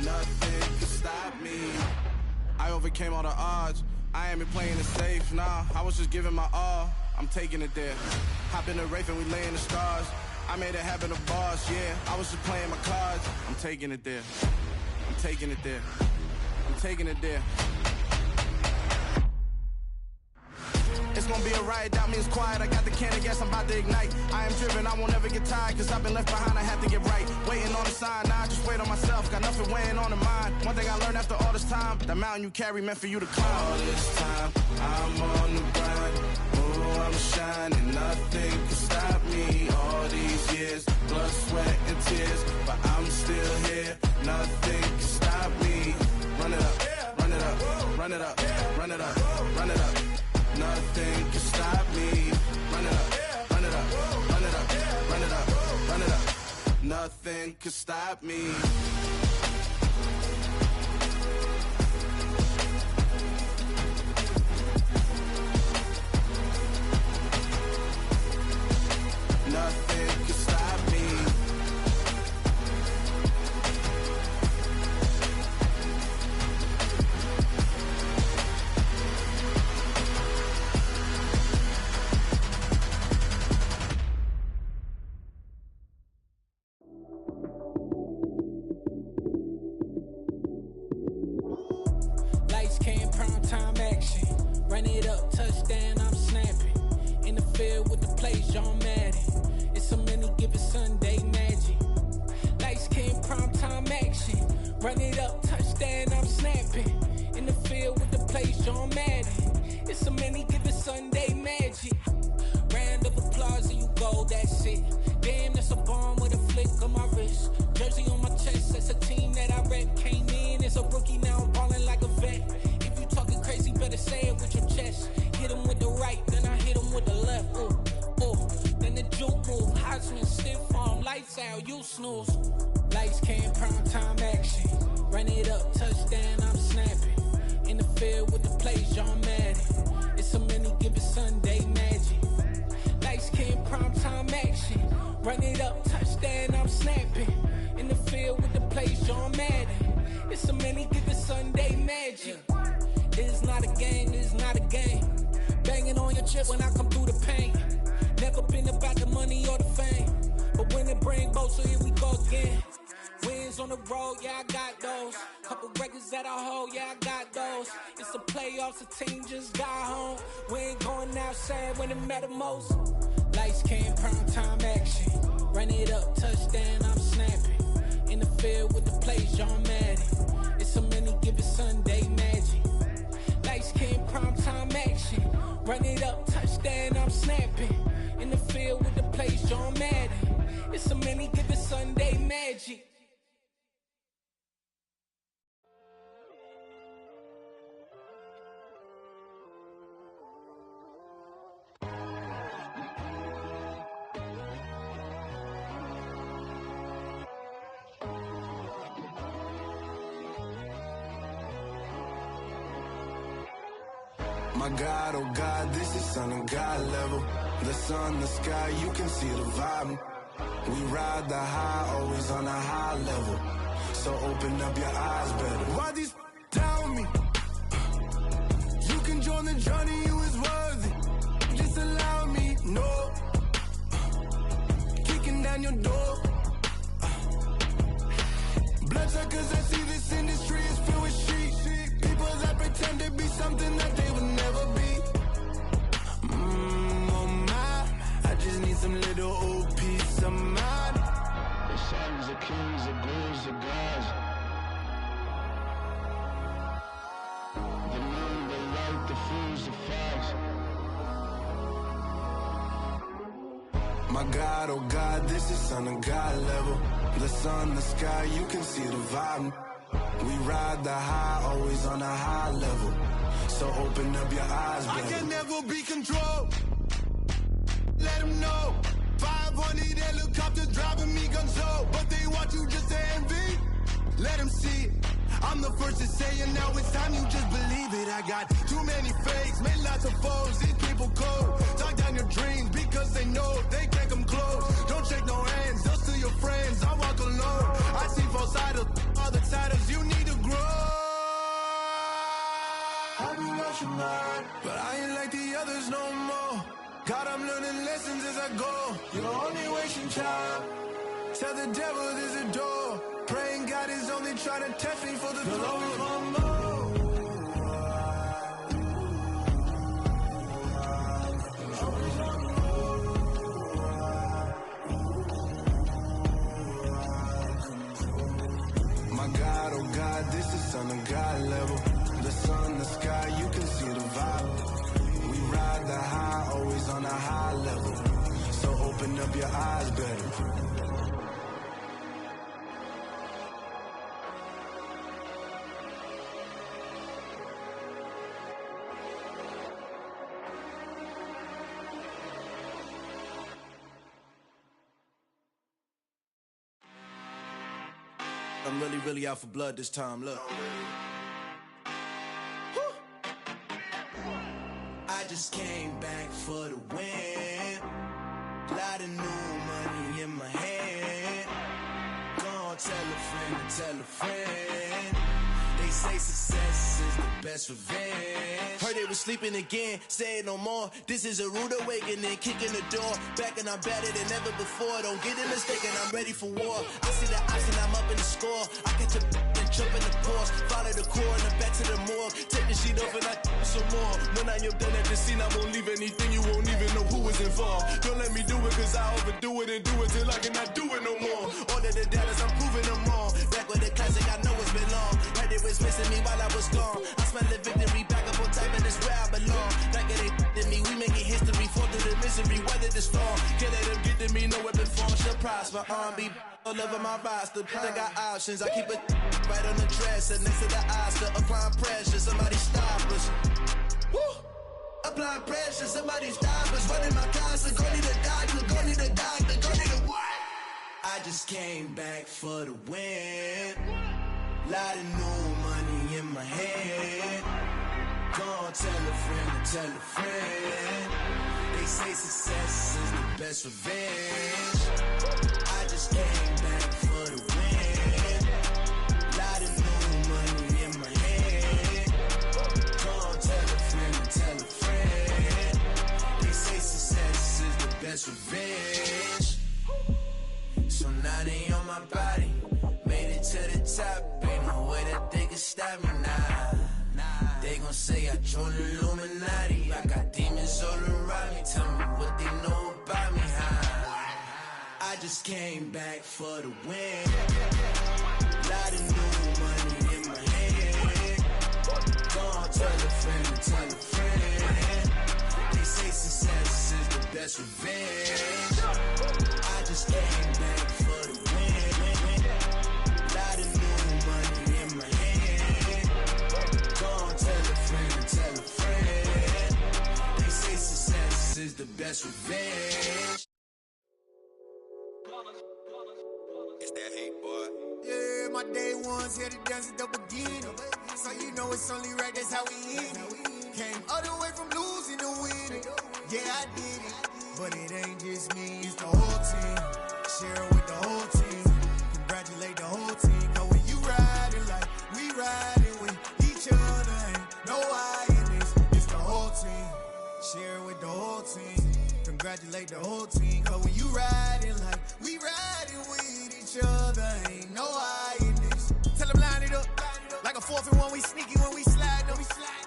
Nothing can stop me. I overcame all the odds. I ain't been playing it safe, nah. I was just giving my all. I'm taking it there. Hop in the Wraith and we lay in the stars. I made it happen to boss, yeah. I was just playing my cards. I'm taking it there. I'm taking it there. I'm taking it there. It's gonna be a riot, doubt me it's quiet. I got the can of gas, I'm about to ignite. I am driven, I won't ever get tired, cause I've been left behind, I have to get right. Waiting on the sign, now I just wait on myself. Got nothing weighing on the mind. One thing I learned after all this time, the mountain you carry meant for you to climb. All this time, I'm on the grind. Oh, I'm shining, nothing can stop me. All these years, blood, sweat, and tears, but I'm still here. Nothing can stop me. Run it up, run it up, run it up, run it up, run it up. Nothing can stop me. Run it up, run it up, run it up, run it up, run it up. Nothing can stop me. Nothing can stop me. Lights came, prime time action. Run it up, touchdown, I'm snapping. In the field with the plays, John Madden. It's so many given Sunday magic. Lights came, prime time action. Run it up, touchdown, I'm snapping. In the field with the plays, John Madden. It's so many given Sunday magic. Round of applause and you go, that's it. Damn, that's a bomb with a flick on my wrist. Jersey on my chest, that's a team that I rep. Came in as a rookie, now I'm ballin' like a vet. If you talking crazy, better say it with your chest. Hit him with the right, then I hit him with the left. Ooh, ooh. Then the juke move, Heisman, stiff arm, lights out, you snooze. Lights came, prime time action. Run it up, touchdown, I'm snapping. In the field with the plays, John Madden. It's so many given Sunday magic. Lights came, prime time action. Run it up, touchdown, I'm snapping. In the field with the plays, John Madden. It's so many given Sunday magic. This is not a game, this is not a game. Banging on your chest when I come through the pain. Never been about the money or the fame, but when it bring both, so here we go again. Wins on the road, yeah, I got those. Couple records that I hold, yeah, I got those. It's the playoffs, the team just got home. We ain't going outside when it matter most. Lights came, prime time action. Run it up, touchdown, I'm snapping. In the field with the plays, John Madden. It's so many given Sunday magic. Lights came, prime time action. Run it up, touchdown, I'm snapping. In the field with the plays, John Madden. It's so many given Sunday magic. My God, oh God, this is Son of God level. The sun, the sky, you can see the vibe. We ride the high, always on a high level. So open up your eyes better. Why these down me? You can join the journey, you is worthy. Just allow me, no. Kicking down your door. Bloodsuckers, I see this industry is filled with sheep. People that pretend to be something that they would never be. Oh my, I just need some little old peace of mind. My God, oh God, this is son of God level. The sun, the sky, you can see the vibe. We ride the high, always on a high level. So open up your eyes, baby. I can never be controlled. Let them know. 500 helicopters driving me gonzo, but they want you just to envy. Let them see it. I'm the first to say it, now it's time you just believe it. I got too many fakes, made lots of foes. These people cold. Talk down your dreams because they know they can't come close. Don't shake no hands, just to your friends. I walk alone. I see false idols, other titles. You need to grow. I be watching mine, but I ain't like the others no more. God, I'm learning lessons as I go. You're only wasting time. Tell the devil there's a door. Praying God is only trying to test me for the glory. My God, oh God, this is son of God level. The sun, the sky, you can see the vibe. We ride the high, always on a high level. So open up your eyes, baby. I'm really out for blood this time, look. I just came back for the win. Lot of new money in my hand. Gonna tell a friend and tell a friend. They say success is the best revenge. Heard they was sleeping again, say it no more. This is a rude awakening, kicking the door. Back and I'm better than ever before. Don't get it mistaken, I'm ready for war. I see the option, I'm up in the score. I catch a and jump in the course. Follow the core and then back to the morgue. Take the sheet off and I some more. When I am done at the scene, I won't leave anything. You won't even know who is involved. Don't let me do it cause I overdo it and do it till I cannot do it no more. All of the data, I'm proving them wrong. Back with the classic, I know it's been long. Heard it was missing me while I was gone. I smell the victory, back up on time and it's where I belong. Like it ain't to me, we making history. Fall through the misery, weather the storm. Can't let them get to me, no weapon form shall prosper. R&B all over my roster, I got options. I keep it right on the dresser, next to the Oscar. Applying pressure, somebody stop us. Woo! Applying pressure, somebody stop us. Running my concert, go need a doctor, go need a doctor, go need a what? I just came back for the win. Lot of new money in my hand. Gonna tell a friend and tell a friend. They say success is the best revenge. I just came back for the win. Lot of new money in my hand. Gonna tell a friend and tell a friend. They say success is the best revenge. So now they on my body. Made it to the top. Ain't no way that they can stop me now. They gon' say I joined the Illuminati. I got demons all around me. Tell me what they know about me, huh? I just came back for the win. Lot of new money in my hand. Gonna tell a friend and tell a friend. They say success is the best revenge. I just came back for the win. Lot of new money in my hand. Gonna tell a friend and tell a friend. They say success is the best revenge. It's that hate, boy. Yeah, my day ones here to dance at the beginning. So you know it's only right, that's how we end it. Came all the way from losing to winning. Yeah, I did it. But it ain't just me, it's the whole team. Share it with the whole team. Congratulate the whole team. Cause when you riding like we riding with each other, ain't no I in this. It's the whole team. Share it with the whole team. Congratulate the whole team. Cause when you riding like we riding with each other, ain't no I in this. Tell them line it up. Like a 4th and 1, we sneaky when we slide them.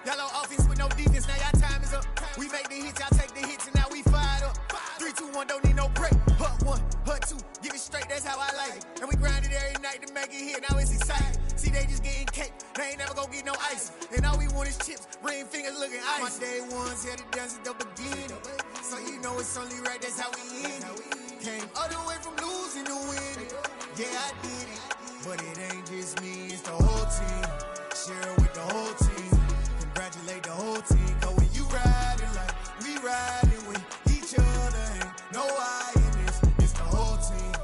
Y'all on offense with no defense, now y'all time is up. We make the hits, y'all take the hits, and now we fired up. 3, 2, 1, don't need no break. Hut 1, hut 2, give it straight, that's how I like it. And we grind it every night to make it hit, now it's exciting. See, they just getting cake, they ain't never go get no ice. And all we want is chips, ring fingers looking ice. My day ones here to dance at the beginning. So you know it's only right, that's how we end it. Came all the way from losing to winning. Yeah, I did it. But it ain't just me, it's the whole team. Share it with the whole team. Congratulate the whole team. Cause when you riding like we riding with each other, ain't no I in this. It's the whole team.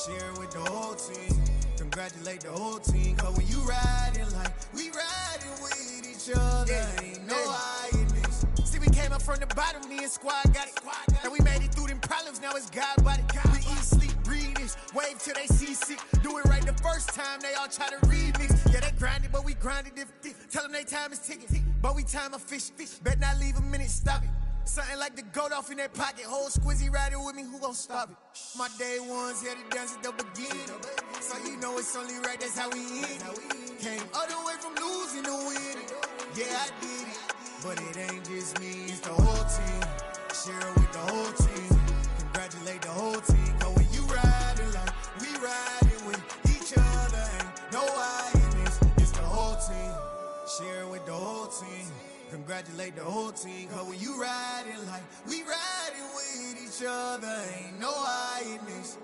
Share it with the whole team. Congratulate the whole team. Cause when you riding like we riding with each other, ain't no I in this. See, we came up from the bottom, me and squad got it. And we made it through them problems, now it's God body. We eat, sleep, breathe this. Wave till they see sick. Do it right the first time, they all try to remix. Yeah, they grinded, but we grinded different. Tell them they time is ticking, but we time a fish. Bet not leave a minute, stop it. Something like the goat off in that pocket. Whole squizzy riding with me, who gon' stop it? My day ones here to dance at the beginning. So you know it's only right, that's how we end it. Came all the way from losing to winning. Yeah, I did it. But it ain't just me, it's the whole team. Share it with the whole team. Congratulate the whole team. Cause when you riding like we riding with each other, ain't no I in this. It's the whole team. Share it with the whole team. Congratulate the whole team. Cause when you riding like we riding with each other, ain't no I in this.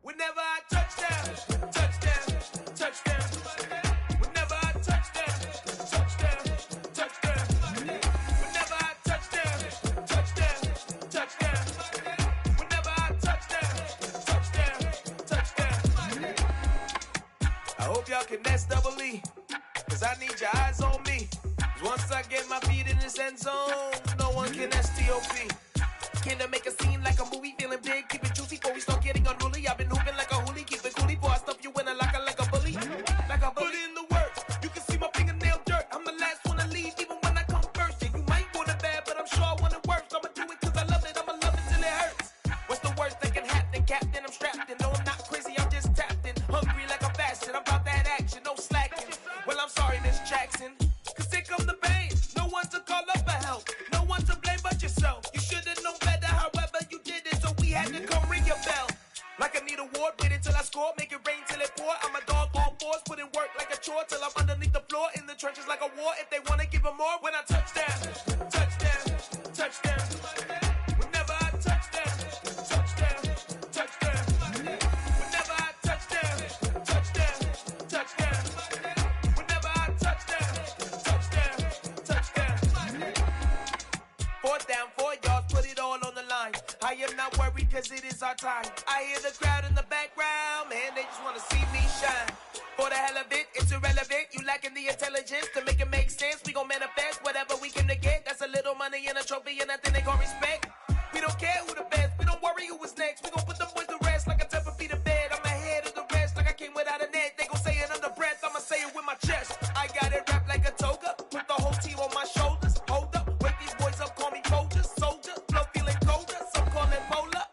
Whenever I touchdown, touchdown, touchdown. Whenever I touchdown, touchdown, touchdown. Whenever I touchdown, touchdown, touchdown. Whenever I touchdown, touchdown. I hope y'all can nest double E, cause I need your eyes on me. Cause once I get my feet in this end zone, no one can STOP. Can I make a scene like a movie, feeling big, keep it juicy before we start getting unruly. I've been hooping like a hoolie, keep it coolie before I stuff you in a locker like a bully. Like a bully. Put in the work, you can see my fingernail dirt. I'm the last one to leave, even when I come first. Yeah, you might want it bad, but I'm sure I want it worse. I'ma do it cause I love it, I'ma love it till it hurts. What's the worst that can happen, Captain? I'm strapped in, no I'm not crazy, I'm just tapped in. Hungry like a fashion, I'm about that action, no slacking. Well, I'm sorry, Miss Jackson, cause here come the pain. No one to call up for help, no one to blame but yourself. You should've known better, however you did it, so we had to come ring your bell. Like I need a ward, wait until I score, make it rain till it pour. I'm a dog on fours, put in work like a chore till I'm underneath the floor, in the trenches like a war. If they wanna give them more, when I touchdown, touchdown, touchdown. Whenever I touchdown, touchdown, touchdown. Whenever I touchdown, touchdown, touchdown. Whenever I touchdown, touchdown, touchdown. Fourth down, 4 yards, put it all on the line. I am not worried cause it is our time. I hear the crowd in the background, man, they just wanna see me shine. For the hell of it, it's irrelevant. You lacking the intelligence to make it make sense. We gon' manifest whatever we came to get. That's a little money and a trophy and nothing they gon' respect. We don't care who the best, we don't worry who was next. We gon' put them boys to rest like a temper feet of bed. I'm ahead of the rest like I came without a net. They gon' say it under breath, I'ma say it with my chest. I got it wrapped like a toga, put the whole team on my shoulders. Hold up, wake these boys up, call me Folger, soldier. Flow feeling colder, some call it polar.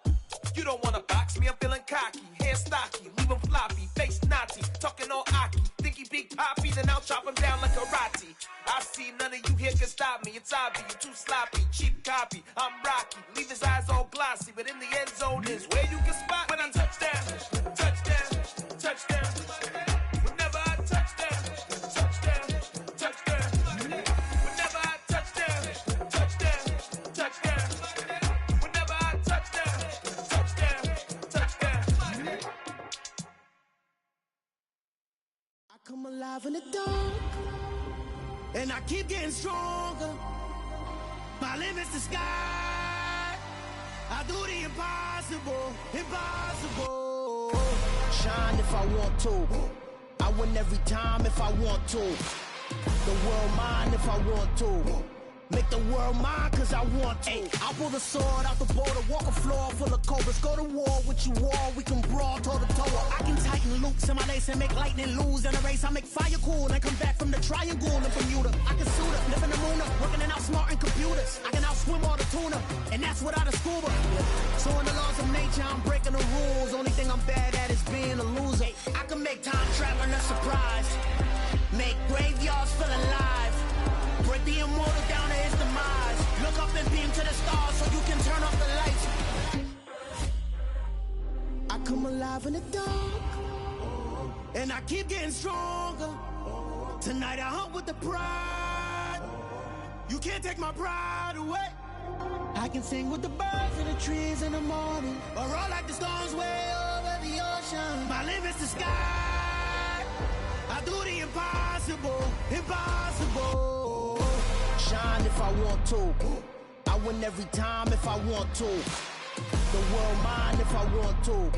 You don't wanna box me, I'm feeling cocky. Hair stocky, leave him floppy, face naughty. Talking all aki, think he big poppy, then I'll chop him down like karate. I see none of you here can stop me. It's obvious, you too sloppy, cheap copy. I'm Rocky, leave his eyes all glossy, but in the end zone is where you can spot when I touchdown, touchdown, touchdown. Whenever I touchdown, touchdown, touchdown. Whenever I touchdown, touchdown, touchdown. Whenever I touchdown, touchdown, touchdown. I come alive in the dark, and I keep getting stronger. My limit's the sky. I do the impossible, impossible. Shine if I want to. I win every time if I want to. The world mine if I want to. Make the world mine, cause I want to. Ay, I'll pull the sword out the border, walk a floor full of cobras. Go to war with you all, we can brawl toe to toe. I can tighten loops in my lace and make lightning lose in a race. I make fire cool and come back from the triangle in Bermuda. I can suit up, live in the moon up, working and outsmarting computers. I can outswim all the tuna, and that's without a scuba. So in the laws of nature, I'm breaking the rules. Only thing I'm bad at is being a loser. Ay, I can make time traveling a surprise. Make graveyards feel alive. Break the immortal down to his demise. Look up and beam to the stars so you can turn off the lights. I come alive in the dark, and I keep getting stronger. Tonight I hunt with the pride. You can't take my pride away. I can sing with the birds and the trees in the morning, or roll like the storms way over the ocean. My limit's the sky. I do the impossible, impossible. Shine if I want to. I win every time if I want to. The world mine if I want to.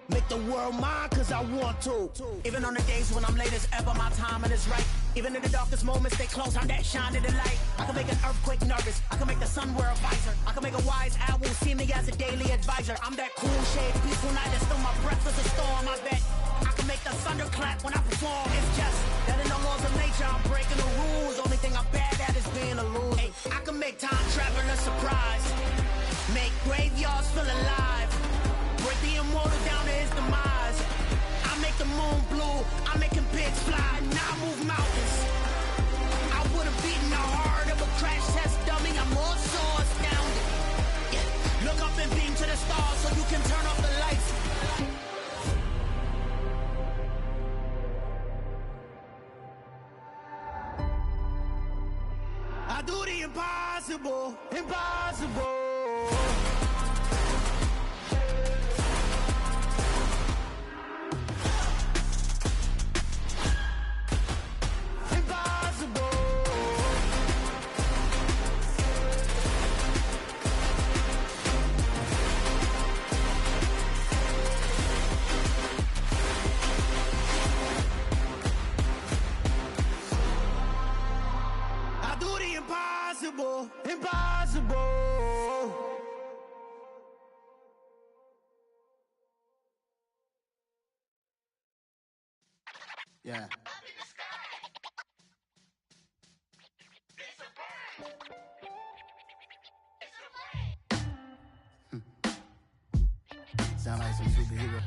Make the world mine cause I want to. Even on the days when I'm late as ever, my timing is right. Even in the darkest moments, stay close, I'm that shine in the light. I can make an earthquake nervous, I can make the sun wear a visor. I can make a wise owl see me as a daily advisor. I'm that cool shade, peaceful night that still my breath is a storm, I bet. I can make the thunder clap when I perform. It's just that in the laws of nature, I'm breaking the rules. Only thing I'm bad at is being a loser. Ay, I can make time traveling a surprise. Make graveyards feel alive. Break the immortal down to his demise. I make the moon blue, I'm making pigs fly. Now I move mountains. I would've beaten the heart of a crash test dummy. I'm more so astounded. Yeah. Look up and beam to the stars so you can turn off the lights. I do the impossible, impossible. Impossible, impossible. Yeah. Sound like some superhero.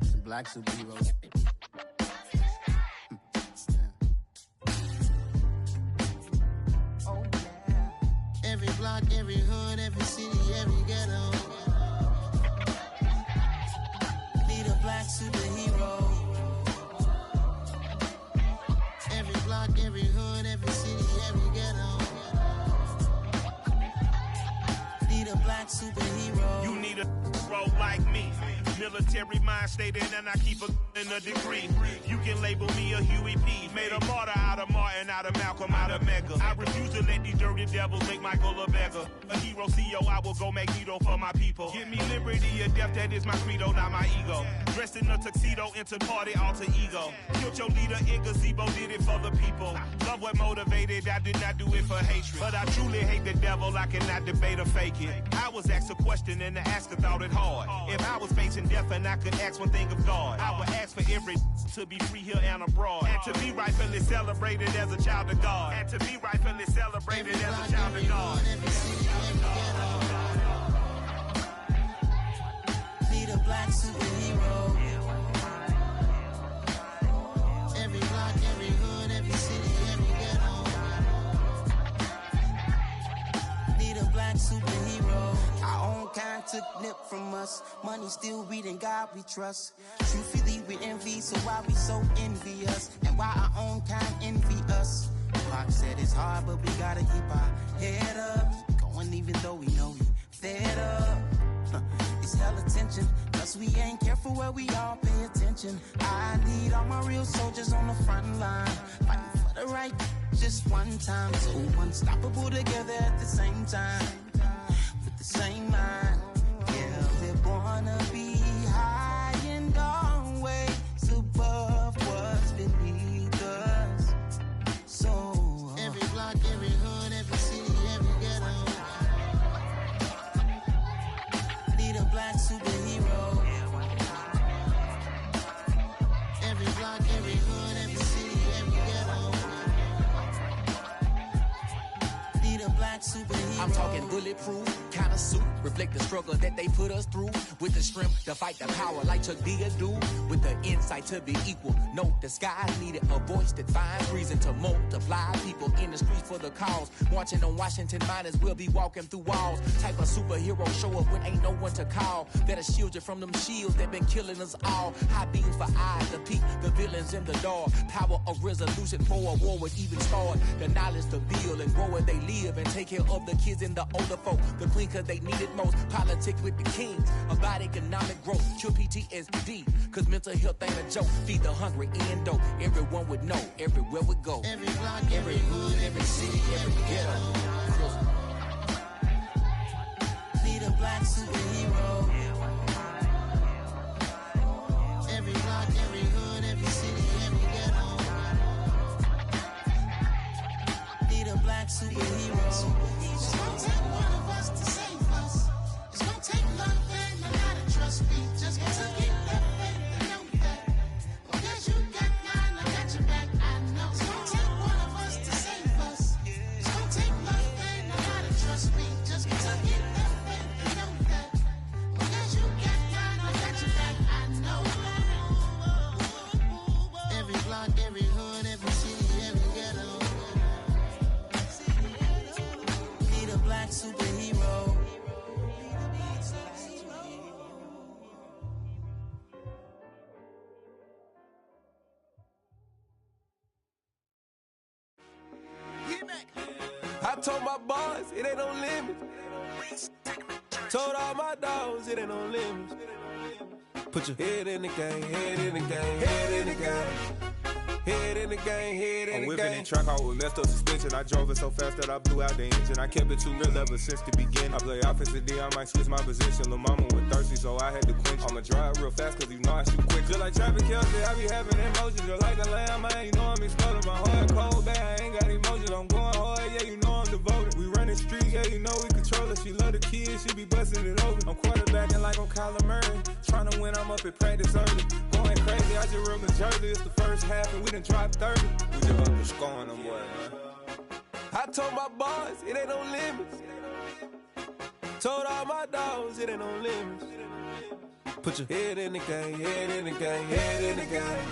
Some black superheroes. Every block, every hood, every city, every ghetto. Need a black superhero. Every block, every hood, every city, every ghetto. Need a black superhero. You need a role like me. Military mind stated, and I keep in a degree. You can label me a Huey P. Made a martyr out of Martin, out of Malcolm, out of Mega. I refuse to let these dirty devils make Michael a beggar. A hero CEO, I will go Magneto for my people. Give me liberty or death, that is my credo, not my ego. Dressed in a tuxedo, into party, alter ego. Killed your leader in gazebo, did it for the people. Love what motivated, I did not do it for hatred. But I truly hate the devil, I cannot debate or fake it. I was asked a question and the asker thought it hard. If I was facing death and I could ask one thing of God, I would ask for every to be free here and abroad, and to be rightfully celebrated as a child of God, and to be rightfully celebrated as a child of God. Need a black superhero. Every block, every hood, every city, every ghetto. Need a black superhero. Our own kind took nip from us. Money still reading God we trust. Truthfully we envy, so why we so envious? And why our own kind envy us? Pac said it's hard, but we gotta keep our head up. Going even though we know we fed up. It's hell attention, cause we ain't careful where we all pay attention. I need all my real soldiers on the front line, fighting for the right just one time. So unstoppable together at the same time, with the same mind. Yeah, we're gonna be high and always above what's beneath us. So every block, black superhero. I'm talking bulletproof, kind of suit, reflect the struggle that they put us through. With the strength to fight the power like Chuck D do. With the insight to be equal. Note the skies needed a voice that finds reason to multiply. People in the streets for the cause. Marching on Washington miners will be walking through walls. Type of superhero show up when ain't no one to call. That'll shield you from them shields that been killing us all. High beams for eyes to peek the villains in the dark. Power of resolution for a war would even start. The knowledge to build and grow where they live and take care of the kids and the older folk. The queen cause they need it most. Politics with the kings. About economic growth. Cure PTSD. Cause mental health ain't a joke. Feed the hungry and dope. Everyone would know. Everywhere we go. Every block, every hood, every city, every ghetto. Need a black superhero. Every block, every hood, every city, every ghetto. Need a black superhero. It's gonna take one of us to save us. It's gonna take love and a lot of trust me. Just to get that faith and know that. Because you got mine, I got your back, I know. It's gonna take one of us to save us. It's gonna take love and a lot of trust me. Just to get that faith and know that. Because you got mine, I got your back, I know. Every block, every hood, every city, every ghetto. Need a black superhero. I told my boys it ain't no limits. Told all my dogs it ain't no limits. Put your head in the game, head in the game, head in the game. Head in the game, head in the game. I'm whipping in track out with messed up suspension. I drove it so fast that I blew out the engine. I kept it too real ever since the beginning. I play offensive D, I might switch my position. Lil' mama was thirsty, so I had to quench. I'ma drive real fast, cause you know I shoot quick. Just like Travis Kelce, I be having emotions. Just like a lamb, man, you know I'm exploding. My heart cold, bad, I ain't got emotions. I'm going hard, yeah, you know I'm devoted. We running streets, yeah, you know we control it. She love the kids, she be busting it over. I'm quarterbacking like I'm Kyler Murray. Trying to win, I'm up at practice early. Going crazy, I just rode the jersey. It's the first half, and we done dropped 30. We just up and scoring them, boy, man. I told my boys it ain't no limits. Told all my dogs it ain't no limits. Put your head in the game, head in the game, head in the game.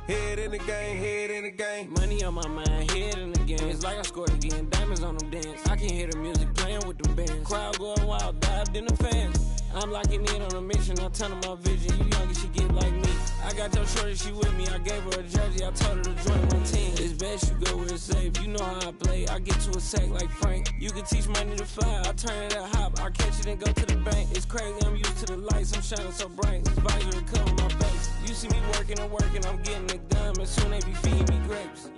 Head in the game, head in the game. Money on my mind, head in the game. It's like I scored again, diamonds on them dance. I can hear the music playing with them bands. Crowd going wild, dived in the fans. I'm locking in on a mission, I tell her my vision. You young and she get like me. I got your shorty, she with me. I gave her a jersey, I told her to join my team. It's best you go where it's safe. You know how I play. I get to a sack like Frank. You can teach money to fly. I turn it at hop. I catch it and go to the bank. It's crazy, I'm used to the lights. I'm shining so bright. This visor to cover my face. You see me working and working. I'm getting it done. And soon they be feeding me grapes.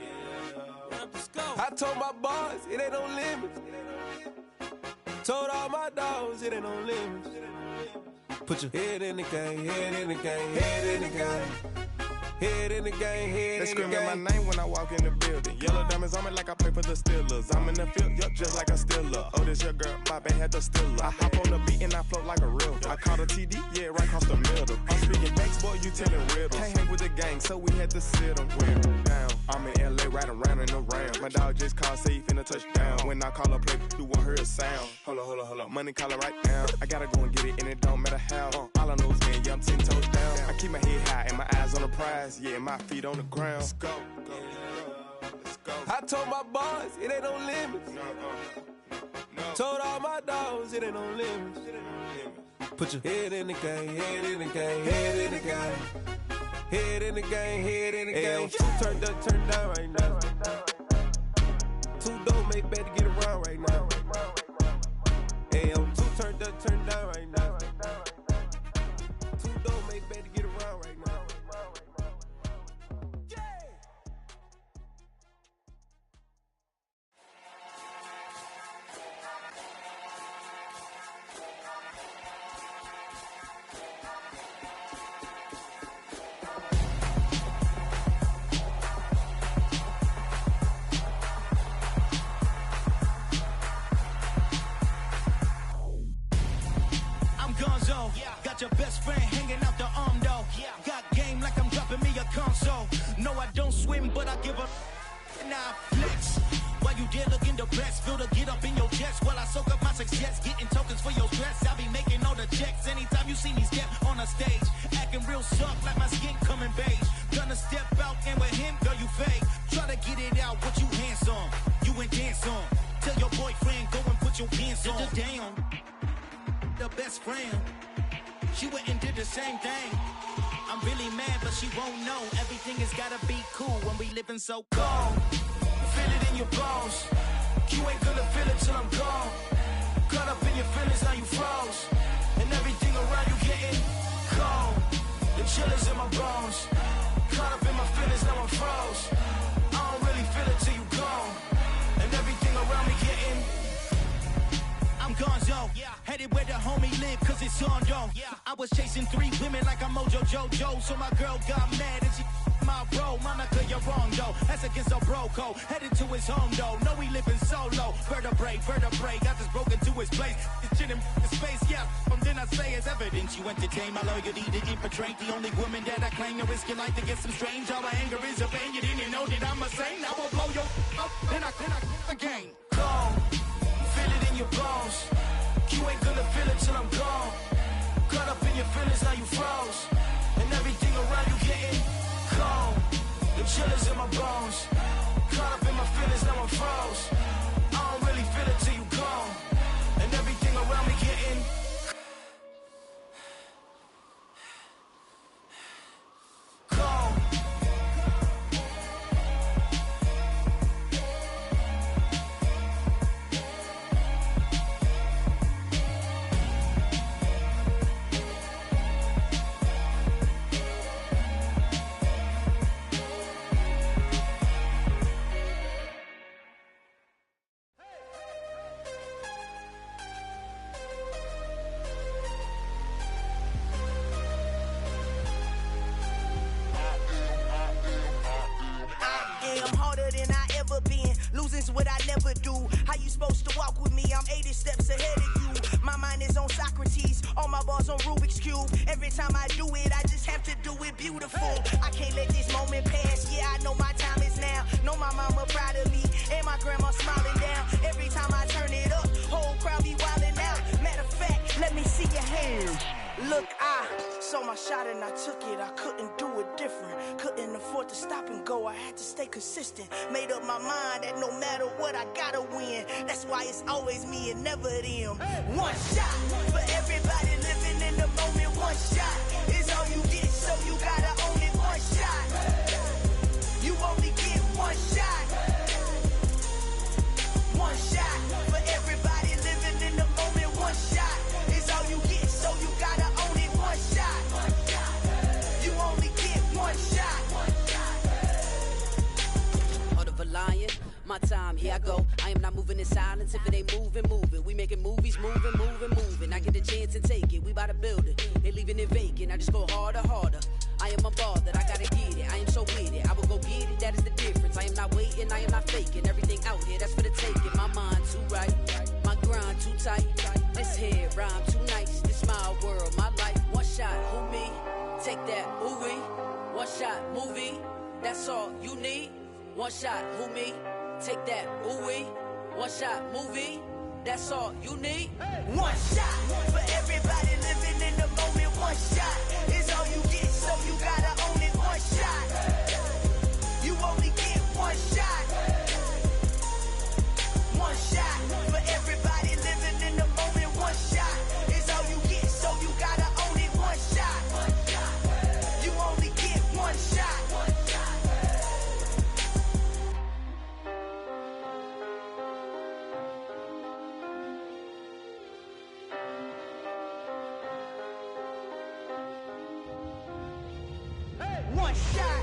I told my boys it ain't no limits. Told all my dogs it ain't no limits. Put your head in the game, head in the game, head in the game. Head in the game, head in the game. They screaming my name when I walk in the building. Yellow diamonds on me like I play for the Steelers. I'm in the field, yup, just like a Steeler. Oh, this your girl, my band had the Steeler. I hop on the beat and I float like a river. I caught a TD, yeah, right across the middle. I'm speaking next, boy, you telling riddles. Can't hang with the gang, so we had to sit them down. I'm in LA, riding around in the ram. My dog just called, say he finna touchdown. When I call a play, you won't hear a sound. Hold up, money calling right now. I gotta go and get it, and it don't matter how. All I know is man, yeah, I'm 10 toes down. I keep my head high and my eyes on the prize. Yeah, my feet on the ground. Let's go. Let's go. I told my boys it ain't no limits. Told all my dogs it ain't no limits. Put your head in the game, head in the game, head in the game. Head in the game, head in the game. Two turned up, turned down right now. Two dope make better get around right now. Hey, I'm two turned up, turned down right now. Two dope make better get around right now. Got your best friend hanging out the arm though. Got game like I'm dropping me a console. No, I don't swim, but I give a. Now flex. While you there looking the best. Feel the get up in your chest while I soak up my success. Getting tokens for your stress. I be making all the checks anytime you see me step on a stage. Acting real soft like my skin coming beige. Gonna step out and with him, girl, you fake. Try to get it out, what you hands on. You ain't dance on. Tell your boyfriend, go and put your pants on. Damn, the best friend. She went and did the same thing. I'm really mad, but she won't know. Everything has gotta be cool when we living so cold. Feel it in your bones. You ain't gonna feel it till I'm gone. Caught up in your feelings, now you froze. And everything around you getting cold. The chill is in my bones. Caught up in my feelings, now I'm froze. I don't really feel it till you gone. And everything around me getting I'm gonzo, headed where the homie live, cause it's on, yo. I was chasing 3 women like I'm Mojo Jojo, so my girl got mad and she my bro. Monica, you're wrong, though. That's against our bro code. Headed to his home, though. No, he living solo. Vertebrae, got this broken to his place. It's chin in his face, yeah. Then I say it's evidence you entertain my loyalty to infiltrate. The only woman that I claim to risk your life to get some strange. All my anger is a pain. You didn't know that I'm a saint. I will blow your up, then I again. Gone. Feel it in your bones. You ain't gonna feel it till I'm gone. Caught up in your feelings, now you froze. And everything around you getting cold. The chill is in my bones. Caught up in my feelings, now I'm froze. I don't really feel it till you gone. And everything around me getting cold. Losing's what I never do. How you supposed to walk with me? I'm 80 steps ahead of you. My mind is on Socrates, all my bars on Rubik's Cube. Every time I do it, I just have to do it beautiful. I can't let this moment pass. Yeah, I know my time is now. Know my mama proud of me, and my grandma smiling down. Every time I turn it up, whole crowd be wildin' out. Matter of fact, let me see your hands. Look, I saw my shot and I took it. I couldn't do it different. Couldn't afford to stop and go. I had to stay consistent. Made up my mind that no matter what, I gotta win. That's why it's always me and never them. One shot for everybody living in the moment. One shot is all you get, so you gotta own it. One shot. You only get one shot. One shot for everybody living in the moment. One shot is all you get, so you gotta own it. One shot. You only get one shot. Heart of a lion, my time, here I go. I am not moving in silence. If it ain't moving, moving. We making movies, moving. I get a chance to take it. We bout to build it. They leaving it vacant. I just go harder. I am a ball that I gotta get it. I am so with it. I will go get it. That is the difference. I am not waiting. I am not faking. Everything out here, that's for the taking. My mind too right. My grind too tight. This here rhyme too nice. This my world, my life. One shot, who me? Take that, ooh-wee. One shot, movie. That's all you need. One shot, who me? Take that, ooh-wee. One shot, movie. That's all you need. one shot for everybody living in the moment. One shot is all you get, so you gotta own it. One shot. You only get one shot. One shot for everybody living in the moment. One shot is all you get, so you gotta own it. One shot. You only get one shot. One shot.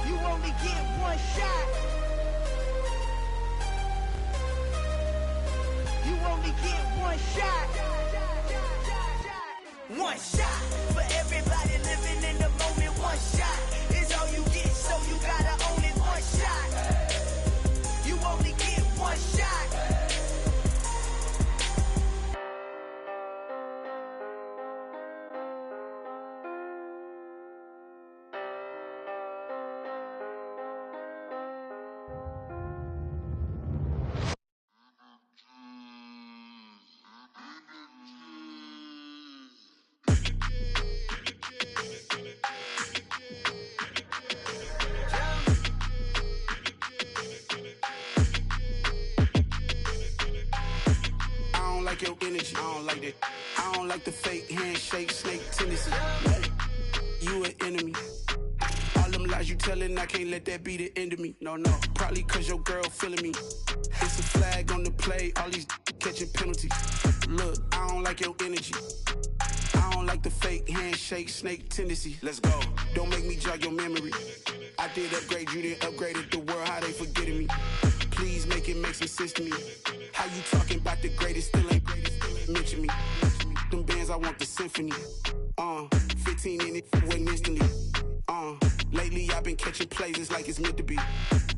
You only get one shot. You only get one shot. One shot for everybody living in the moment. One shot is all you get, so you gotta own it. One shot. You only get one shot. I don't like that. I don't like the fake handshake, snake tendency. You an enemy. All them lies you telling, I can't let that be the end of me. No, probably cause your girl feeling me. It's a flag on the play, all these catching penalties. Look, I don't like your energy. I don't like the fake handshake, snake tendency. Let's go. Don't make me jog your memory. I did upgrade, you didn't upgrade it. The world, how they forgetting me. Please make it make some sense to me. How you talking about the greatest, still ain't mention me. Them bands, I want the symphony. 15 in it, went instantly. Lately I've been catching plays, it's like it's meant to be.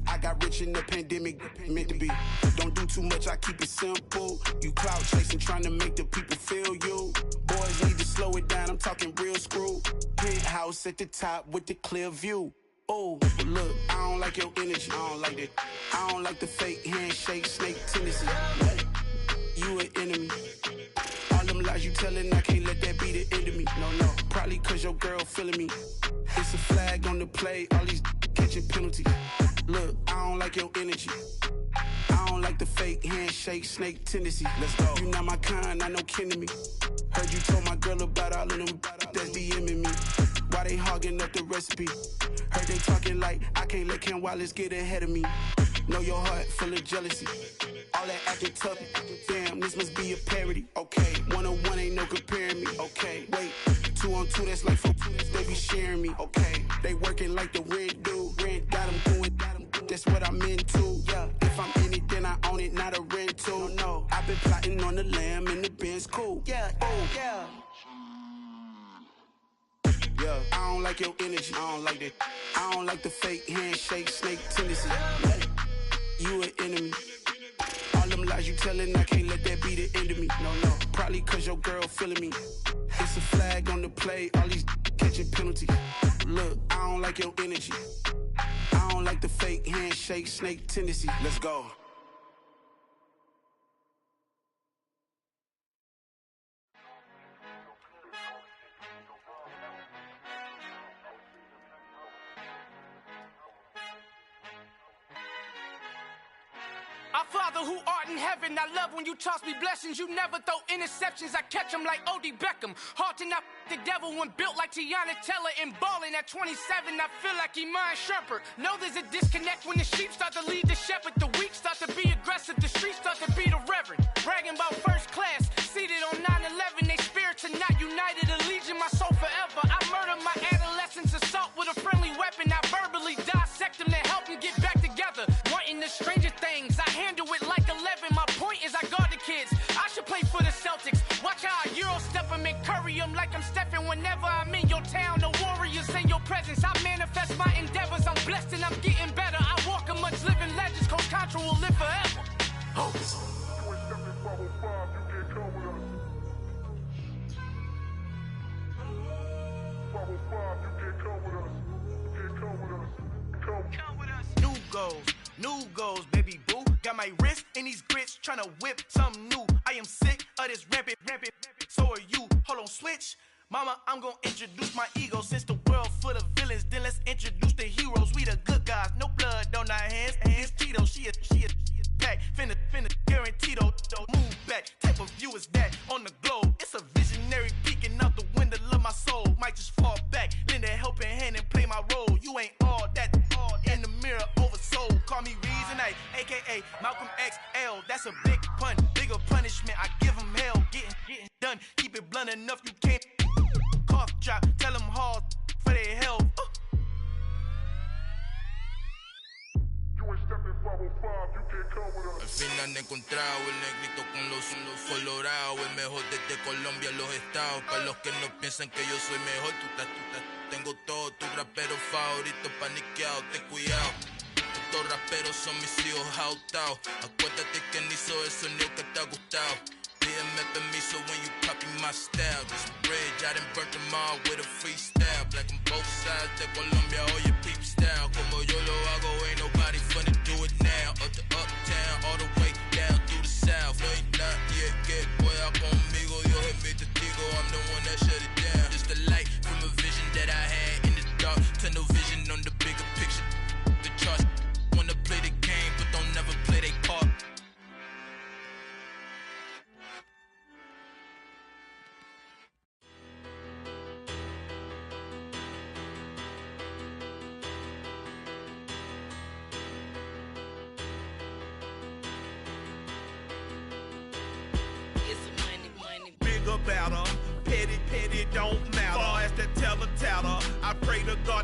I got rich in the pandemic, meant to be. Don't do too much, I keep it simple. You clout chasing, trying to make the people feel you. Boys need to slow it down, I'm talking real screw. Penthouse at the top with the clear view. Oh, look, I don't like your energy, I don't like that. I don't like the fake handshake, snake tendency. You an enemy. All them lies you telling, I can't let that be the end of me. No, probably cause your girl feeling me. It's a flag on the play, all these catching penalties. Look, I don't like your energy. I don't like the fake handshake, snake tendency. Let's go. You not my kind, I know kin to me. Heard you told my girl about all of them that's DMing me. Why they hogging up the recipe? Heard they talking like I can't let Ken Wallace get ahead of me. Know your heart full of jealousy. All that acting tough, damn, this must be a parody. Okay, 1-on-1 ain't no comparing me. Okay, wait, 2-on-2, that's like 4, they be sharing me. Okay, they working like the rent do. Rent got them doing, that's what I'm into. Yeah, if I'm in it, then I own it, not a rental. No, I've been plotting on the lamb and the Benz cool. Yeah, yeah. Yeah, I don't like your energy, I don't like that. I don't like the fake handshake, snake tendency. You an enemy. All them lies you telling, I can't let that be the end of me. No, probably cause your girl feeling me. It's a flag on the play, all these catching penalties. Look, I don't like your energy. I don't like the fake handshake, snake tendency. Let's go. Our Father who art in heaven, I love when you toss me blessings. You never throw interceptions, I catch them like O.D. Beckham. Hard to not the devil when built like Tiana Teller and balling at 27, I feel like Iman Shumpert. Know there's a disconnect when the sheep start to lead the shepherd. The weak start to be aggressive, the streets start to be the reverend. Bragging about first class, seated on 9/11. They spirits are not united, a legion, my soul forever. I murdered my adolescence, assault with a friendly weapon. I verbally dissect them to help them get back together. Wanting the stranger things, I handle it like 11. My point is I guard the kids. I should play for the Celtics. Watch how I Euro step them and curry them like I'm stepping. Whenever I'm in your town, the warriors in your presence. I manifest my endeavors. I'm blessed and I'm getting better. I walk amongst living legends. Coach Contra will live forever. Oh. New goals, baby boo. Got my wrist in these grits, tryna whip something new. I am sick of this rampant. So are you. Hold on, switch. Mama, I'm gonna introduce my ego. Since the world full of villains, then let's introduce the heroes. We the good guys, no blood on our hands. Hands Tito, she is back. Finna, guaranteed. Move back. Type of view is that on the globe? It's a visionary peeking out the window of my soul. Might just fall back, lend a helping hand and play my role. You ain't all that in the mirror oversold. Call me Reason A, aka Malcolm XL. That's a big pun, bigger punishment. I give him hell, getting done. Keep it blunt enough, you can't. Cough drop, tell them hard for their health. Al fin han encontrado el negrito con los colorados, el mejor desde Colombia, los estados. Para los que no piensan que yo soy mejor, tengo todo, tu rapero favorito paniqueado, ten cuidado. Estos raperos son mis hijos jautados. Acuérdate que ni hizo el sonido que te ha gustado. Pídeme permiso when you copy my style. This bridge, I done burnt them all with a freestyle. Black on both sides de Colombia, oye peep style. Como yo lo hago, ain't nobody finna do it now. Up to uptown, all the way down through the south. No hay nadie que pueda conmigo, Dios es mi testigo. I'm the one that shut it down. Just the light from a vision that I had in the dark. Tunnel vision on the bigger picture. The charts wanna play the game, but don't never play their part.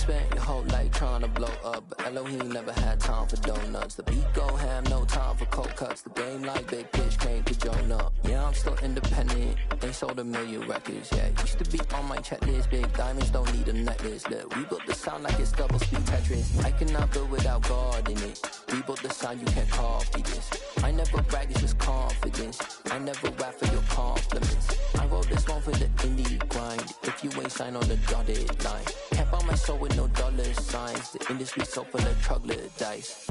spent your whole life trying to blow up, but Elohim never had time for donuts. The beat go ham, no time for cold cuts. The game like Big Pitch came to join up. Yeah, I'm still independent, ain't sold a million records. Yeah, used to be on my checklist. Big diamonds don't need a necklace. Look, we built the sound like it's double speed Tetris. I cannot build without God in it. We built the sound, you can't copy this. I never brag, it's just confidence. I never rap for your compliments. I wrote this one for the indie grind. If you ain't signed on the dotted line, can't buy my soul with no dollar signs. The industry so full of troglodytes.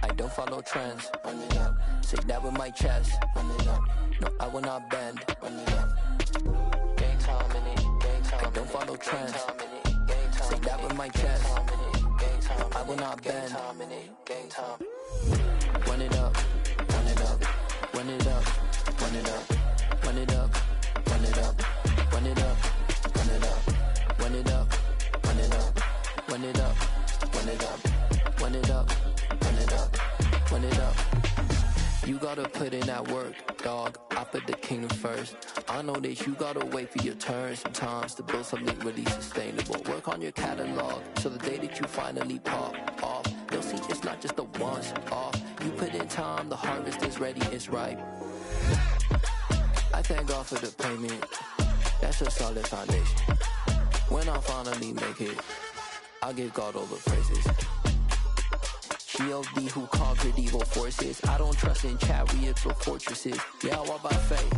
I don't follow trends. Run it up. Say that with my chest. Run it up. No, I will not bend. Run it up. Gang time in it. Gang time. I don't follow trends. Say that with my chest. I will not bend. Gang time. Run it up. Run it up. Run it up. Run it up. Run it up. Run it up. Run it up. Run it up. Run it up. Run it up. Run it up. Run it up. Run it up. Run it up. Run it up. You gotta put in that work, dog. I put the kingdom first. I know that you gotta wait for your turn sometimes to build something really sustainable. Work on your catalog so the day that you finally pop off, they'll see it's not just a once off. You put in time, the harvest is ready, it's ripe. I thank God for the payment. That's a solid foundation. When I finally make it, I'll give God all the praises. G.O.D. who conquered evil forces. I don't trust in chariots or fortresses. Yeah, I walk by faith.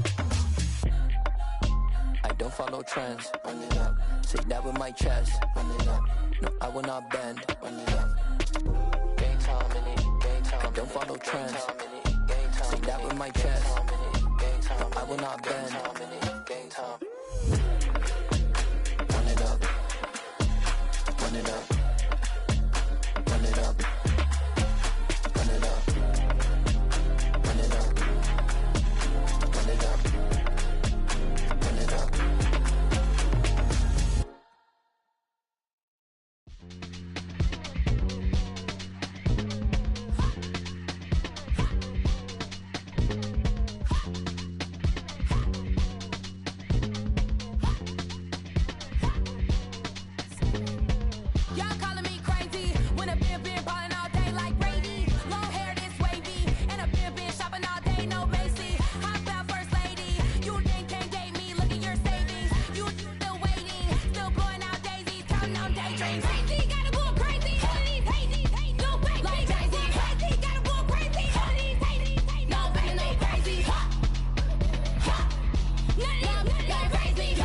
I don't follow trends. Run it up. Say that with my chest. Run it up. No, I will not bend. Run it up. Gang time in it. Gang time. I don't follow trends. Say that with my chest. I will not bend. Gang time. Run it up. Run it up. Run it up. Run it up. Run it up. Run it up. Run it up. Y'all calling me crazy when a been ballin' all day like Brady. Long hair this wavy, and a been shopping all day, no Macy. Hop out first lady, you can't date me. Look at your savings, you still waiting, still blowing out daisies, counting on daydreams. Crazy, gotta go crazy. All of these hazy, no fake, like Jay-Z. Crazy, gotta go crazy. All of these hazy, no fake, no crazy. None of them go crazy.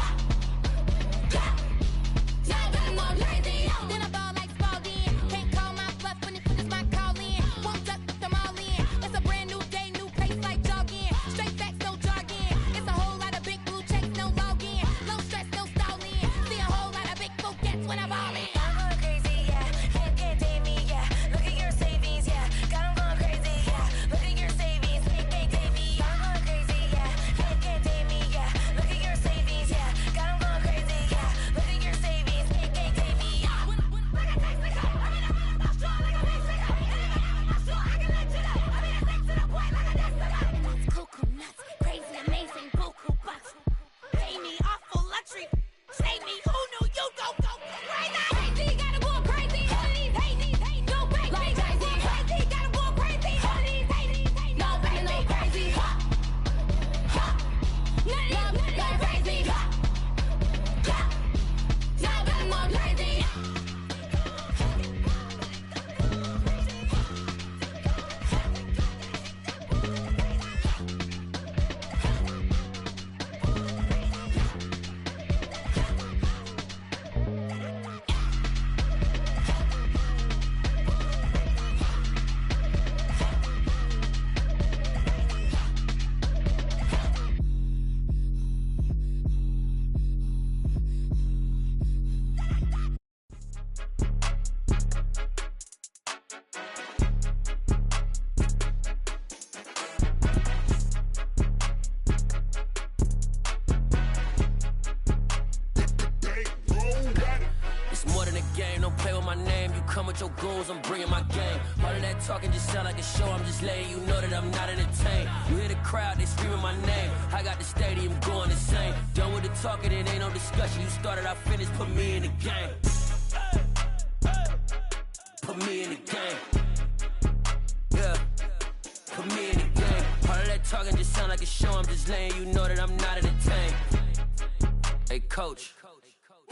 Y'all gotta go crazy. Then I ball like Spalding. Can't call my bluff when it's my calling. Won't duck them all in. It's a brand new day, new pace like jogging. Straight facts, no jargon. It's a whole lot of big blue checks, no login. No stress, no stalling. See a whole lot of big forgets when I ball in. I'm going crazy, yeah. Can't date me, yeah. Look at your savings, yeah. Got 'em going crazy, yeah. Look at your savings, can't date me. I'm going crazy, yeah. Can't date me, yeah. Look at your savings, yeah. Got 'em going crazy, yeah. Look at your savings, can't date me. Cuckoo nuts, crazy, amazing, buku bucks. Pay me awful luxury. Say me, who knew you go crazy? Crazy, gotta go crazy. All of these hazy, no fake, like Jay-Z. Crazy, gotta go crazy. All of these hazy, no fake, no crazy. None of them go crazy. Y'all gotta go crazy. It's more than a game, don't play with my name. You come with your goons, I'm bringing my game. All of that talking just sound like a show, I'm just letting you know that I'm not entertained. You hear the crowd, they screaming my name. I got the stadium going insane. Done with the talking, it ain't no discussion. You started, I finished, put me in the game. Put me in the game. Yeah. Put me in the game. All of that talking just sound like a show. I'm just letting you know that I'm not entertained. Hey, coach.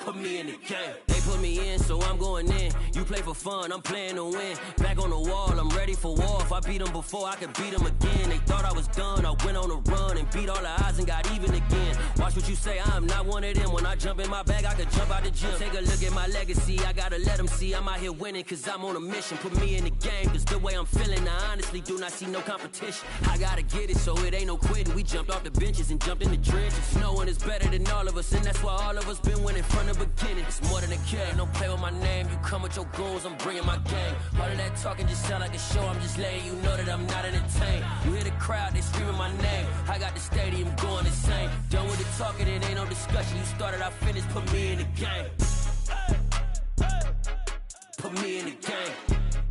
Put me in the game. They put me in, so I'm going in. You play for fun, I'm playing to win. Back on the wall, I'm ready for war. If I beat them before, I could beat them again. They thought I was done, I went on a run and beat all the odds and got even again. Watch what you say, I'm not one of them. When I jump in my bag, I could jump out the gym. Take a look at my legacy, I gotta let them see I'm out here winning, cause I'm on a mission. Put me in the game, cause the way I'm feeling, I honestly do not see no competition. I gotta get it, so it ain't no quitting. We jumped off the benches and jumped in the trenches. No one is better than all of us, and that's why all of us been winning from the beginning. It's more than a game, don't play with my name. You come with your goons, I'm bringing my game. All of that talking just sound like a show. I'm just letting you know that I'm not entertained. You hear the crowd, they screaming my name. I got the stadium going insane. Done with the talking, it ain't no discussion. You started, I finished, put me in the game. Put me in the game.